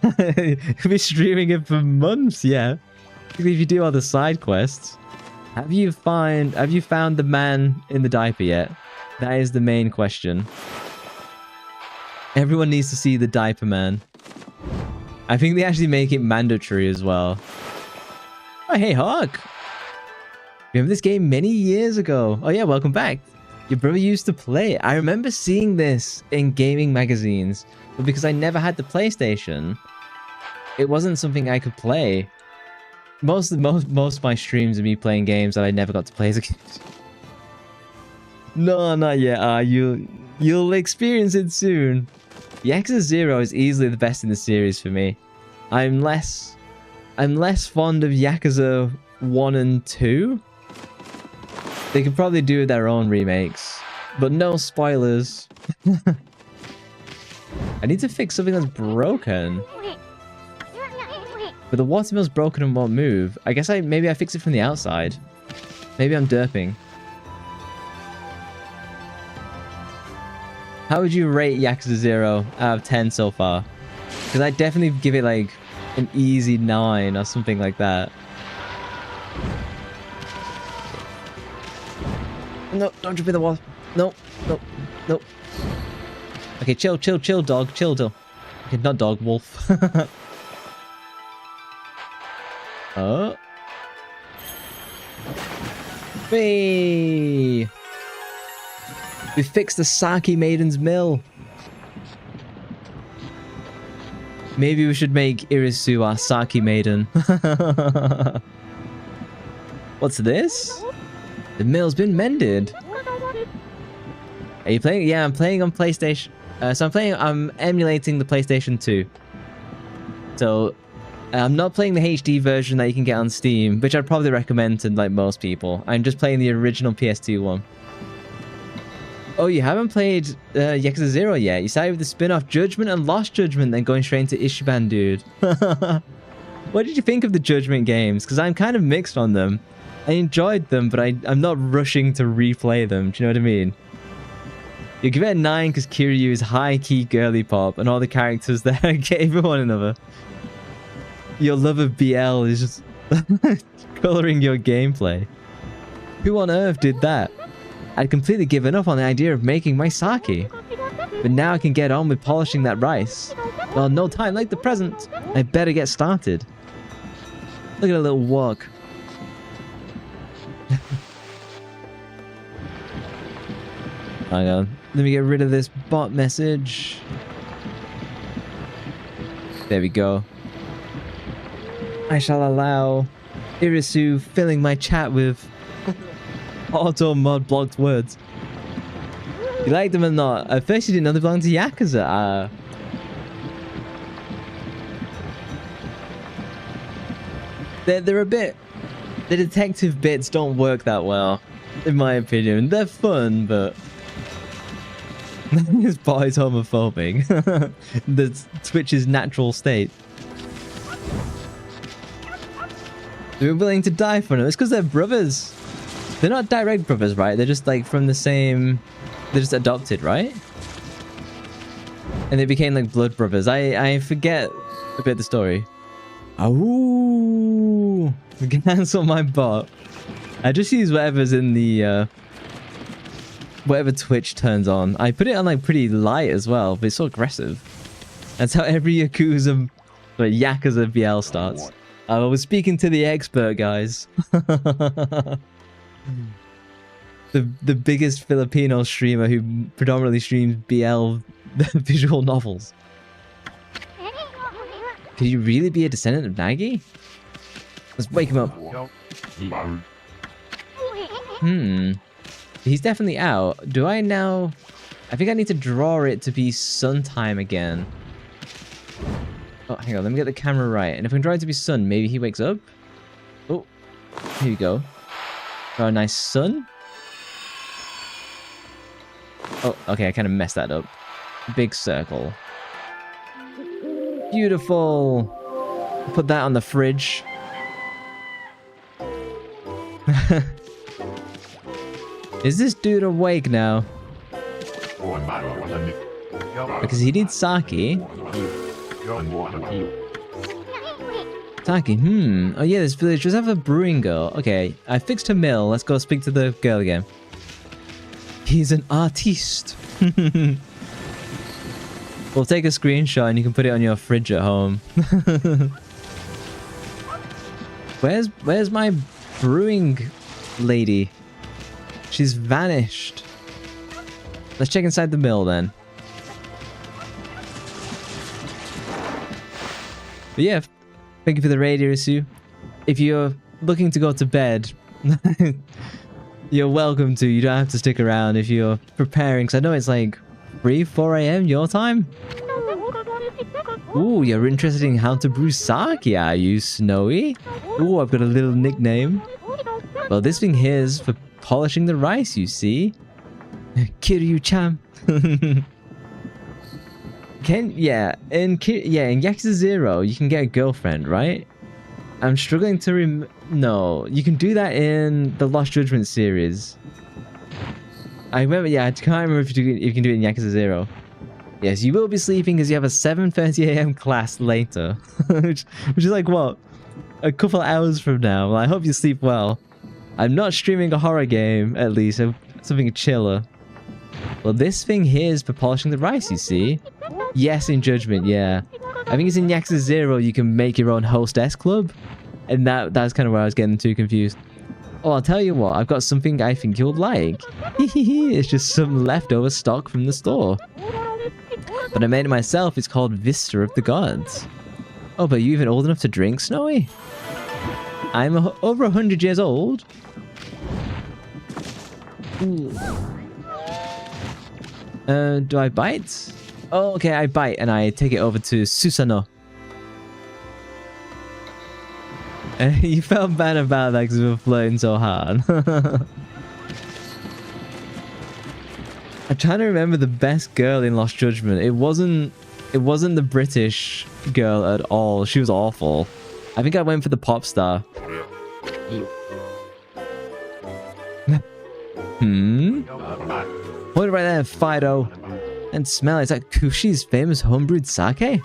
You'll be streaming it for months, yeah. If you do all the side quests. Have you found the man in the diaper yet? That is the main question. Everyone needs to see the diaper man. I think they actually make it mandatory as well. Oh, hey, Hawk. Remember this game many years ago? Oh yeah, welcome back. Your brother used to play it. I remember seeing this in gaming magazines, but because I never had the PlayStation, it wasn't something I could play. Most of my streams are me playing games that I never got to play as a kid. No, not yet. You'll experience it soon. Yakuza 0 is easily the best in the series for me. I'm less fond of Yakuza 1 and 2. They could probably do their own remakes, but no spoilers. I need to fix something that's broken. But the watermill's broken and won't move. I guess maybe I fix it from the outside. Maybe I'm derping. How would you rate Yakuza 0 out of 10 so far? Because I'd definitely give it like an easy 9 or something like that. No, don't jump in the wall. No. Okay, chill, dog. Chill. Okay, not dog, wolf. Oh. Hey! We fixed the Saki Maiden's mill. Maybe we should make Irisu our Saki Maiden. What's this? The mill's been mended. Are you playing? Yeah, I'm playing on PlayStation. I'm emulating the PlayStation 2. So, I'm not playing the HD version that you can get on Steam, which I'd probably recommend to like most people. I'm just playing the original PS2 one. Oh, you haven't played Yakuza 0 yet? You started with the spin-off Judgment and Lost Judgment, then going straight into Ichiban, dude. What did you think of the Judgment games? Because I'm kind of mixed on them. I enjoyed them, but I'm not rushing to replay them. Do you know what I mean? You give it a 9 because Kiryu is high-key girly pop, and all the characters there are gay for one another. Your love of BL is just coloring your gameplay. Who on earth did that? I'd completely given up on the idea of making my sake. But now I can get on with polishing that rice. Well, no time like the present. I better get started. Look at a little walk. Hang on. Let me get rid of this bot message. There we go. I shall allow Irisu filling my chat with auto mod blocked words. You like them or not? At first you didn't know they belonged to Yakuza. They're a bit... The detective bits don't work that well, in my opinion. They're fun, but... This bot is homophobic. That's Twitch's natural state. They're willing to die for them. It's because they're brothers. They're not direct brothers, right? They're just like from the same... They're just adopted, right? And they became like blood brothers. I forget a bit of the story. Oh, cancel my bot. I just use whatever's in the... whatever Twitch turns on. I put it on like pretty light as well, but it's so aggressive. That's how every Yakuza BL starts. I was speaking to the expert, guys. The biggest Filipino streamer who predominantly streams BL visual novels. Could you really be a descendant of Nagi? Let's wake him up. He's definitely out. Do I now... I think I need to draw it to be sun time again. Oh, hang on. Let me get the camera right. And if I can draw it to be sun, maybe he wakes up? Oh, here you go. Draw a nice sun. Oh, okay. I kind of messed that up. Big circle. Beautiful. Put that on the fridge. Is this dude awake now? Because he needs sake. Sake, Oh yeah, this village does have a brewing girl. Okay, I fixed her mill. Let's go speak to the girl again. He's an artiste. We'll take a screenshot and you can put it on your fridge at home. Where's my brewing lady? She's vanished. Let's check inside the mill then. But yeah, thank you for the raid, Irisu. If you're looking to go to bed, you're welcome to. You don't have to stick around if you're preparing, because I know it's like 3, 4 a.m. your time. Ooh, you're interested in how to brew sake, are you, Snowy? Ooh, I've got a little nickname. Well, this thing here is for polishing the rice, you see. Kiryu-chan. In Yakuza 0, you can get a girlfriend, right? I'm struggling to no, you can do that in the Lost Judgment series. I remember, yeah, I can't remember if you can do it in Yakuza 0. Yes, you will be sleeping because you have a 7:30 a.m. class later. which is like, what? A couple hours from now. Well, I hope you sleep well. I'm not streaming a horror game, at least. Something chiller. Well, this thing here is for polishing the rice, you see? Yes, in Judgment, yeah. I think it's in Yakuza 0 you can make your own hostess club. And that's kind of where I was getting too confused. Oh, I'll tell you what. I've got something I think you'll like. It's just some leftover stock from the store. But I made it myself. It's called Vista of the Gods. Oh, but are you even old enough to drink, Snowy? I'm over 100 years old. Do I bite? Oh, okay, I bite and I take it over to Susano. You felt bad about that because we were flirting so hard. I'm trying to remember the best girl in Lost Judgment. It wasn't the British girl at all. She was awful. I think I went for the pop star. Hold it right there, Fido. And smell it. Is that Kushi's famous homebrewed sake?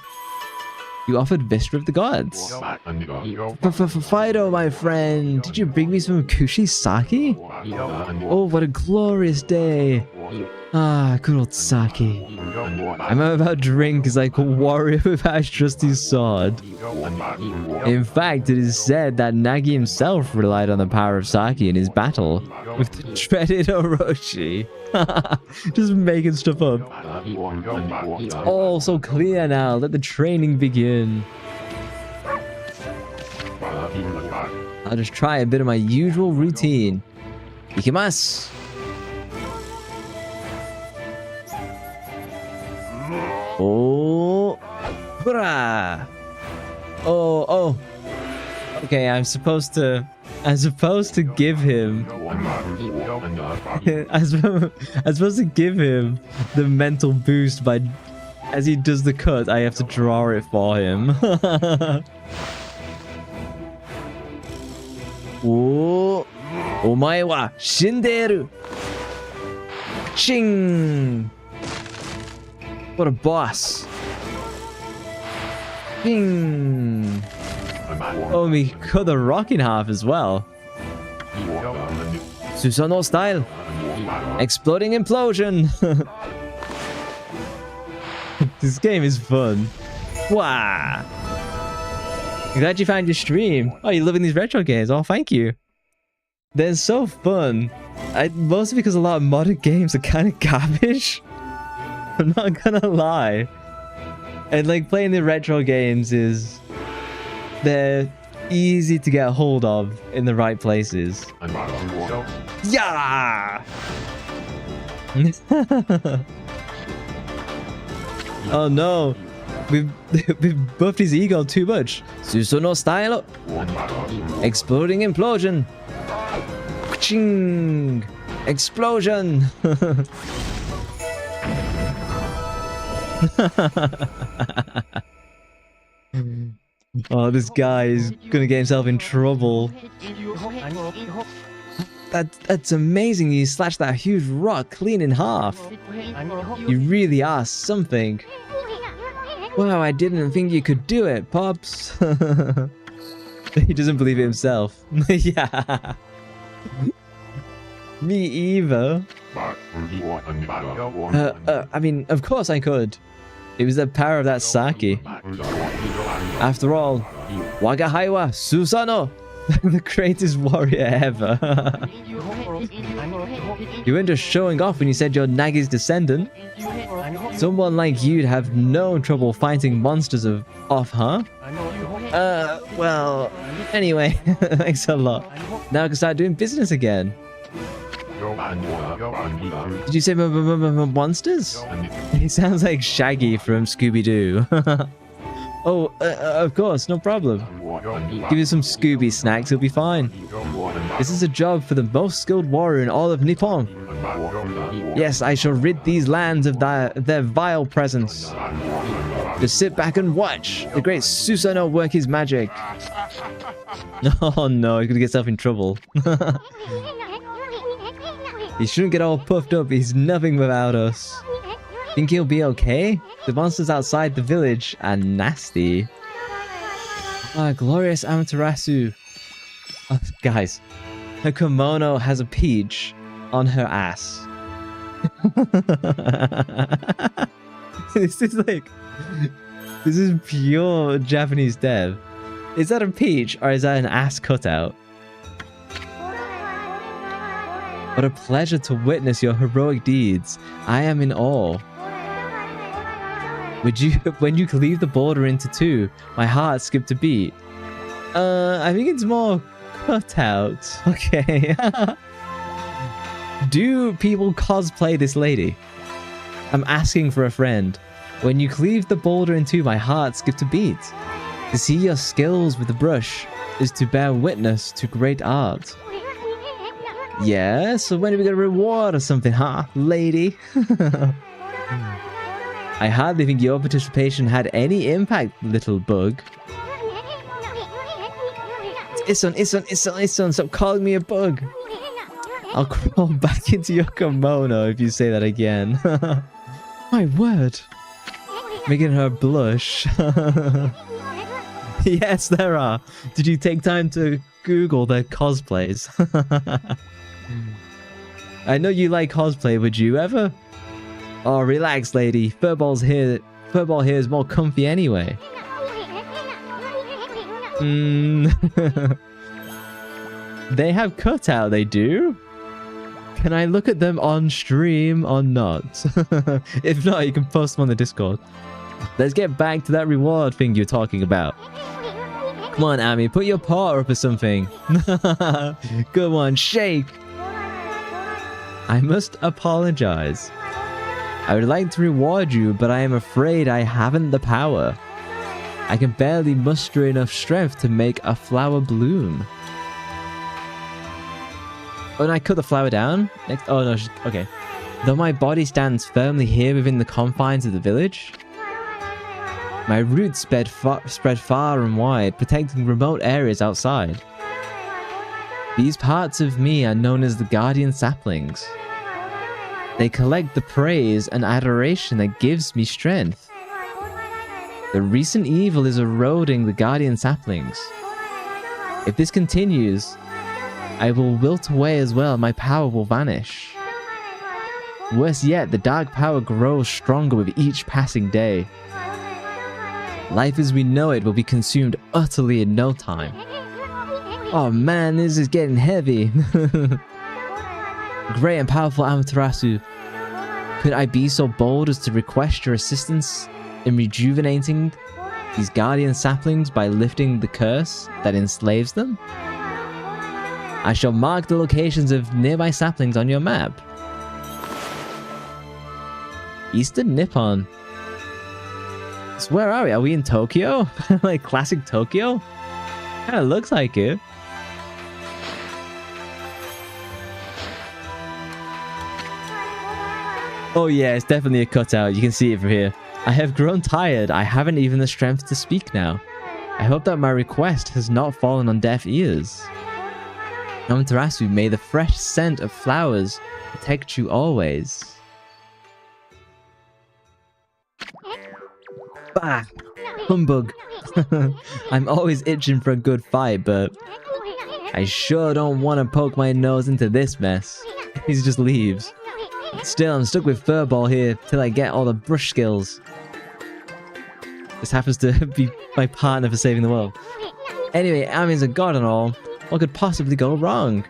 You offered Vista of the Gods. Fido, my friend. Did you bring me some Kushi's sake? Oh, what a glorious day. Ah, good old sake. I'm about to drink is like a warrior without his trusty sword. In fact, it is said that Nagi himself relied on the power of sake in his battle with the dreaded Orochi. Just making stuff up. It's all so clear now. Let the training begin. I'll just try a bit of my usual routine. Ikimasu. Oh, hurrah! Oh. Okay, I'm supposed to give him. I'm supposed to give him the mental boost by, as he does the cut, I have to draw it for him. Oh, omae wa shinderu. Ching. What a boss. Bing. Oh, we cut the rock in half as well. Susanoo style. Exploding implosion. This game is fun. Wow. Glad you found your stream. Oh, you're loving these retro games. Oh, thank you. They're so fun. Mostly because a lot of modern games are kind of garbage. I'm not gonna lie. And like playing the retro games they're easy to get a hold of in the right places. Yeah! Oh no. We've buffed his ego too much. Susanoo style. Exploding implosion. Ching! Explosion! Oh, this guy is gonna get himself in trouble. That's amazing. You slashed that huge rock clean in half. You really are something. Wow, I didn't think you could do it, Pops. He doesn't believe it himself. Yeah. Me either. I mean, of course I could. It was the power of that sake. After all, Wagahai wa Susanoo, the greatest warrior ever. You weren't just showing off when you said you're Nagi's descendant. Someone like you'd have no trouble fighting monsters off, huh? Well, anyway, thanks a lot. Now I can start doing business again. Did you say monsters? He sounds like Shaggy from Scooby-Doo. Oh, of course, no problem. Give you some Scooby snacks, he'll be fine. This is a job for the most skilled warrior in all of Nippon. Yes, I shall rid these lands of their vile presence. Just sit back and watch the great Susanoo work his magic. Oh no, he's gonna get himself in trouble. He shouldn't get all puffed up, he's nothing without us. Think he'll be okay? The monsters outside the village are nasty. Ah, glorious Amaterasu. Oh, guys, her kimono has a peach on her ass. This is pure Japanese dev. Is that a peach or is that an ass cutout? What a pleasure to witness your heroic deeds. I am in awe. When you cleave the border into two, my heart skipped a beat. I think it's more cutout. Okay. Do people cosplay this lady? I'm asking for a friend. When you cleave the boulder in two, my heart skipped a beat. To see your skills with the brush is to bear witness to great art. Yeah, so when are we gonna reward or something, huh, lady? I hardly think your participation had any impact, little bug. Isun, stop calling me a bug. I'll crawl back into your kimono if you say that again. My word. Making her blush. Yes, there are. Did you take time to Google their cosplays? I know you like cosplay, would you ever? Oh, relax, lady. Furball here is more comfy anyway. They have cutout, they do? Can I look at them on stream or not? If not, you can post them on the Discord. Let's get back to that reward thing you're talking about. Come on, Amy, put your paw up or something. Good one, shake. I must apologize. I would like to reward you, but I am afraid I haven't the power. I can barely muster enough strength to make a flower bloom. Oh, and I cut the flower down? Oh, no, okay. Though my body stands firmly here within the confines of the village, my roots spread far and wide, protecting remote areas outside. These parts of me are known as the guardian saplings. They collect the praise and adoration that gives me strength. The recent evil is eroding the guardian saplings. If this continues, I will wilt away as well, my power will vanish. Worse yet, the dark power grows stronger with each passing day. Life as we know it will be consumed utterly in no time. Oh man, this is getting heavy. Great and powerful Amaterasu, could I be so bold as to request your assistance in rejuvenating these guardian saplings by lifting the curse that enslaves them? I shall mark the locations of nearby saplings on your map. Eastern Nippon. So where are we? Are we in Tokyo? Like classic Tokyo? Kinda looks like it. Oh yeah, it's definitely a cutout. You can see it from here. I have grown tired. I haven't even the strength to speak now. I hope that my request has not fallen on deaf ears. Amaterasu, may the fresh scent of flowers protect you always. Bah! Humbug. I'm always itching for a good fight, but I sure don't want to poke my nose into this mess. He just leaves. Still, I'm stuck with Furball here till I get all the brush skills. This happens to be my partner for saving the world. Anyway, Amin's a god and all. What could possibly go wrong?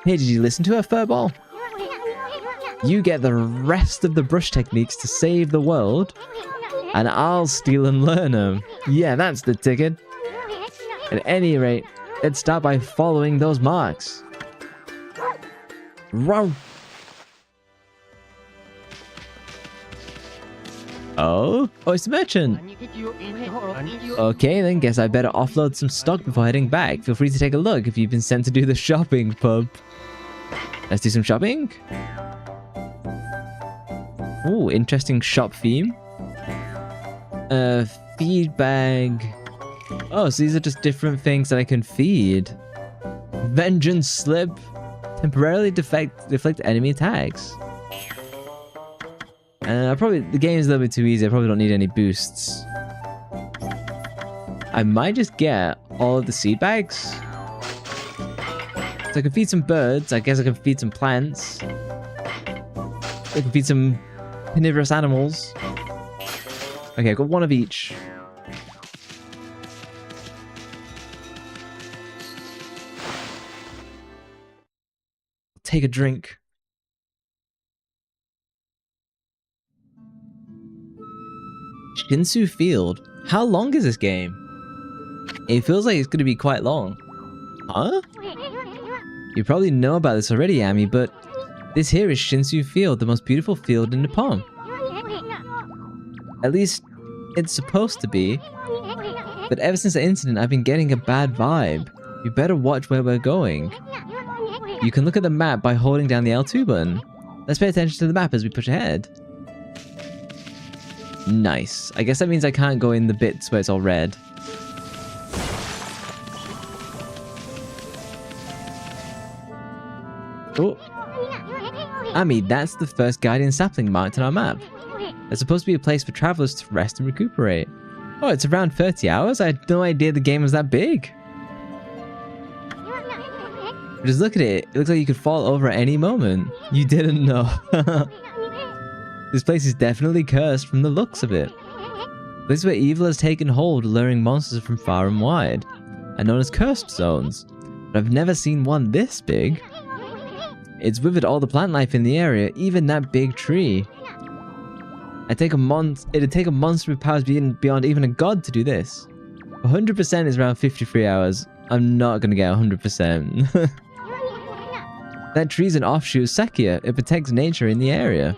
Hey, did you listen to her, Furball? You get the rest of the brush techniques to save the world, and I'll steal and learn them. Yeah, that's the ticket. At any rate, let's start by following those marks. Row. Oh, it's the merchant. Okay, then guess I better offload some stock before heading back. Feel free to take a look if you've been sent to do the shopping, pub. Let's do some shopping. Ooh, interesting shop theme. Feed bag. Oh, so these are just different things that I can feed. Vengeance slip. Temporarily deflect enemy attacks. Probably the game is a little bit too easy. I probably don't need any boosts. I might just get all of the seed bags. So I can feed some birds. I guess I can feed some plants. I can feed some carnivorous animals. Okay, I've got one of each. Take a drink. Shinsu Field. How long is this game? It feels like it's going to be quite long. Huh? You probably know about this already, Ami, but this here is Shinsu Field, the most beautiful field in Nippon. At least, it's supposed to be. But ever since the incident, I've been getting a bad vibe. We better watch where we're going. You can look at the map by holding down the L2 button. Let's pay attention to the map as we push ahead. Nice. I guess that means I can't go in the bits where it's all red. Oh. Ami, that's the first guardian sapling marked on our map. There's supposed to be a place for travelers to rest and recuperate. Oh, it's around 30 hours? I had no idea the game was that big. Just look at it. It looks like you could fall over at any moment. You didn't know. This place is definitely cursed from the looks of it. This is where evil has taken hold, luring monsters from far and wide, and known as cursed zones. But I've never seen one this big. It's withered all the plant life in the area, even that big tree. It'd take a monster with powers beyond even a god to do this. 100% is around 53 hours. I'm not gonna get 100%. That tree's an offshoot of Sakia. It protects nature in the area.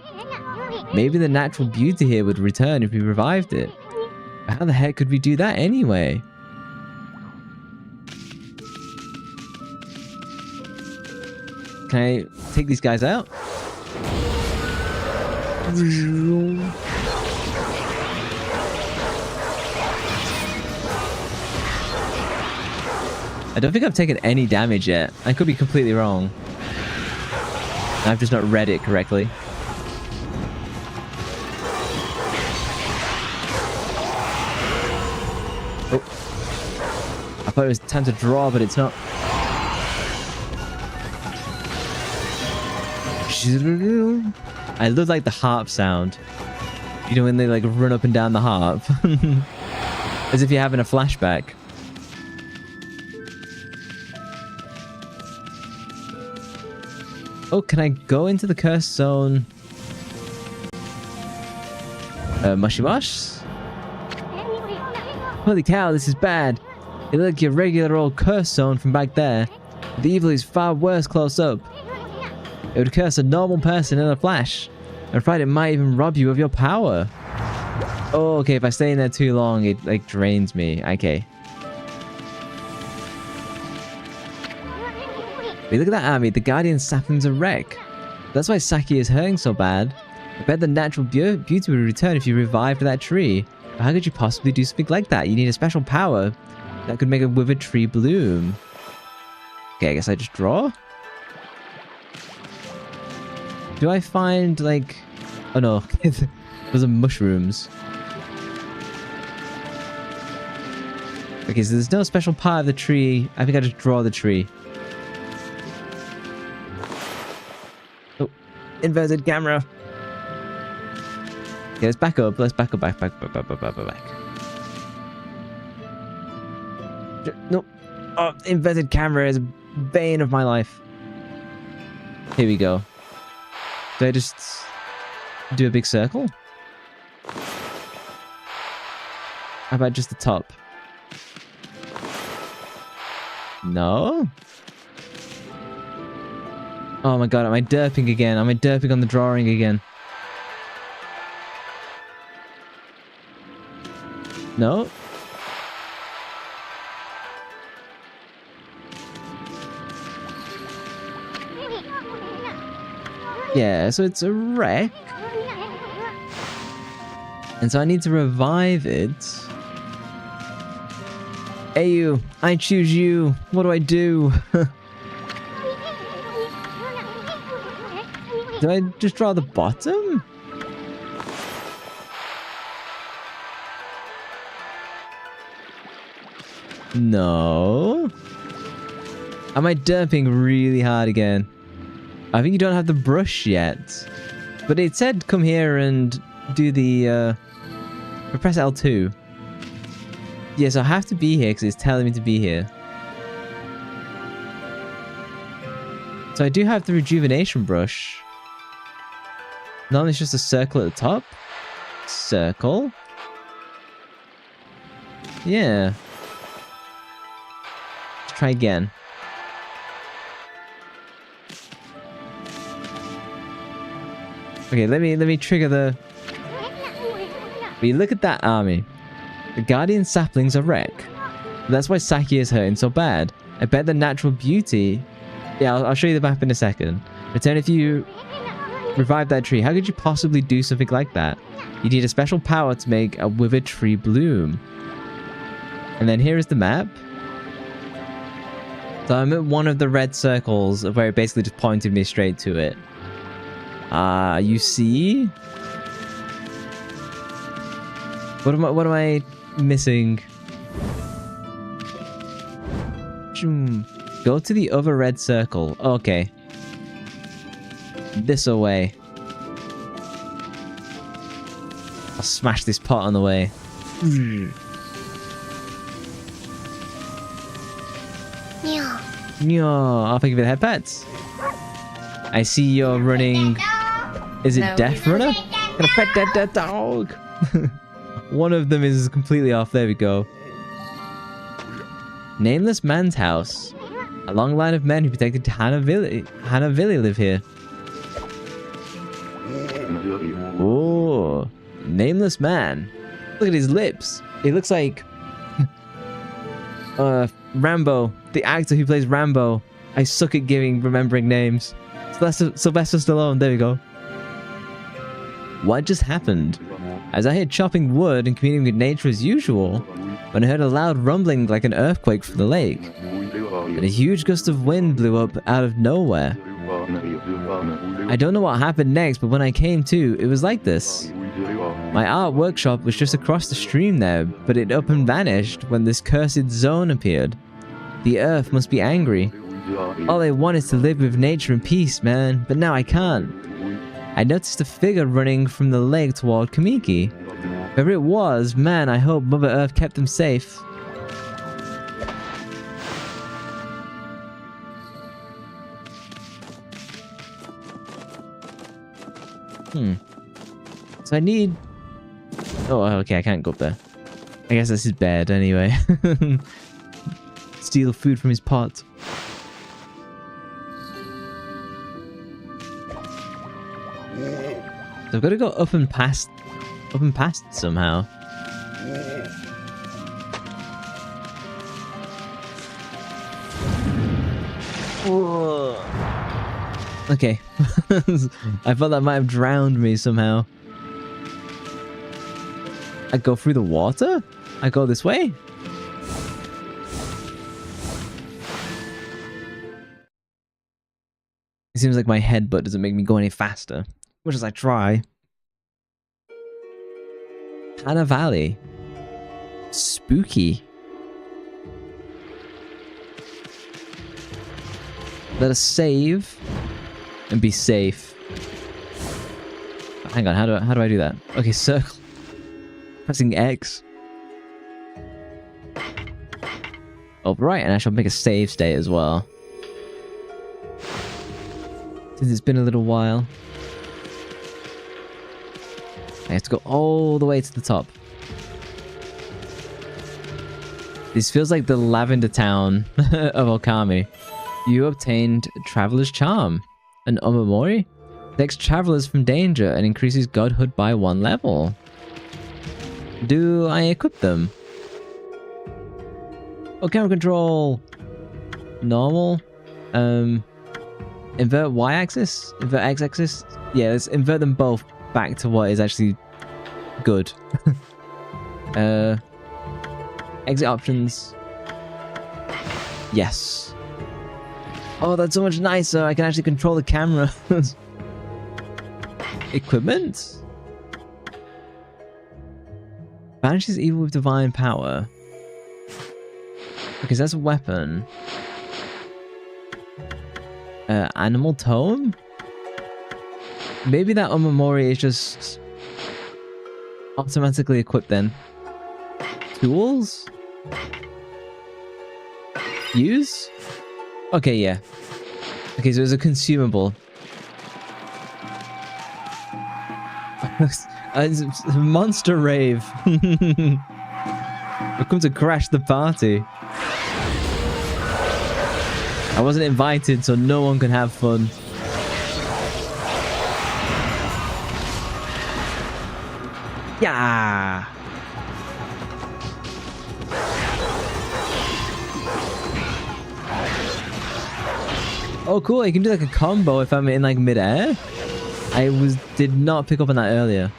Maybe the natural beauty here would return if we revived it. But how the heck could we do that anyway? Can I take these guys out? I don't think I've taken any damage yet. I could be completely wrong. I've just not read it correctly. Oh. I thought it was time to draw, but it's not. I love like the harp sound. You know when they like run up and down the harp? As if you're having a flashback. Oh, can I go into the cursed zone? Mushy Mush? Holy cow, this is bad. It looks like your regular old cursed zone from back there. The evil is far worse close up. It would curse a normal person in a flash. I'm afraid it might even rob you of your power. Oh, okay, if I stay in there too long, it like drains me. Okay. Wait, look at that army. The guardian sapling's a wreck. That's why Saki is hurting so bad. I bet the natural beauty would return if you revived that tree. But how could you possibly do something like that? You need a special power that could make a withered tree bloom. Okay, I guess I just draw? Do I find, like... Oh no, those are mushrooms. Okay, so there's no special part of the tree. I think I just draw the tree. Oh, inverted camera. Okay, let's back up. Let's back up, back. Nope. Oh, inverted camera is a bane of my life. Here we go. Do I just do a big circle? How about just the top? No? Oh my god, am I derping again? Am I derping on the drawing again? No? Yeah, so it's a wreck. And so I need to revive it. Hey you, I choose you. What do I do? Do I just draw the bottom? No. Am I derping really hard again? I think you don't have the brush yet. But it said come here and do the... press L2. Yes, I have to be here because it's telling me to be here. So I do have the rejuvenation brush. Normally it's just a circle at the top. Circle. Yeah. Let's try again. Okay, let me trigger the... We look at that army. The guardian sapling's a wreck. That's why Saki is hurting so bad. I bet the natural beauty... Yeah, I'll show you the map in a second. Return if you revive that tree. How could you possibly do something like that? You need a special power to make a withered tree bloom. And then here is the map. So I'm at one of the red circles where it basically just pointed me straight to it. You see? What am I missing? Go to the other red circle. Okay. This away. I'll smash this pot on the way. I'll think of it head pets. I see you're running. Is it Death Runner? Gonna pet that dog. One of them is completely off. There we go. Nameless man's house. A long line of men who protected Hanavili live here. Oh, nameless man. Look at his lips. It looks like Rambo, the actor who plays Rambo. I suck at remembering names. Sylvester Stallone. There we go. What just happened? As I here chopping wood and communing with nature as usual, when I heard a loud rumbling like an earthquake from the lake, and a huge gust of wind blew up out of nowhere. I don't know what happened next, but when I came to, it was like this. My art workshop was just across the stream there, but it up and vanished when this cursed zone appeared. The earth must be angry. All I want is to live with nature and peace, man, but now I can't. I noticed a figure running from the lake toward Kamiki. Whoever it was, man, I hope Mother Earth kept them safe. So I need... Oh, okay, I can't go up there. I guess that's his bed anyway. Steal food from his pot. So I've got to go up and past somehow. Whoa. Okay. I thought that might have drowned me somehow. I go through the water? I go this way? It seems like my headbutt doesn't make me go any faster. Much as I try. Hana Valley. Spooky. Let us save and be safe. Hang on, how do I do that? Okay, circle. Pressing X. Oh, right, and I shall make a save state as well. Since it's been a little while. I have to go all the way to the top. This feels like the Lavender Town of Ōkami. You obtained Traveler's Charm. An Omamori? Protects travelers from danger and increases godhood by 1 level. Do I equip them? Oh, camera control. Normal. Invert Y-axis? Invert X-axis? Yeah, let's invert them both back to what is actually good. Exit options. Yes. Oh, that's so much nicer. I can actually control the camera. Equipment? Banishes evil with divine power. Because that's a weapon. Animal tome? Maybe that Omamori is just automatically equipped then. Tools? Use? Okay, yeah. Okay, so it's a consumable. It's a monster rave. I've come to crash the party. I wasn't invited, so no one can have fun. Yeah. Oh, cool. You can do like a combo if I'm in like mid-air. Did not pick up on that earlier.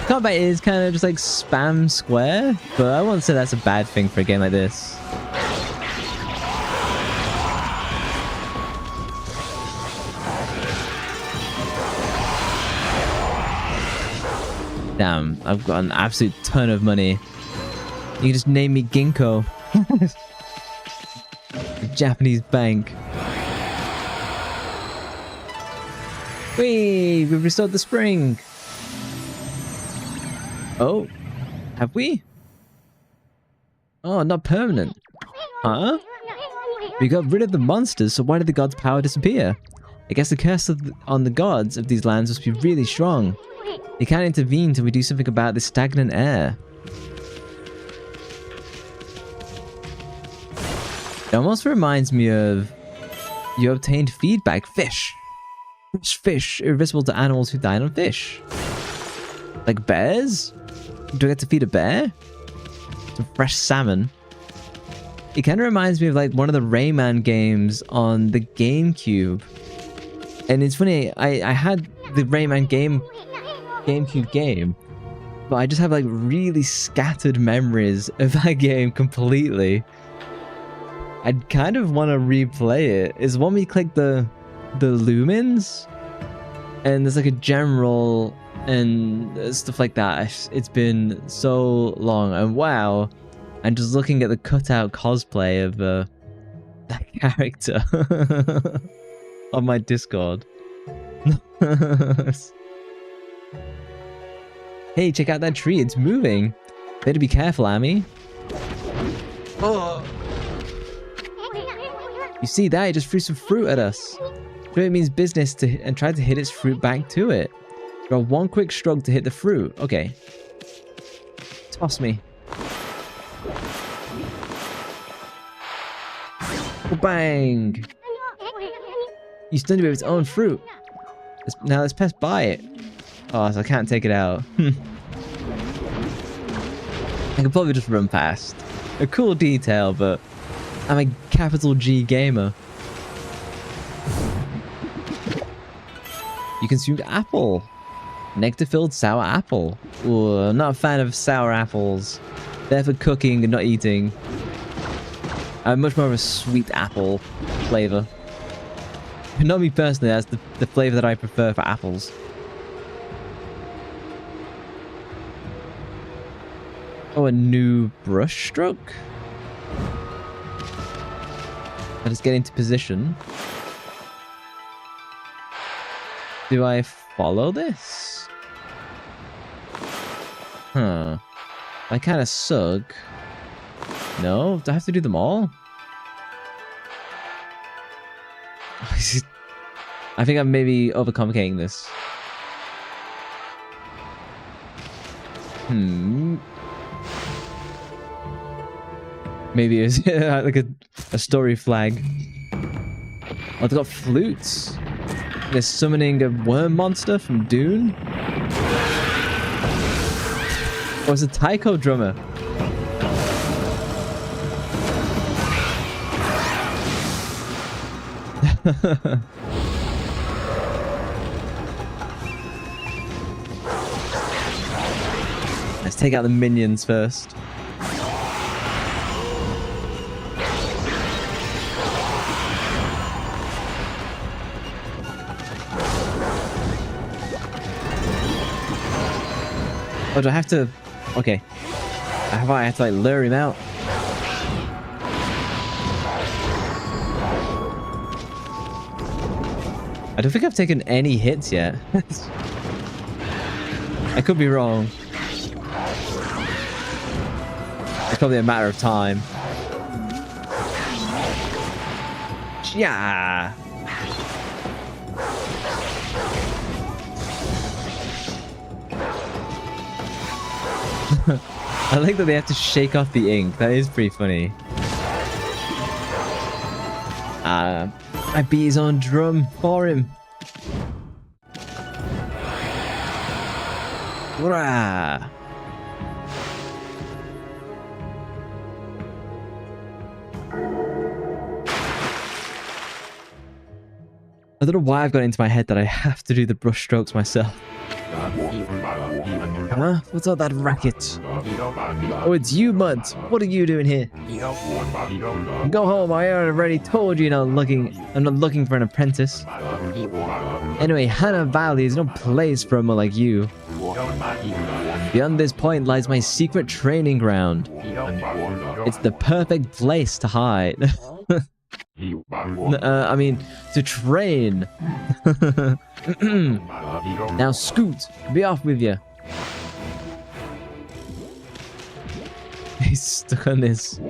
Combat is kind of just like spam square, but I won't say that's a bad thing for a game like this. Damn, I've got an absolute ton of money. You can just name me Ginkgo. The Japanese bank. Whee! We've restored the spring. Oh, have we? Oh, not permanent. Huh? We got rid of the monsters, so why did the gods' power disappear? I guess the curse on the gods of these lands must be really strong. They can't intervene till we do something about this stagnant air. It almost reminds me of... You obtained feedback. Fish. Fish. Irresistible to animals who dine on fish. Like bears? Do I get to feed a bear? Some fresh salmon. It kind of reminds me of like one of the Rayman games on the GameCube. And it's funny, I had the Rayman GameCube game, but I just have like really scattered memories of that game completely. I'd kind of want to replay it. Is when we click the lumens, and there's like a general and stuff like that. It's been so long, and wow, I'm just looking at the cutout cosplay of that character on my Discord. Hey, check out that tree, it's moving. Better be careful, Amy. Oh. You see that? It just threw some fruit at us. Sure, it means business and tried to hit its fruit back to it. Draw one quick stroke to hit the fruit. Okay. Toss me. Oh, bang! You stunned it with its own fruit. Now let's pass by it. Oh, so I can't take it out. I could probably just run past. A cool detail, but I'm a capital G gamer. You consumed apple. Nectar-filled sour apple. Ooh, I'm not a fan of sour apples. They're for cooking and not eating. I'm much more of a sweet apple flavor. Not me personally, that's the flavor that I prefer for apples. Oh, a new brush stroke? Let us get into position. Do I follow this? Huh. I kind of suck. No? Do I have to do them all? I think I'm maybe overcomplicating this. Maybe it's like a story flag. Oh, they've got flutes. They're summoning a worm monster from Dune. Oh, it's a taiko drummer. Let's take out the minions first. Oh, do I have to... Okay. I have to like lure him out. I don't think I've taken any hits yet. I could be wrong. It's probably a matter of time. Yeah. I like that they have to shake off the ink. That is pretty funny. I beat his own drum for him. Hurrah! I don't know why I've got into my head that I have to do the brush strokes myself. Huh? What's all that racket? Oh, it's you, Mud. What are you doing here? Go home. I already told you I'm not looking for an apprentice. Anyway, Hannah Valley is no place for a mo like you. Beyond this point lies my secret training ground. It's the perfect place to hide. I mean, to train. Now scoot, be off with you. He's stuck on this.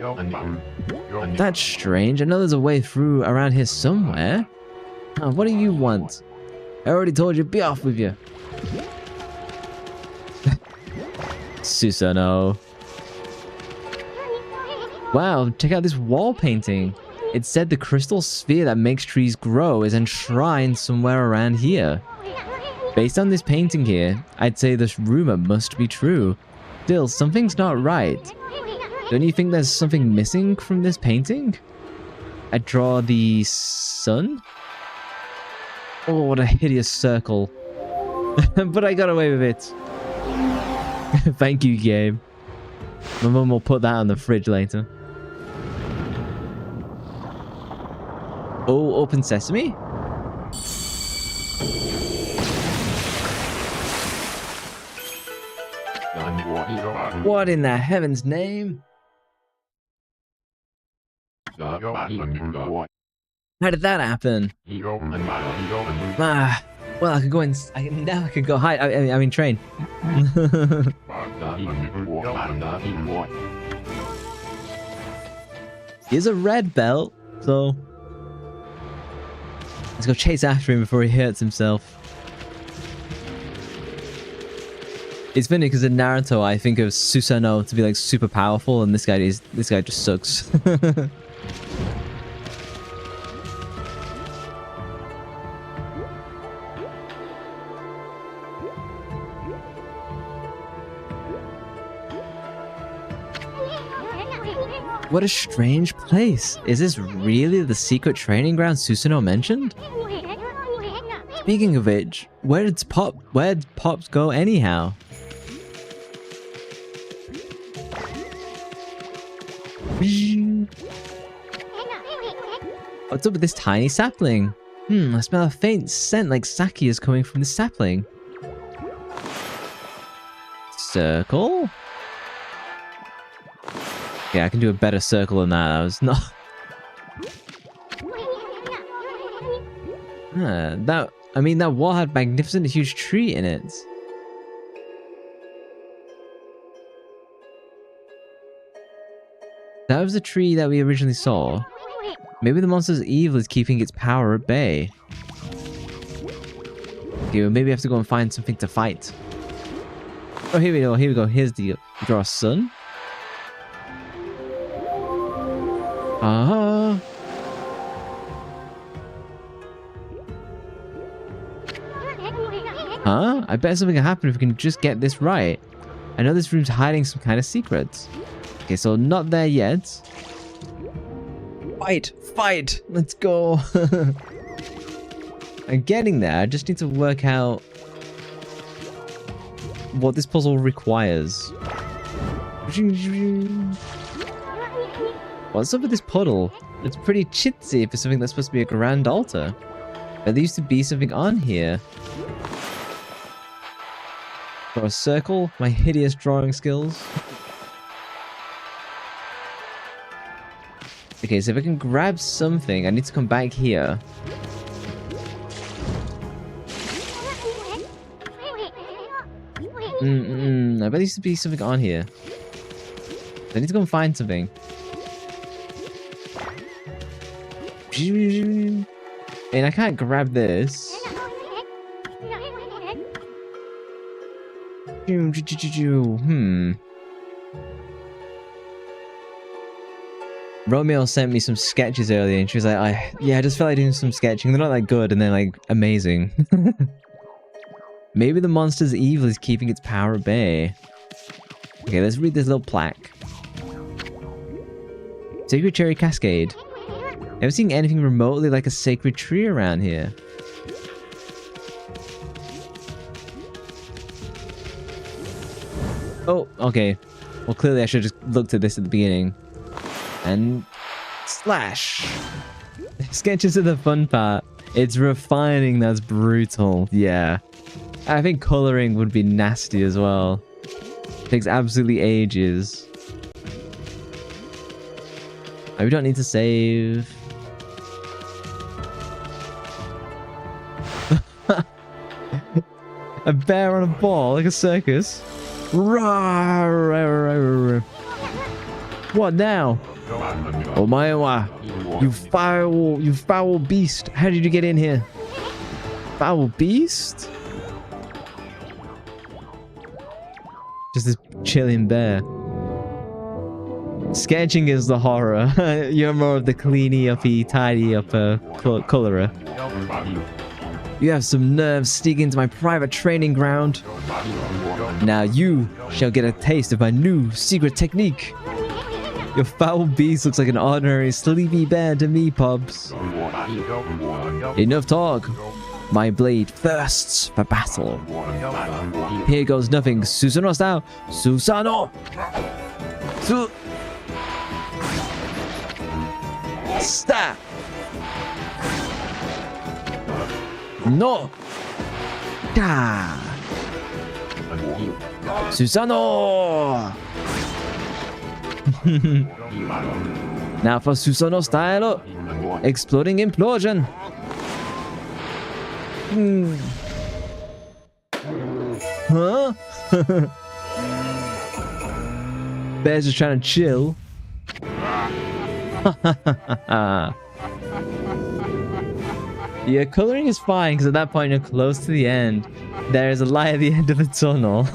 That's strange. I know there's a way through around here somewhere. What do you want? I already told you, be off with you. Susanoo. Wow, check out this wall painting. It said the crystal sphere that makes trees grow is enshrined somewhere around here. Based on this painting here, I'd say this rumor must be true. Still, something's not right. Don't you think there's something missing from this painting? I draw the sun? Oh, what a hideous circle. But I got away with it. Thank you, game. My mum will put that on the fridge later. Oh, open sesame? What in the heaven's name? How did that happen? Well, I could go in. Now I could go hide. I mean, train. He's a red belt, so let's go chase after him before he hurts himself. It's funny because in Naruto, I think of Susanoo to be like super powerful, and this guy just sucks. What a strange place. Is this really the secret training ground Susanoo mentioned? Speaking of which, where'd Pops go anyhow? What's up with this tiny sapling? I smell a faint scent like sake is coming from the sapling. Circle? Yeah, I can do a better circle than that. I was not... that wall had magnificent huge tree in it. That was the tree that we originally saw. Maybe the monster's evil is keeping its power at bay. Okay, well, maybe I have to go and find something to fight. Oh, here we go, here we go. Here's the draw a sun. Uh-huh. Huh? I bet something can happen if we can just get this right. I know this room's hiding some kind of secrets. Okay, so not there yet. Fight! Fight! Let's go! I'm getting there. I just need to work out what this puzzle requires. What's up with this puddle? It's pretty chintzy for something that's supposed to be a grand altar. But there used to be something on here. For a circle, my hideous drawing skills. Okay, so if I can grab something, I need to come back here. I bet there used to be something on here. I need to go and find something. And I can't grab this. Romeo sent me some sketches earlier and she was like, I just felt like doing some sketching. They're not that good and they're like amazing. Maybe the monster's evil is keeping its power at bay. Okay, let's read this little plaque. Sacred Cherry Cascade. Never seen anything remotely like a sacred tree around here. Oh, okay. Well, clearly I should have just looked at this at the beginning. And slash. Sketches are the fun part. It's refining that's brutal. Yeah. I think coloring would be nasty as well. Takes absolutely ages. Oh, we don't need to save. A bear on a ball, like a circus. What now? Oh my, you foul beast! How did you get in here? Foul beast? Just this chilling bear. Sketching is the horror. You're more of the cleany uppy, tidy up colorer. You have some nerve sneaking into my private training ground. Now you shall get a taste of my new secret technique. Your foul beast looks like an ordinary sleepy bear to me, Pubs. Enough talk. My blade thirsts for battle. Here goes nothing. Susanoo style. Susanoo! Stop! No! Da! Susanoo! Now for Susanoo style. Exploding implosion. Huh? Bear's just trying to chill. Yeah, coloring is fine because at that point you're close to the end. There is a light at the end of the tunnel.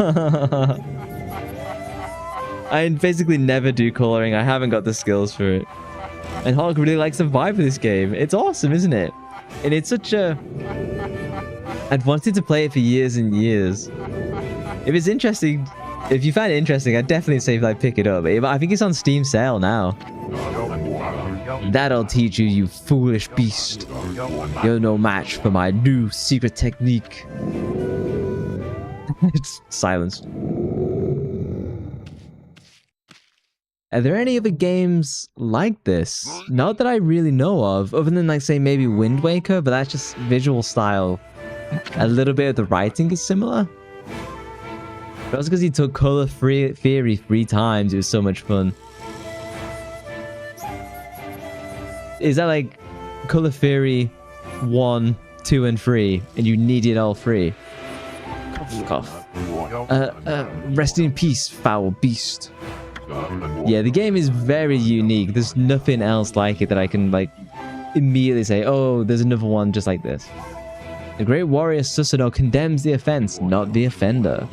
I basically never do coloring. I haven't got the skills for it. And Hulk really likes the vibe of this game. It's awesome, isn't it? And it's such a... I'd wanted to play it for years and years. If it's interesting, if you find it interesting, I'd definitely say like pick it up. I think it's on Steam sale now. That'll teach you, you foolish beast. You're no match for my new secret technique. It's silenced. Are there any other games like this? Not that I really know of, other than like say maybe Wind Waker, but that's just visual style. A little bit of the writing is similar. But also because he took color theory 3 times, it was so much fun. Is that like color theory 1, 2, and 3, and you needed all 3? Cough, cough. Rest in peace, foul beast. Yeah, the game is very unique. There's nothing else like it that I can like immediately say, oh, there's another one just like this. The great warrior Susanoo condemns the offense, not the offender.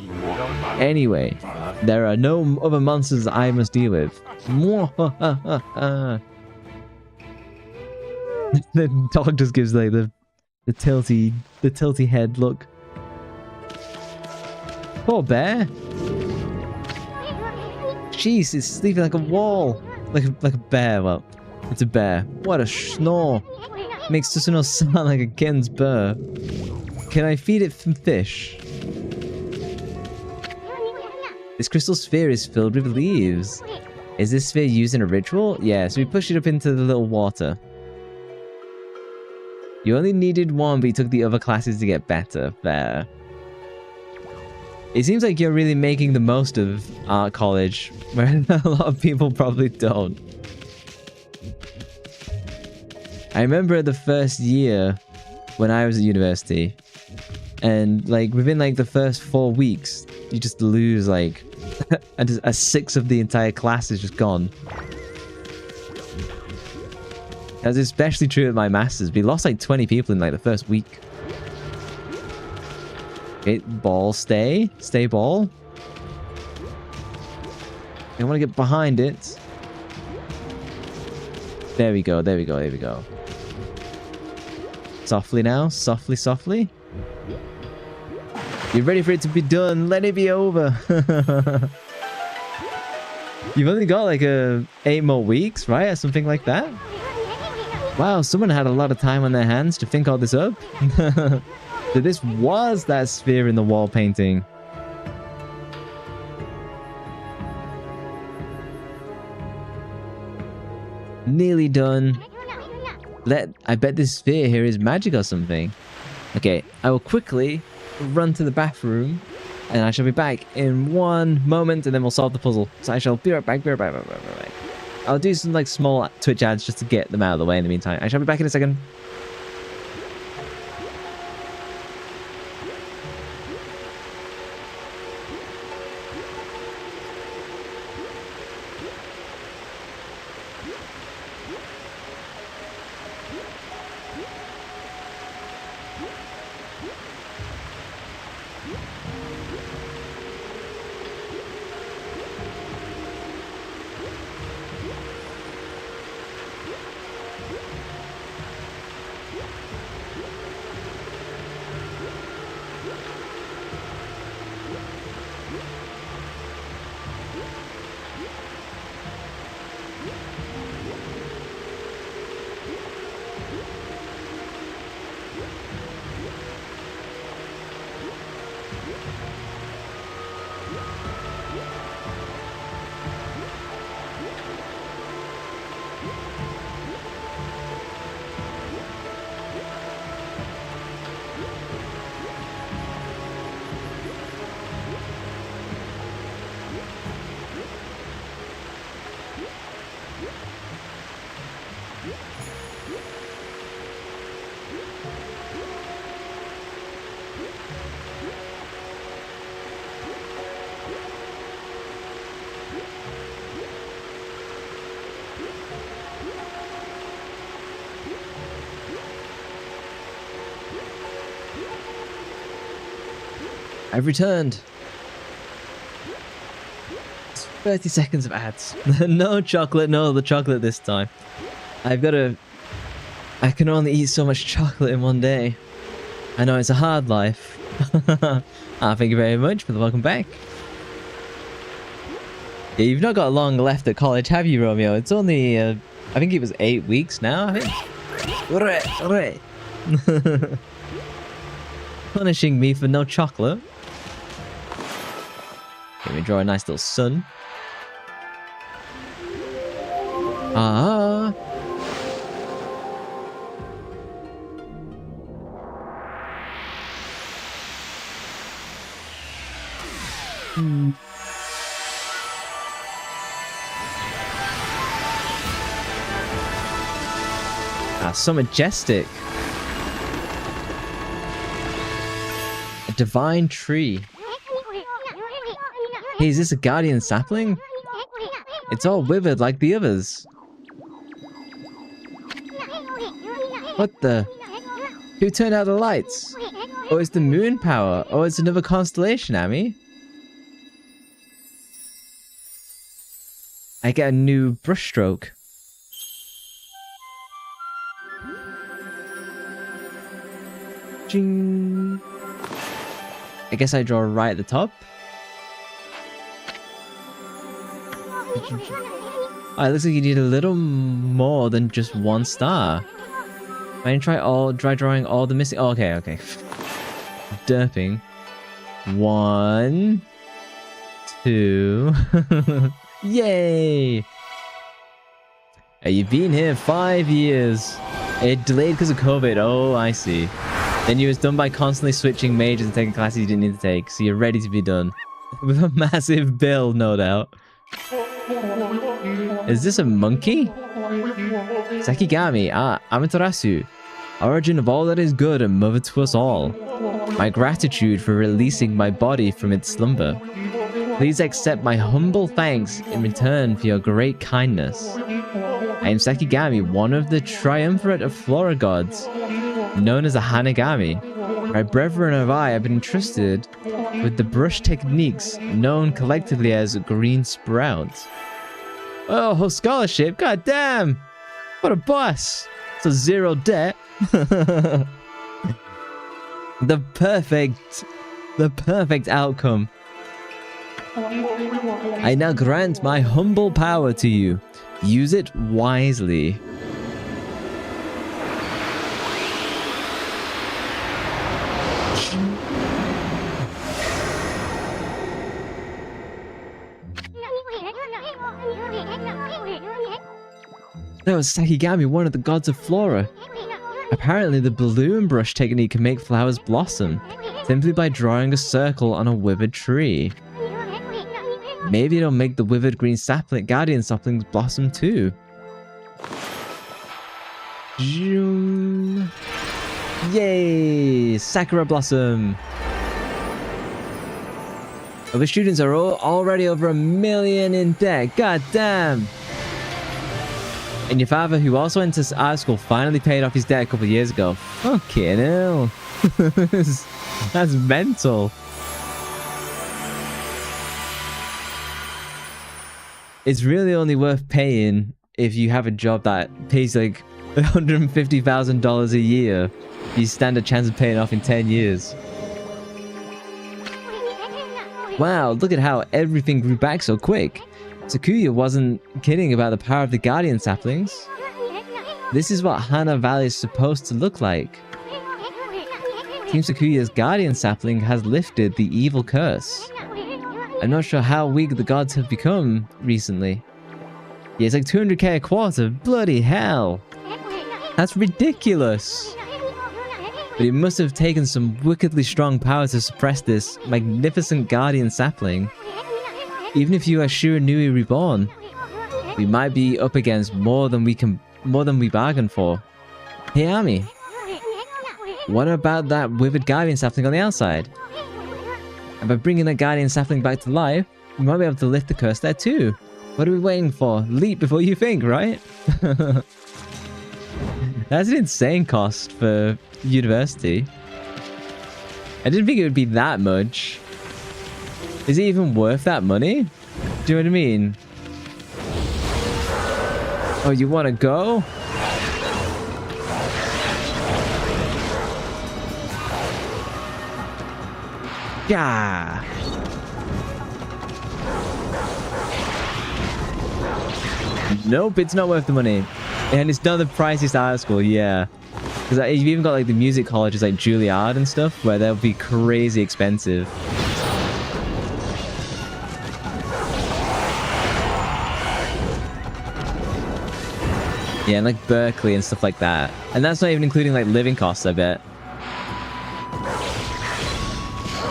Anyway, there are no other monsters I must deal with. The dog just gives like the tilty head look. Poor bear. Jeez, it's sleeping like a wall. Like a bear. Well, it's a bear. What a snore. Makes Susanoo sound like a Gen's burr. Can I feed it some fish? This crystal sphere is filled with leaves. Is this sphere used in a ritual? Yeah, so we push it up into the little water. You only needed 1, but you took the other classes to get better. Fair. It seems like you're really making the most of art college, where a lot of people probably don't. I remember the first year when I was at university, and like within like the first 4 weeks, you just lose like a sixth of the entire class is just gone. That's especially true at my masters. We lost like 20 people in like the first week. Okay, ball, stay ball. I want to get behind it. There we go, there we go, there we go. Softly now, softly, softly. You're ready for it to be done. Let it be over. You've only got like 8 more weeks, right? Or something like that. Wow, someone had a lot of time on their hands to think all this up. So this was that sphere in the wall painting. Nearly done. I bet this sphere here is magic or something. Okay, I will quickly run to the bathroom, and I shall be back in one moment, and then we'll solve the puzzle. So I shall be right back, be right back, be right back, be right back. I'll do some like small Twitch ads just to get them out of the way in the meantime. I shall be back in a second. I've returned. It's 30 seconds of ads. No chocolate, no other chocolate this time. I can only eat so much chocolate in one day. I know it's a hard life. Thank you very much for the welcome back. Yeah, you've not got long left at college, have you, Romeo? It's only, I think it was 8 weeks now, I think. Alright. Punishing me for no chocolate. Let me draw a nice little sun. Ah. Ah, so majestic. A divine tree. Hey, is this a guardian sapling? It's all withered like the others. What the? Who turned out the lights? Oh, it's the moon power. Oh, it's another constellation, Amy. I get a new brushstroke. Ching. I guess I draw right at the top. Oh, it looks like you need a little more than just one star. I didn't try drawing all the missing. Oh, okay. Derping. 1, 2. Yay! Hey, you've been here 5 years. It delayed because of COVID. Oh, I see. Then you was done by constantly switching majors and taking classes you didn't need to take, so you're ready to be done. With a massive bill, no doubt. Is this a monkey? Sakigami, Amaterasu, origin of all that is good and mother to us all. My gratitude for releasing my body from its slumber. Please accept my humble thanks in return for your great kindness. I am Sakigami, one of the triumvirate of flora gods, known as a Hanagami. My brethren and I have been entrusted with the brush techniques known collectively as green sprouts. Oh, scholarship? God damn! What a boss! It's a 0 debt. The perfect outcome. I now grant my humble power to you. Use it wisely. That was Sakigami, one of the gods of flora. Apparently, the balloon brush technique can make flowers blossom, simply by drawing a circle on a withered tree. Maybe it'll make the withered green sapling, guardian saplings blossom too. Yay! Sakura blossom! Other students are already over 1 million in debt. God damn! And your father, who also went to art school, finally paid off his debt a couple of years ago. Fucking hell. That's mental. It's really only worth paying if you have a job that pays like $150,000 a year. You stand a chance of paying off in 10 years. Wow, look at how everything grew back so quick. Sakuya wasn't kidding about the power of the guardian saplings. This is what Hana Valley is supposed to look like. Team Sakuya's guardian sapling has lifted the evil curse. I'm not sure how weak the gods have become recently. Yeah, it's like 200k a quarter. Bloody hell. That's ridiculous. But it must have taken some wickedly strong power to suppress this magnificent guardian sapling. Even if you are Shiranui reborn, we might be up against more than we bargained for. Hey Ami, what about that withered guardian sapling on the outside? And by bringing that guardian sapling back to life, we might be able to lift the curse there too. What are we waiting for? Leap before you think, right? That's an insane cost for university. I didn't think it would be that much. Is it even worth that money? Do you know what I mean? Oh, you want to go? Yeah. Nope, it's not worth the money. And it's not the priciest art school, yeah. Because you've even got like the music colleges like Juilliard and stuff where they'll be crazy expensive. Yeah, and like Berkeley and stuff like that. And that's not even including like living costs, I bet.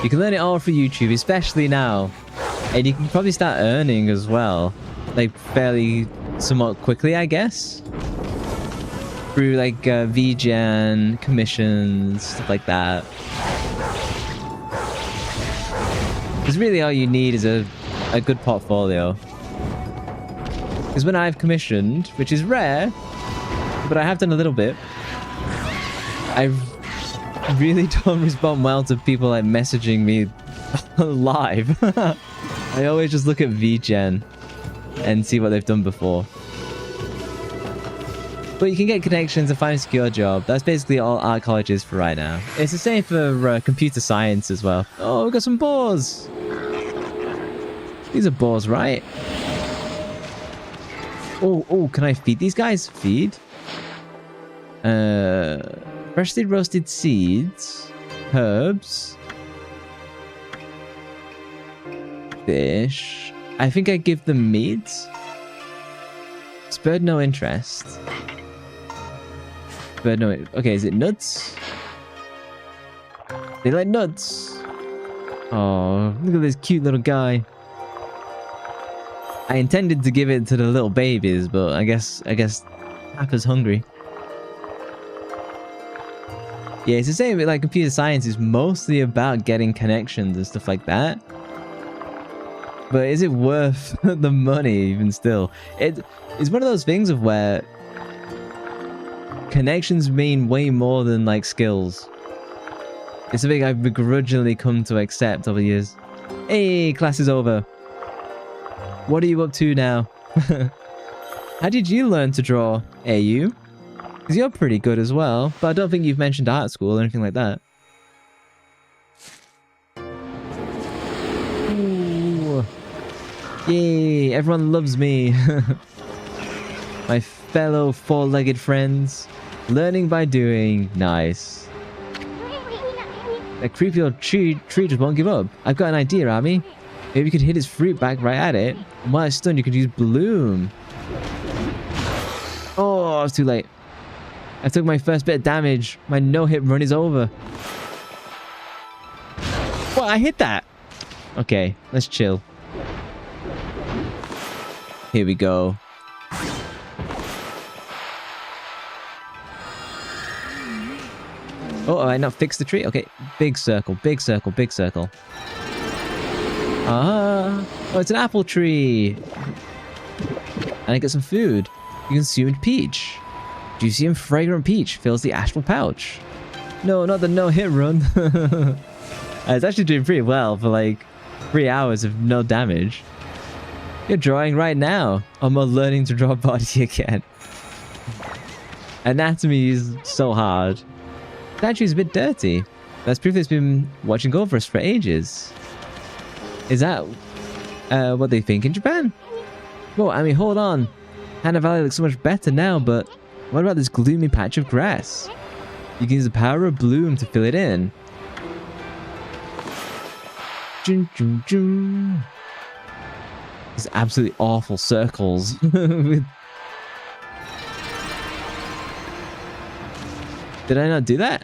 You can learn it all through YouTube, especially now. And you can probably start earning as well. Like fairly, somewhat quickly, I guess. Through like VGen, commissions, stuff like that. Because really all you need is a good portfolio. Because when I've commissioned, which is rare, but I have done a little bit, I really don't respond well to people like messaging me live. I always just look at VGen and see what they've done before. But you can get connections and find a secure job. That's basically all art college is for right now. It's the same for computer science as well. Oh, we've got some boars. These are boars, right? Oh, can I feed these guys? Feed? Freshly roasted seeds. Herbs. Fish. I think I give them meat. Spurred no interest. Spurred no... Okay, is it nuts? They like nuts. Oh, look at this cute little guy. I intended to give it to the little babies, but I guess Papa's hungry. Yeah, it's the same with like computer science is mostly about getting connections and stuff like that. But is it worth the money even still? It's one of those things of where connections mean way more than like skills. It's something I've begrudgingly come to accept over the years. Hey, class is over. What are you up to now? How did you learn to draw, AU? Because you're pretty good as well, but I don't think you've mentioned art school or anything like that. Ooh. Yay, everyone loves me. My fellow four-legged friends. Learning by doing. Nice. That creepy old tree just won't give up. I've got an idea, Ami. Maybe you could hit his fruit back right at it. And while it's stunned, you could use Bloom. Oh, I was too late. I took my first bit of damage. My no-hit run is over. Well, I hit that. Okay, let's chill. Here we go. Oh, I not fix the tree. Okay, big circle, big circle, big circle. Ah, oh, it's an apple tree. And I get some food. You consumed peach. Juicy and fragrant peach fills the astral pouch. No, not the no-hit run. It's actually doing pretty well for like 3 hours of no damage. You're drawing right now. I'm learning to draw body again. Anatomy is so hard. Statue's a bit dirty. That's proof it's been watching over us for ages. Is that what they think in Japan? Well, I mean, hold on. Hana Valley looks so much better now, but what about this gloomy patch of grass? You can use the power of bloom to fill it in. These absolutely awful circles. Did I not do that?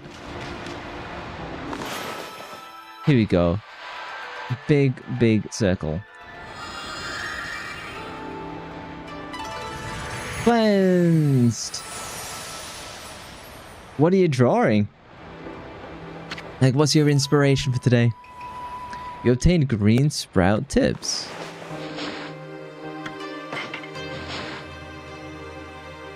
Here we go. Big, big circle. Cleansed. What are you drawing? Like, what's your inspiration for today? You obtained green sprout tips.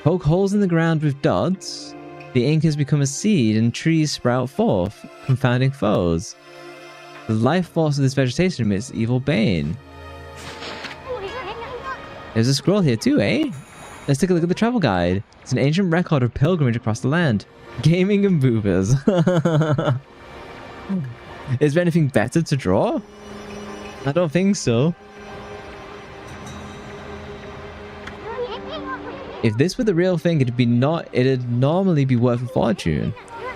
Poke holes in the ground with dots. The ink has become a seed and trees sprout forth, confounding foes. The life force of this vegetation emits evil bane. There's a scroll here too, eh? Let's take a look at the travel guide. It's an ancient record of pilgrimage across the land. Gaming and boobers. Is there anything better to draw? I don't think so. If this were the real thing, it'd normally be worth a fortune.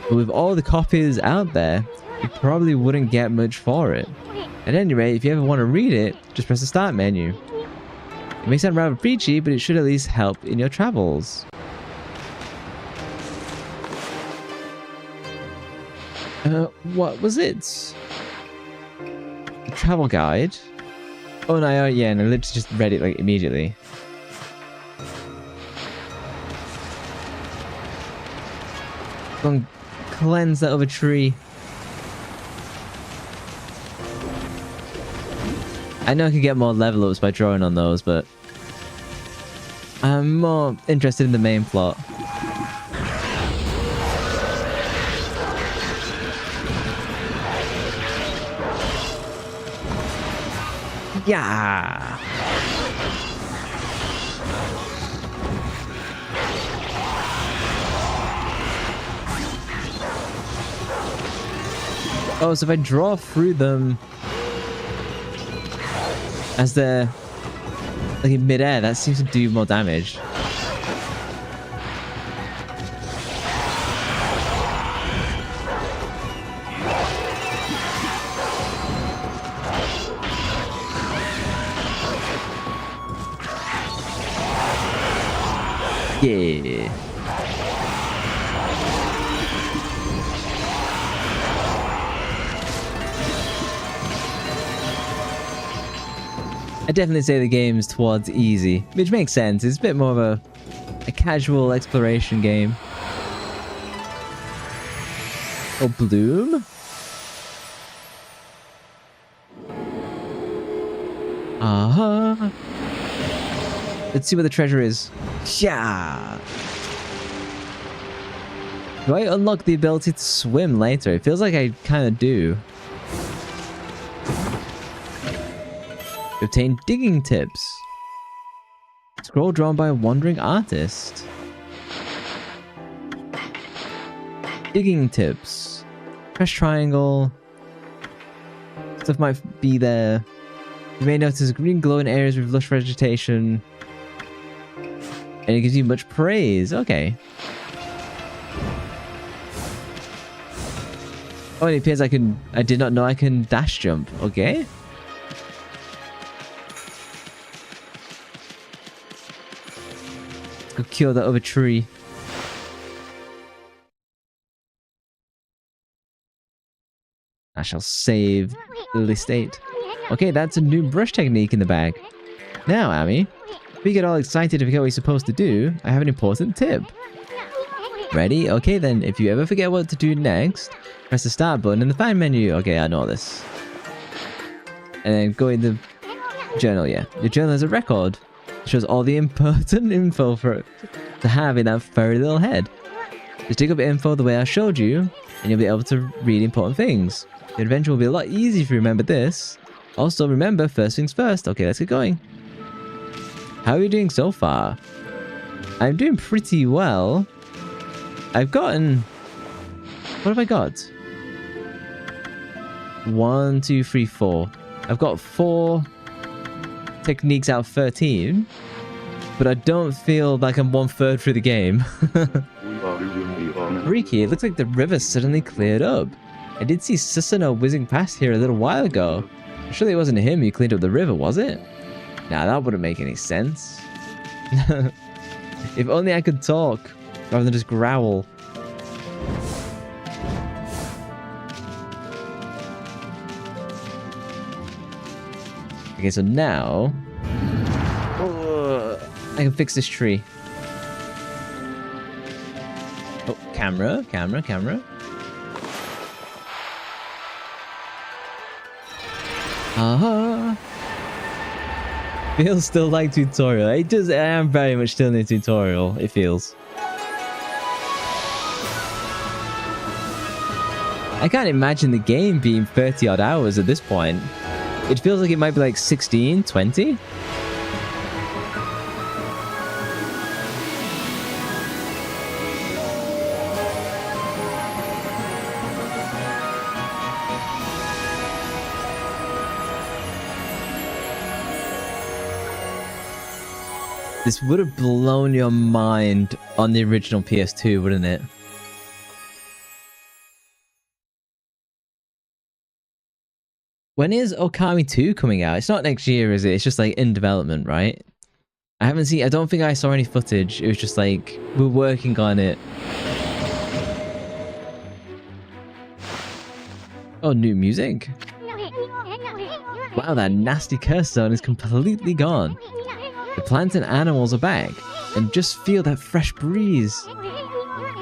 But with all the copies out there, you probably wouldn't get much for it. At any rate, if you ever want to read it, just press the start menu. It may sound rather preachy, but it should at least help in your travels. What was it? The travel guide? Oh no, yeah, and I literally just read it like immediately. Go and cleanse that other tree. I know I could get more level ups by drawing on those, but I'm more interested in the main plot. Yeah. Oh, so if I draw through them as they're like in mid-air, that seems to do more damage. Yeah. I definitely say the game's towards easy, which makes sense. It's a bit more of a casual exploration game. Oh, bloom? Uh-huh. Let's see what the treasure is. Yeah. Do I unlock the ability to swim later? It feels like I kind of do. Obtain digging tips. Scroll drawn by a wandering artist. Digging tips. Press triangle. Stuff might be there. You may notice green glow in areas with lush vegetation. And it gives you much praise. Okay. Oh, it appears I did not know I can dash jump. Okay. Go kill that other tree. I shall save the state. Okay, that's a new brush technique in the bag. Now, Amy, if you get all excited to forget what you're supposed to do, I have an important tip. Ready? Okay, then, if you ever forget what to do next, press the start button in the find menu. Okay, I know this. And then go in the journal, yeah. Your journal has a record. It shows all the important info for it to have in that furry little head. Just dig up info the way I showed you, and you'll be able to read important things. The adventure will be a lot easier if you remember this. Also, remember, first things first. Okay, let's get going. How are you doing so far? I'm doing pretty well. I've gotten... What have I got? 1, 2, 3, 4. I've got 4 techniques out of 13. But I don't feel like I'm 1/3 through the game. Freaky, it looks like the river suddenly cleared up. I did see Susanoo whizzing past here a little while ago. Surely it wasn't him who cleaned up the river, was it? Nah, that wouldn't make any sense. If only I could talk, rather than just growl. Okay, so now... I can fix this tree. Oh, camera. Feels still like tutorial. It does. I am very much still in the tutorial. It feels. I can't imagine the game being 30 odd hours at this point. It feels like it might be like 16, 20. This would have blown your mind on the original PS2, wouldn't it? When is Ōkami 2 coming out? It's not next year, is it? It's just like in development, right? I don't think I saw any footage. It was just like, we're working on it. Oh, new music? Wow, that nasty curse zone is completely gone. The plants and animals are back, and just feel that fresh breeze.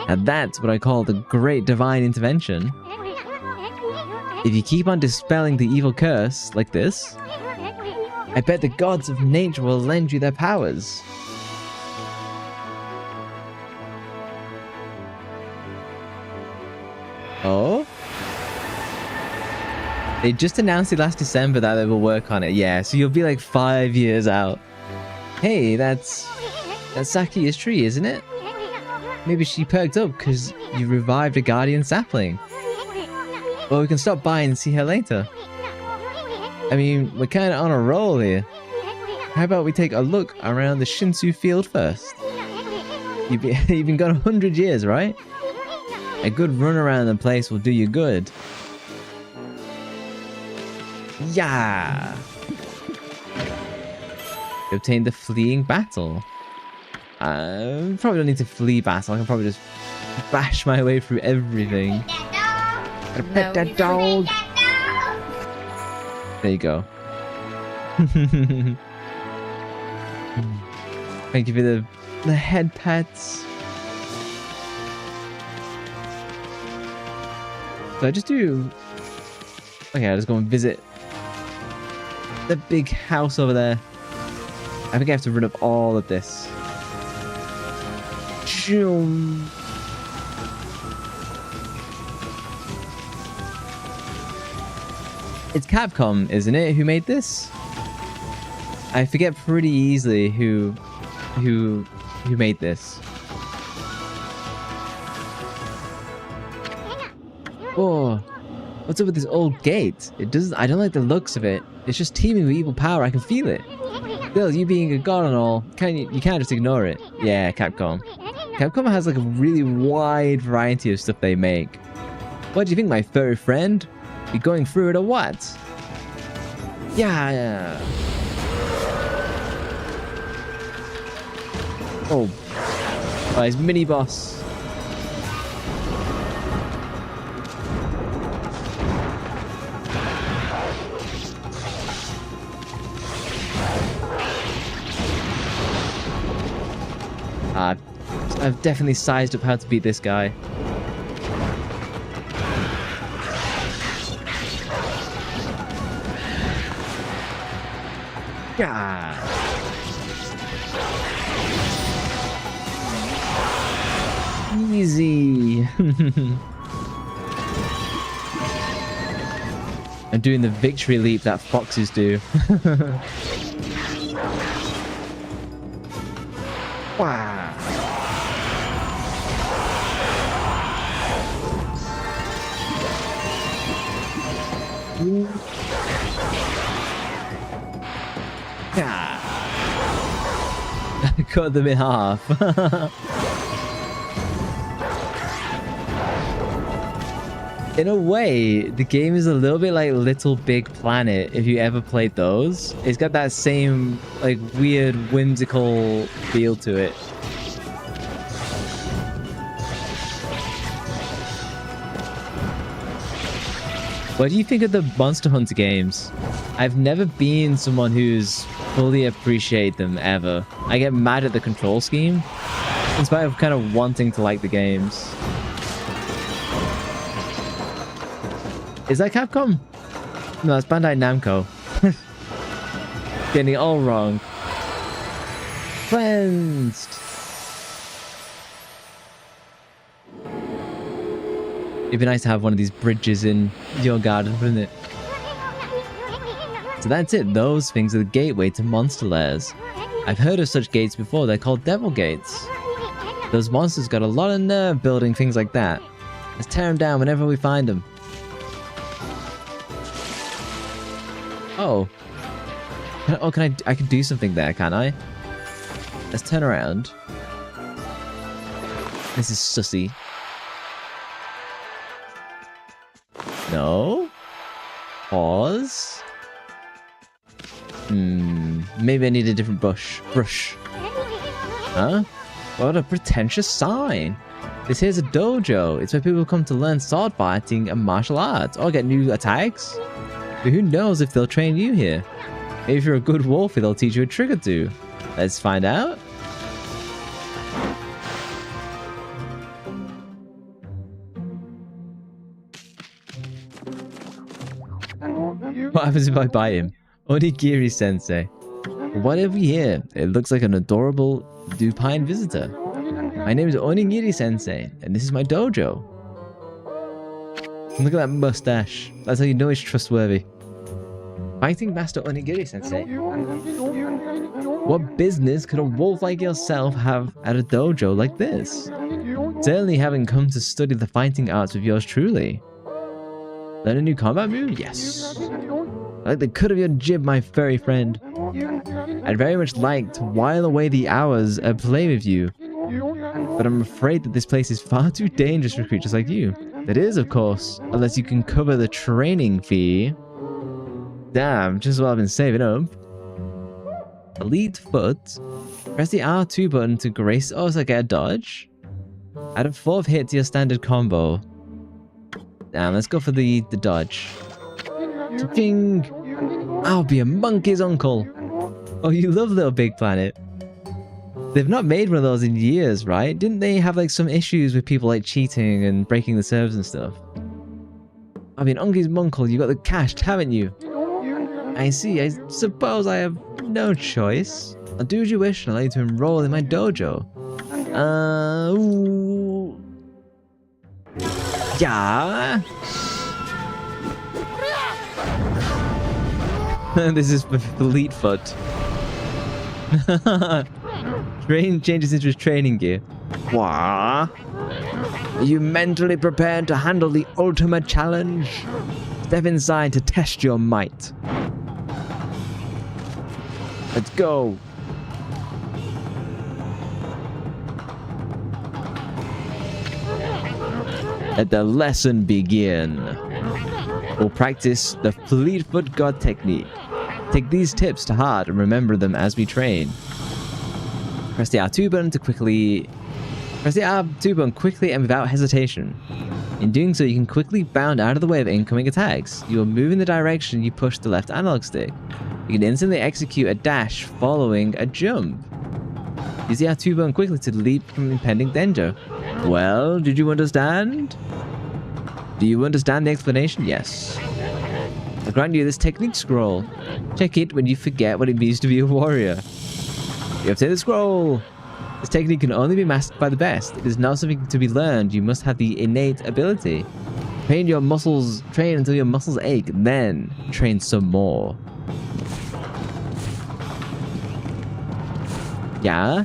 And that's what I call the great divine intervention. If you keep on dispelling the evil curse like this, I bet the gods of nature will lend you their powers. Oh? They just announced it last December that they will work on it. Yeah, so you'll be like 5 years out. Hey, that's Sakia's tree, isn't it? Maybe she perked up because you revived a guardian sapling. Well, we can stop by and see her later. I mean, we're kind of on a roll here. How about we take a look around the Shinsu field first? You've been gone 100 years, right? A good run around the place will do you good. Yeah! You obtained the fleeing battle. Probably don't need to flee battle. I can probably just bash my way through everything. Gotta pet that dog. There you go. Thank you for the head pets. So I just do... Okay, I'll just go and visit the big house over there. I think I have to run up all of this. Shoom. It's Capcom, isn't it, who made this? I forget pretty easily who made this. Oh, what's up with this old gate? I don't like the looks of it. It's just teeming with evil power. I can feel it. Bill, you being a god and all, you can't just ignore it. Yeah, Capcom. Capcom has like a really wide variety of stuff they make. What do you think, my furry friend? You going through it or what? Yeah. Oh. Oh, his mini boss. I've definitely sized up how to beat this guy. Yeah. Easy. I'm doing the victory leap that foxes do. Wow. Yeah. I cut them in half. In a way, the game is a little bit like Little Big Planet, if you ever played those. It's got that same, like, weird, whimsical feel to it. What do you think of the Monster Hunter games? I've never been someone who's fully appreciated them, ever. I get mad at the control scheme, in spite of kind of wanting to like the games. Is that Capcom? No, that's Bandai Namco. Getting it all wrong. Cleansed. It'd be nice to have one of these bridges in your garden, wouldn't it? So that's it. Those things are the gateway to monster lairs. I've heard of such gates before. They're called devil gates. Those monsters got a lot of nerve building things like that. Let's tear them down whenever we find them. Oh. Can I can do something there, can I? Let's turn around. This is sussy. No. Pause. Maybe I need a different brush. Huh? What a pretentious sign. This here's a dojo. It's where people come to learn sword fighting and martial arts, or get new attacks. But who knows if they'll train you here? Maybe if you're a good wolfie, they'll teach you a trick or two. Let's find out. What happens if I bite him? Onigiri-sensei. What have we here? It looks like an adorable Dupine visitor. My name is Onigiri-sensei, and this is my dojo. Look at that mustache. That's how you know he's trustworthy. Fighting Master Onigiri-sensei. What business could a wolf like yourself have at a dojo like this? Certainly having come to study the fighting arts with yours truly. Learn a new combat move? Yes. I like the cut of your jib, my furry friend. I'd very much like to while away the hours and play with you. But I'm afraid that this place is far too dangerous for creatures like you. That is, of course, unless you can cover the training fee. Damn, just what I've been saving up. Elite foot. Press the R2 button to grace. Oh, so I get a dodge. Add a 4th hit to your standard combo. Damn, let's go for the dodge. Ching! I'll be a monkey's uncle. Oh, you love Little Big Planet. They've not made one of those in years, right? Didn't they have like some issues with people like cheating and breaking the servers and stuff? I mean, Uncle's Munkle, you got the cash, haven't you? I see. I suppose I have no choice. I'll do as you wish and allow you to enroll in my dojo. Ooh. Yeah. This is Fleetfoot. Train changes into his training gear. Wah. Are you mentally prepared to handle the ultimate challenge? Step inside to test your might. Let's go. Let the lesson begin. We'll practice the Fleetfoot God technique. Take these tips to heart and remember them as we train. Press the R2 button to quickly... Press the R2 button quickly and without hesitation. In doing so, you can quickly bound out of the way of incoming attacks. You will move in the direction you push the left analog stick. You can instantly execute a dash following a jump. Use the R2 button quickly to leap from impending danger. Well, did you understand? Do you understand the explanation? Yes. I'll grant you this technique scroll. Check it when you forget what it means to be a warrior. You obtain the scroll. This technique can only be mastered by the best. It is not something to be learned. You must have the innate ability. Train until your muscles ache, then train some more. Yeah.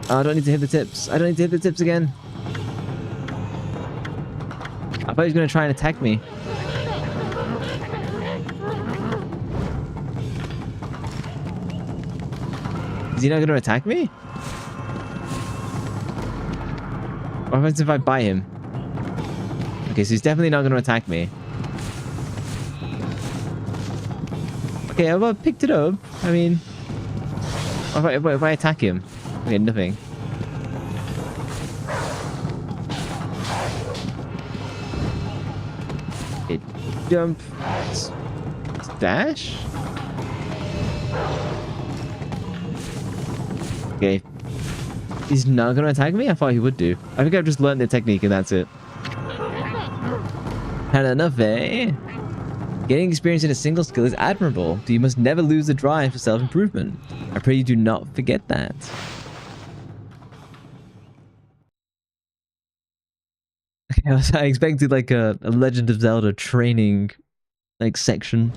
Oh, I don't need to hit the tips. I don't need to hit the tips again. I thought he was going to try and attack me. Is he not going to attack me? What happens if I buy him? Okay, so he's definitely not going to attack me. Okay, I've picked it up. I mean... If I attack him? Okay, nothing. Okay, jump. Dash? Okay. He's not gonna attack me? I thought he would do. I think I've just learned the technique and that's it. Had enough, eh? Getting experience in a single skill is admirable, but you must never lose the drive for self-improvement. I pray you do not forget that. I expected like a Legend of Zelda training like section.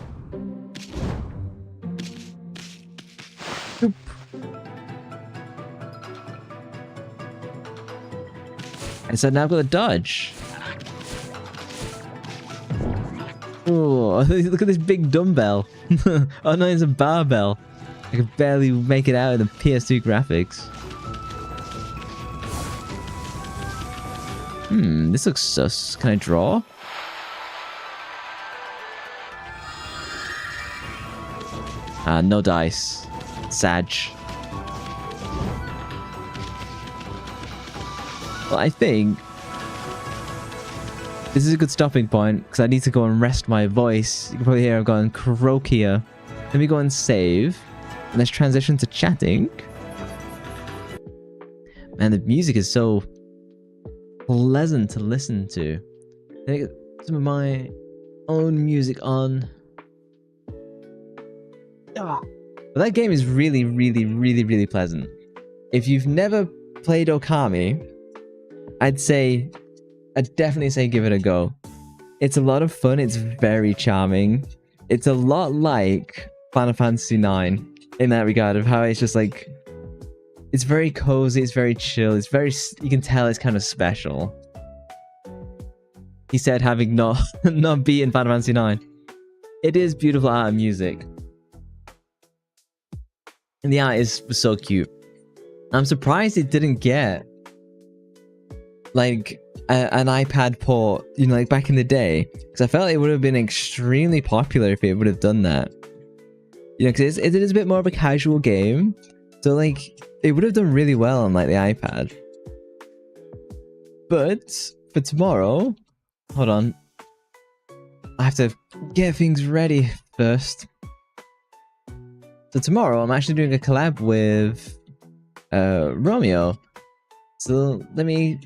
Oop. And so now I've got a dodge. Oh, look at this big dumbbell. Oh no, it's a barbell. I can barely make it out in the PS2 graphics. This looks sus. Can I draw? No dice. Sag. Well, I think this is a good stopping point because I need to go and rest my voice. You can probably hear I've gone croakier. Let me go and save. And let's transition to chatting. Man, the music is so pleasant to listen to. Let me get some of my own music on. But that game is really, really, really, really pleasant. If you've never played Ōkami, I'd definitely say give it a go. It's a lot of fun. It's very charming. It's a lot like Final Fantasy IX in that regard of how it's just like, it's very cozy, it's very chill, it's very, you can tell it's kind of special. He said having not beaten Final Fantasy IX. It is beautiful art and music. And the art is so cute. I'm surprised it didn't get like an iPad port, you know, like back in the day, because I felt it would have been extremely popular if it would have done that. You know, because it is a bit more of a casual game, so like it would have done really well on like the iPad. But for tomorrow, hold on, I have to get things ready first. So tomorrow I'm actually doing a collab with Romeo. So let me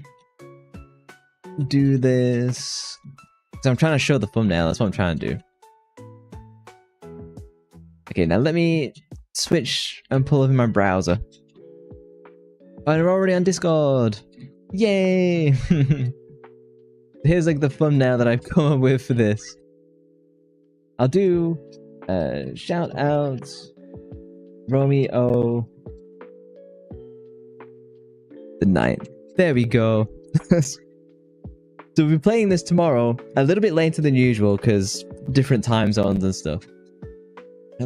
do this. So I'm trying to show the thumbnail. That's what I'm trying to do. Okay, now let me switch and pull up in my browser. And we're already on Discord. Yay! Here's like the thumbnail that I've come up with for this. I'll do shout out Romeo the Night. There we go. So we'll be playing this tomorrow, a little bit later than usual because different time zones and stuff.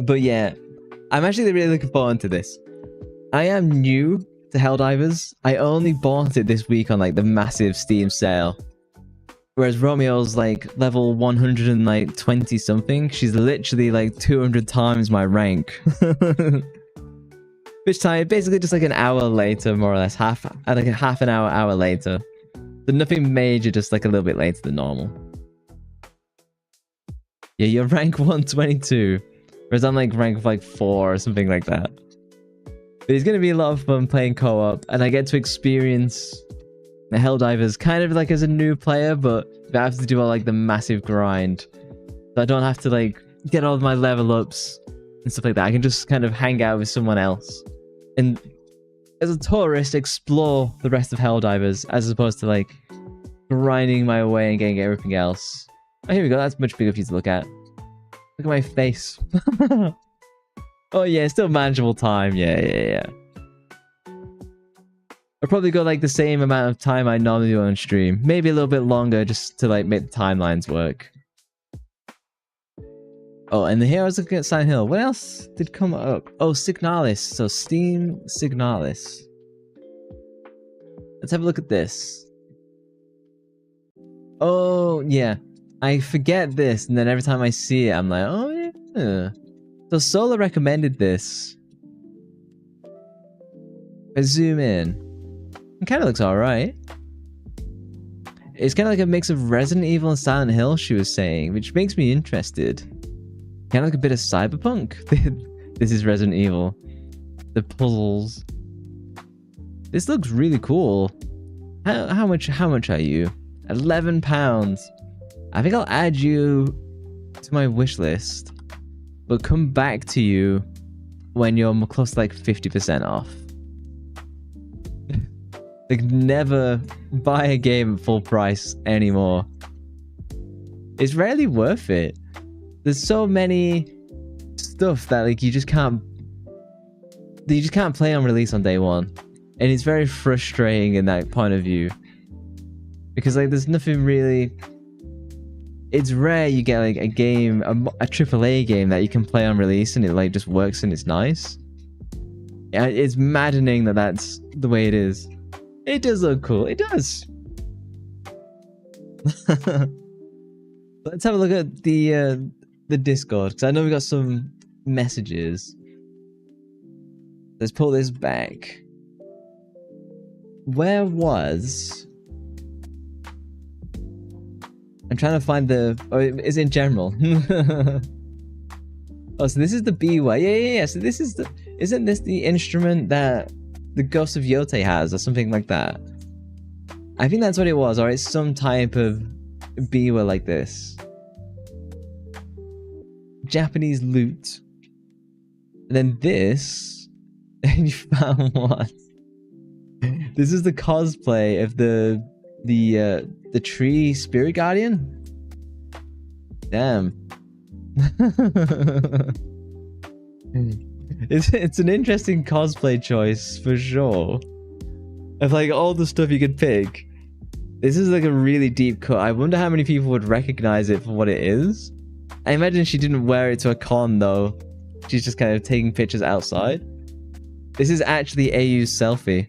But yeah, I'm actually really looking forward to this. I am new to Helldivers. I only bought it this week on like the massive Steam sale. Whereas Romeo's like level 120 something. She's literally like 200 times my rank. Which time, basically just like an hour later, more or less, like a half an hour later. So nothing major, just like a little bit later than normal. Yeah, you're rank 122. Whereas I'm like rank like 4 or something like that. But it's going to be a lot of fun playing co-op. And I get to experience the Helldivers kind of like as a new player, but I have to do all like the massive grind. So I don't have to like get all of my level ups and stuff like that. I can just kind of hang out with someone else. And as a tourist, explore the rest of Helldivers as opposed to like grinding my way and getting everything else. Oh, here we go. That's much bigger for you to look at. Look at my face. Oh yeah, it's still manageable time. Yeah. I'll probably go like the same amount of time I normally do on stream. Maybe a little bit longer just to like make the timelines work. Oh, and here I was looking at Silent Hill. What else did come up? Oh, Signalis. So Steam Signalis. Let's have a look at this. Oh, yeah. I forget this, and then every time I see it, I'm like, oh, yeah. So Solar recommended this. I zoom in. It kind of looks alright. It's kind of like a mix of Resident Evil and Silent Hill, she was saying, which makes me interested. Kind of like a bit of cyberpunk. This is Resident Evil. The puzzles. This looks really cool. How much are you? £11. I think I'll add you to my wish list, but come back to you when you're close to like 50% off. Like, never buy a game at full price anymore. It's rarely worth it. There's so many stuff that like you just can't play on release on day one, and it's very frustrating in that point of view, because like there's nothing really. It's rare you get like a game, a AAA game that you can play on release and it like just works and it's nice. Yeah, it's maddening that that's the way it is. It does look cool. It does. Let's have a look at the Discord, because I know we got some messages. Let's pull this back. Where was... I'm trying to find the... Oh, it's in general. Oh, so this is the B-Way. Yeah. So this is the... Isn't this the instrument that the Ghost of Yote has, or something like that? I think that's what it was, or it's some type of biwa like this. Japanese lute. And then this... And you found what? This is the cosplay of the tree spirit guardian? Damn. It's an interesting cosplay choice for sure. Of like all the stuff you could pick, this is like a really deep cut. I wonder how many people would recognize it for what it is. I imagine she didn't wear it to a con though. She's just kind of taking pictures outside. This is actually AU's selfie.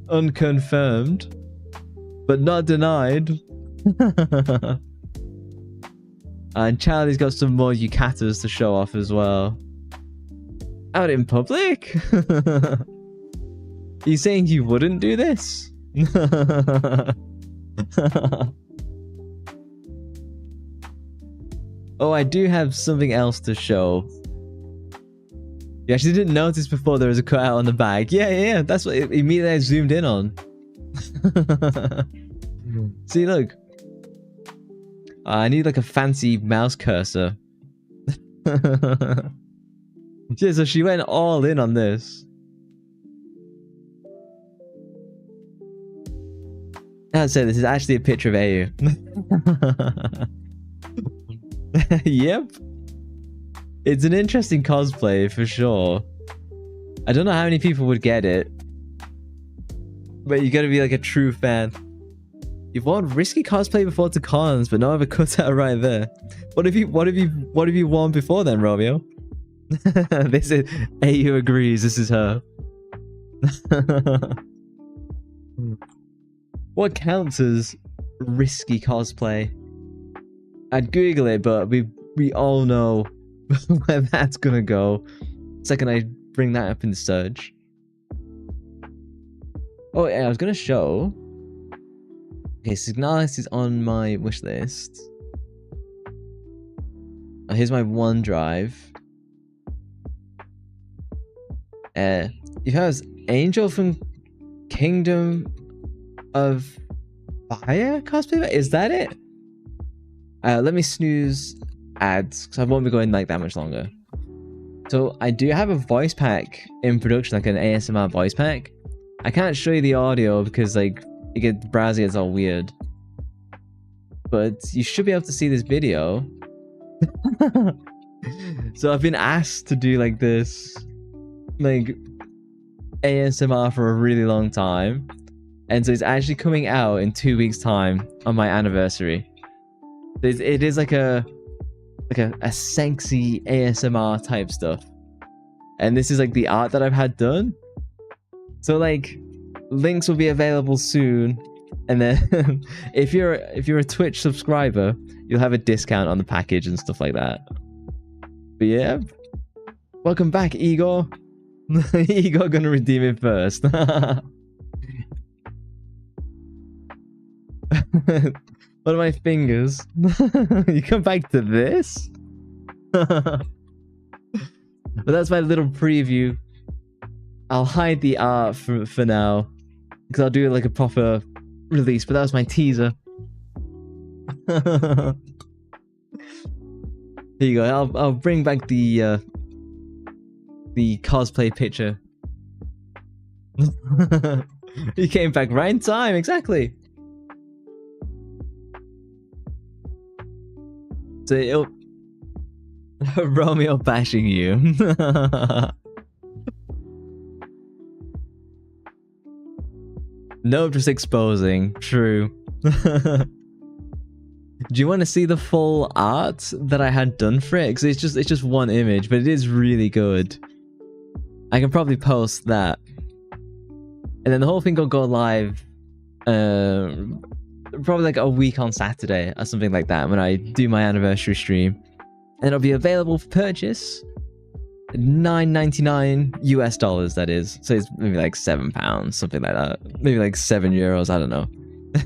Unconfirmed, but not denied. And Charlie's got some more yukatas to show off as well. Out in public? Are you saying you wouldn't do this? Oh, I do have something else to show. You actually didn't notice before there was a cutout on the bag. Yeah. That's what immediately I zoomed in on. See, look. I need like a fancy mouse cursor. Yeah, so she went all in on this. I'd say this is actually a picture of AU. Yep. It's an interesting cosplay for sure. I don't know how many people would get it, but you gotta be like a true fan. You've worn risky cosplay before to cons, but no other cutout right there. What have you worn before then, Romeo? This is AU agrees. This is her. What counts as risky cosplay? I'd Google it, but we all know where that's gonna go. Second I bring that up in the search. Oh yeah, I was gonna show. Okay, Signalis is on my wish list. Oh, here's my OneDrive. If I was Angel from Kingdom of Fire cosplay, is that it? Let me snooze ads because I won't be going like that much longer. So I do have a voice pack in production, like an ASMR voice pack. I can't show you the audio because like the browser gets all weird. But you should be able to see this video. So I've been asked to do like this, like ASMR for a really long time, and so it's actually coming out in 2 weeks' time on my anniversary. It is like a sexy ASMR type stuff, and this is like the art that I've had done. So like links will be available soon, and then if you're a Twitch subscriber, you'll have a discount on the package and stuff like that. But yeah, welcome back, Igor. Igor gonna redeem it first. One of my fingers. You come back to this? But that's my little preview. I'll hide the art for now, because I'll do like a proper release, but that was my teaser. Here you go. I'll bring back the cosplay picture. You came back right in time, exactly. So it'll Romeo bashing you. No, just exposing. True. Do you want to see the full art that I had done for it? Because it's just one image, but it is really good. I can probably post that, and then the whole thing will go live, probably like a week on Saturday or something like that when I do my anniversary stream, and it'll be available for purchase. $9.99 US, that is. So it's maybe like £7, something like that. Maybe like €7. I don't know.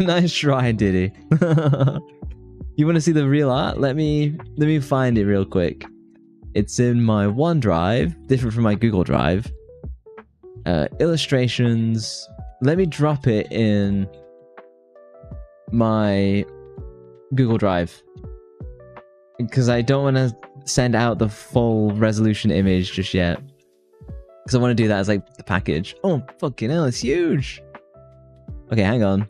Nice try, Diddy. You want to see the real art? Let me find it real quick. It's in my OneDrive, different from my Google Drive. Illustrations. Let me drop it in my Google Drive, because I don't want to send out the full resolution image just yet, because I want to do that as like the package. Oh fucking hell, it's huge. Okay, hang on.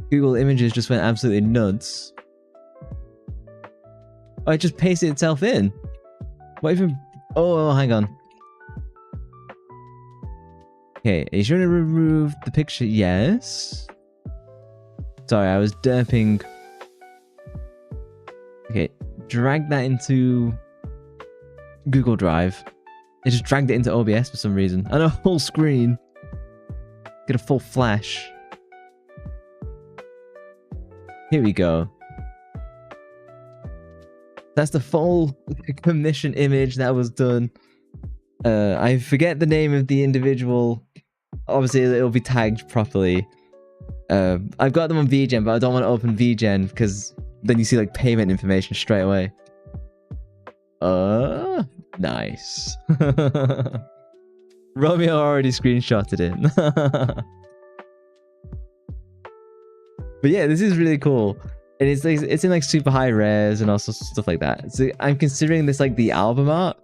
Google Images just went absolutely nuts. Oh, it just pasted itself in. What even? Oh, hang on. Okay, are you sure to remove the picture? Yes. Sorry, I was derping. Okay, drag that into Google Drive. It just dragged it into OBS for some reason. And a whole screen. Get a full flash. Here we go. That's the full commission image that was done. I forget the name of the individual. Obviously, it'll be tagged properly. I've got them on VGen, but I don't want to open VGen because then you see like payment information straight away. Nice. Romeo already screenshotted it. But yeah, this is really cool. And it's like, it's in like super high res and also stuff like that. So I'm considering this like the album art.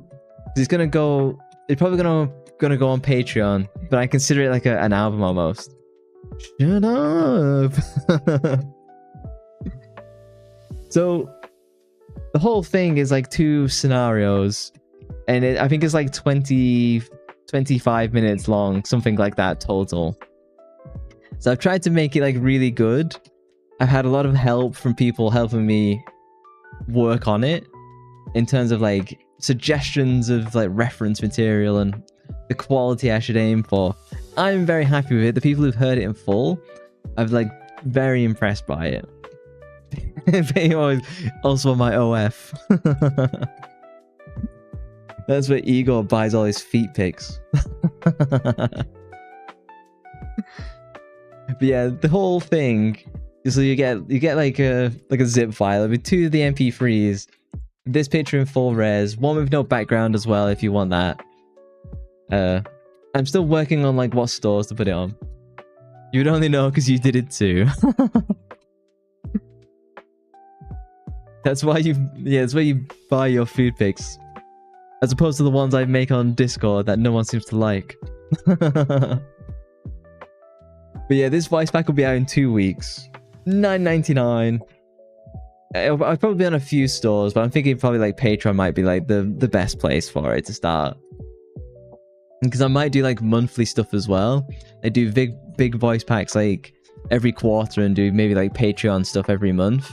It's gonna go. It's probably gonna go on Patreon, but I consider it like an album almost. Shut up. So the whole thing is like 2 scenarios, and I think it's like 25 minutes long, something like that total. So I've tried to make it like really good. I've had a lot of help from people helping me work on it in terms of like suggestions of like reference material and the quality I should aim for. I'm very happy with it. The people who've heard it in full, I've like very impressed by it. They also on my OF. That's where Igor buys all his feet pics. But yeah, the whole thing. So you get like a zip file with 2 of the MP3s. This picture in full res, one with no background as well if you want that. I'm still working on like what stores to put it on. You would only know because you did it too. That's why that's where you buy your food pics. As opposed to the ones I make on Discord that no one seems to like. But yeah, this voice pack will be out in 2 weeks. $9.99. I'll probably be on a few stores, but I'm thinking probably like Patreon might be like the best place for it to start. Because I might do like monthly stuff as well. I do big voice packs like every quarter and do maybe like Patreon stuff every month.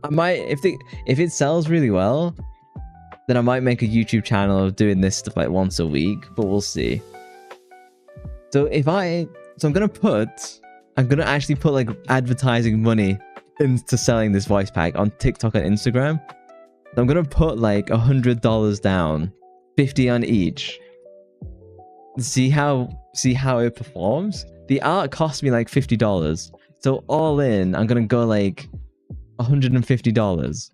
I might, if it sells really well, then I might make a YouTube channel of doing this stuff like once a week, but we'll see. So I'm gonna actually put like advertising money into selling this voice pack on TikTok and Instagram. So I'm gonna put like $100 down, 50 on each. See how it performs. The art cost me like $50, so all in, I'm gonna go like $150.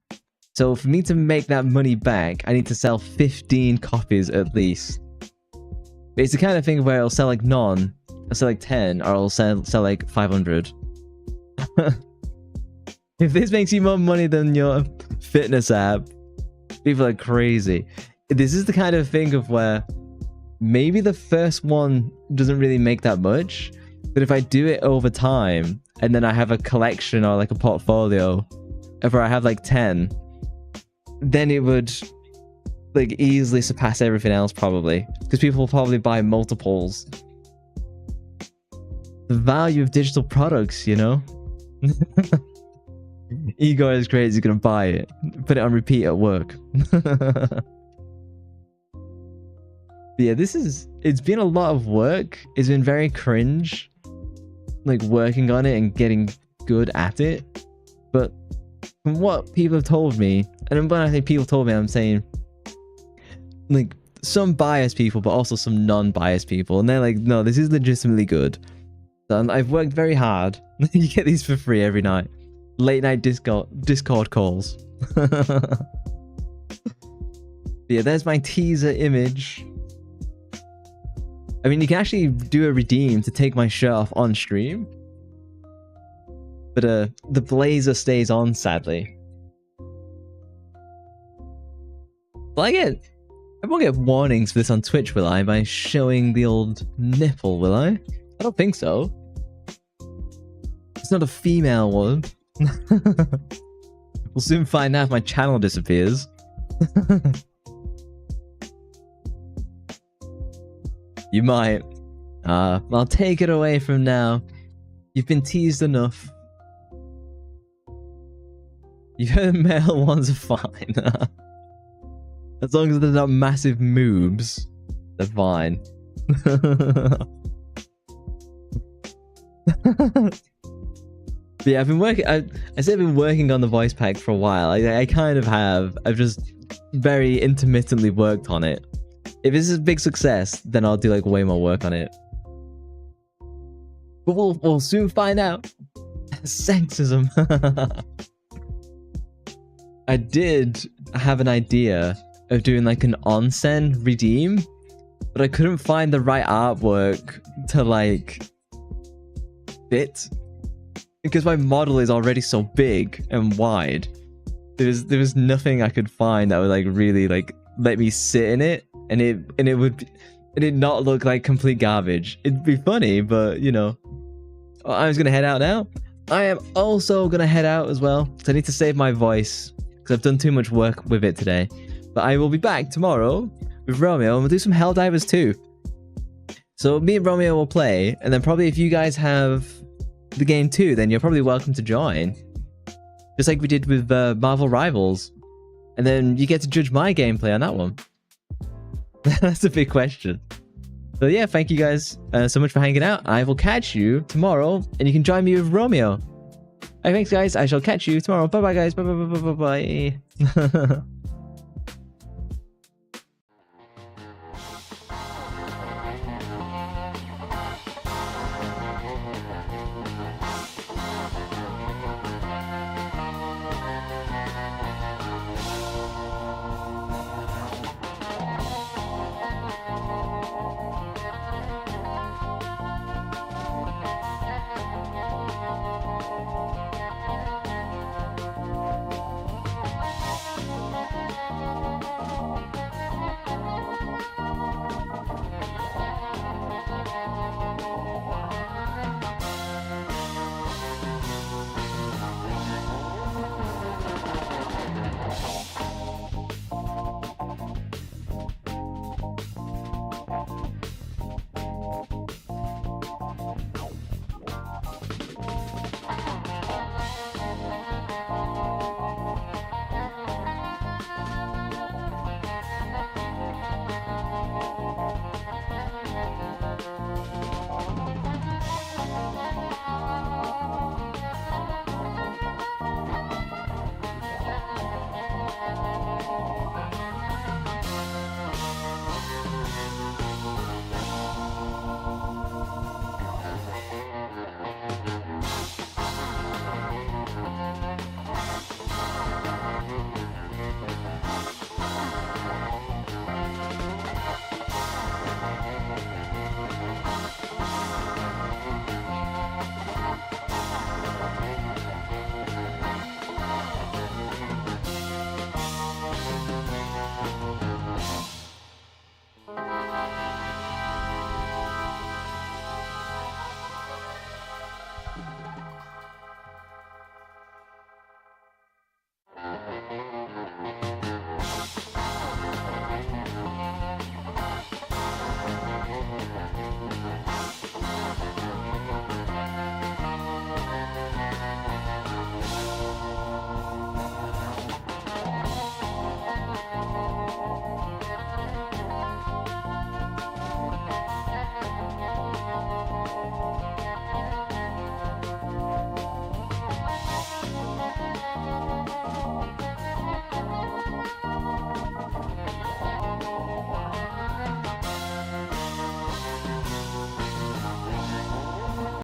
So for me to make that money back, I need to sell 15 copies at least. But it's the kind of thing where I'll sell like none, I'll sell like 10, or I'll sell like 500. If this makes you more money than your fitness app, people are crazy. This is the kind of thing of where maybe the first one doesn't really make that much, but if I do it over time, and then I have a collection or like a portfolio, where I have like 10, then it would like easily surpass everything else probably, because people will probably buy multiples. The value of digital products, you know. Igor is great, he's gonna buy it, put it on repeat at work. Yeah, it's been a lot of work. It's been very cringe, like working on it and getting good at it. But from what people have told me, and when I say people told me, I'm saying like some biased people, but also some non-biased people, and they're like, no, this is legitimately good. So I've worked very hard. You get these for free every night. Late night Discord calls. Yeah, there's my teaser image. I mean, you can actually do a redeem to take my shirt off on stream. But the blazer stays on, sadly. Will I won't get warnings for this on Twitch, will I? By showing the old nipple, will I? I don't think so. It's not a female one. We'll soon find out if my channel disappears. You might. I'll take it away from now. You've been teased enough. You heard male ones are fine. As long as they're not massive moobs, they're fine. But yeah, I've been working. I said I've been working on the voice pack for a while. I kind of have. I've just very intermittently worked on it. If this is a big success, then I'll do like way more work on it. But we'll soon find out. Sexism. I did have an idea of doing like an onsen redeem, but I couldn't find the right artwork to like fit, because my model is already so big and wide. There was nothing I could find that would like really like let me sit in it, and it would not look like complete garbage. It'd be funny, but you know. I'm just gonna head out now. I am also gonna head out as well, because I need to save my voice, because I've done too much work with it today. But I will be back tomorrow with Romeo, and we'll do some Helldivers too. So me and Romeo will play, and then probably if you guys have the game too, then you're probably welcome to join. Just like we did with Marvel Rivals. And then you get to judge my gameplay on that one. That's a big question. So yeah, thank you guys so much for hanging out. I will catch you tomorrow, and you can join me with Romeo. Thanks, guys. I shall catch you tomorrow. Bye bye, guys. Bye bye bye bye bye bye.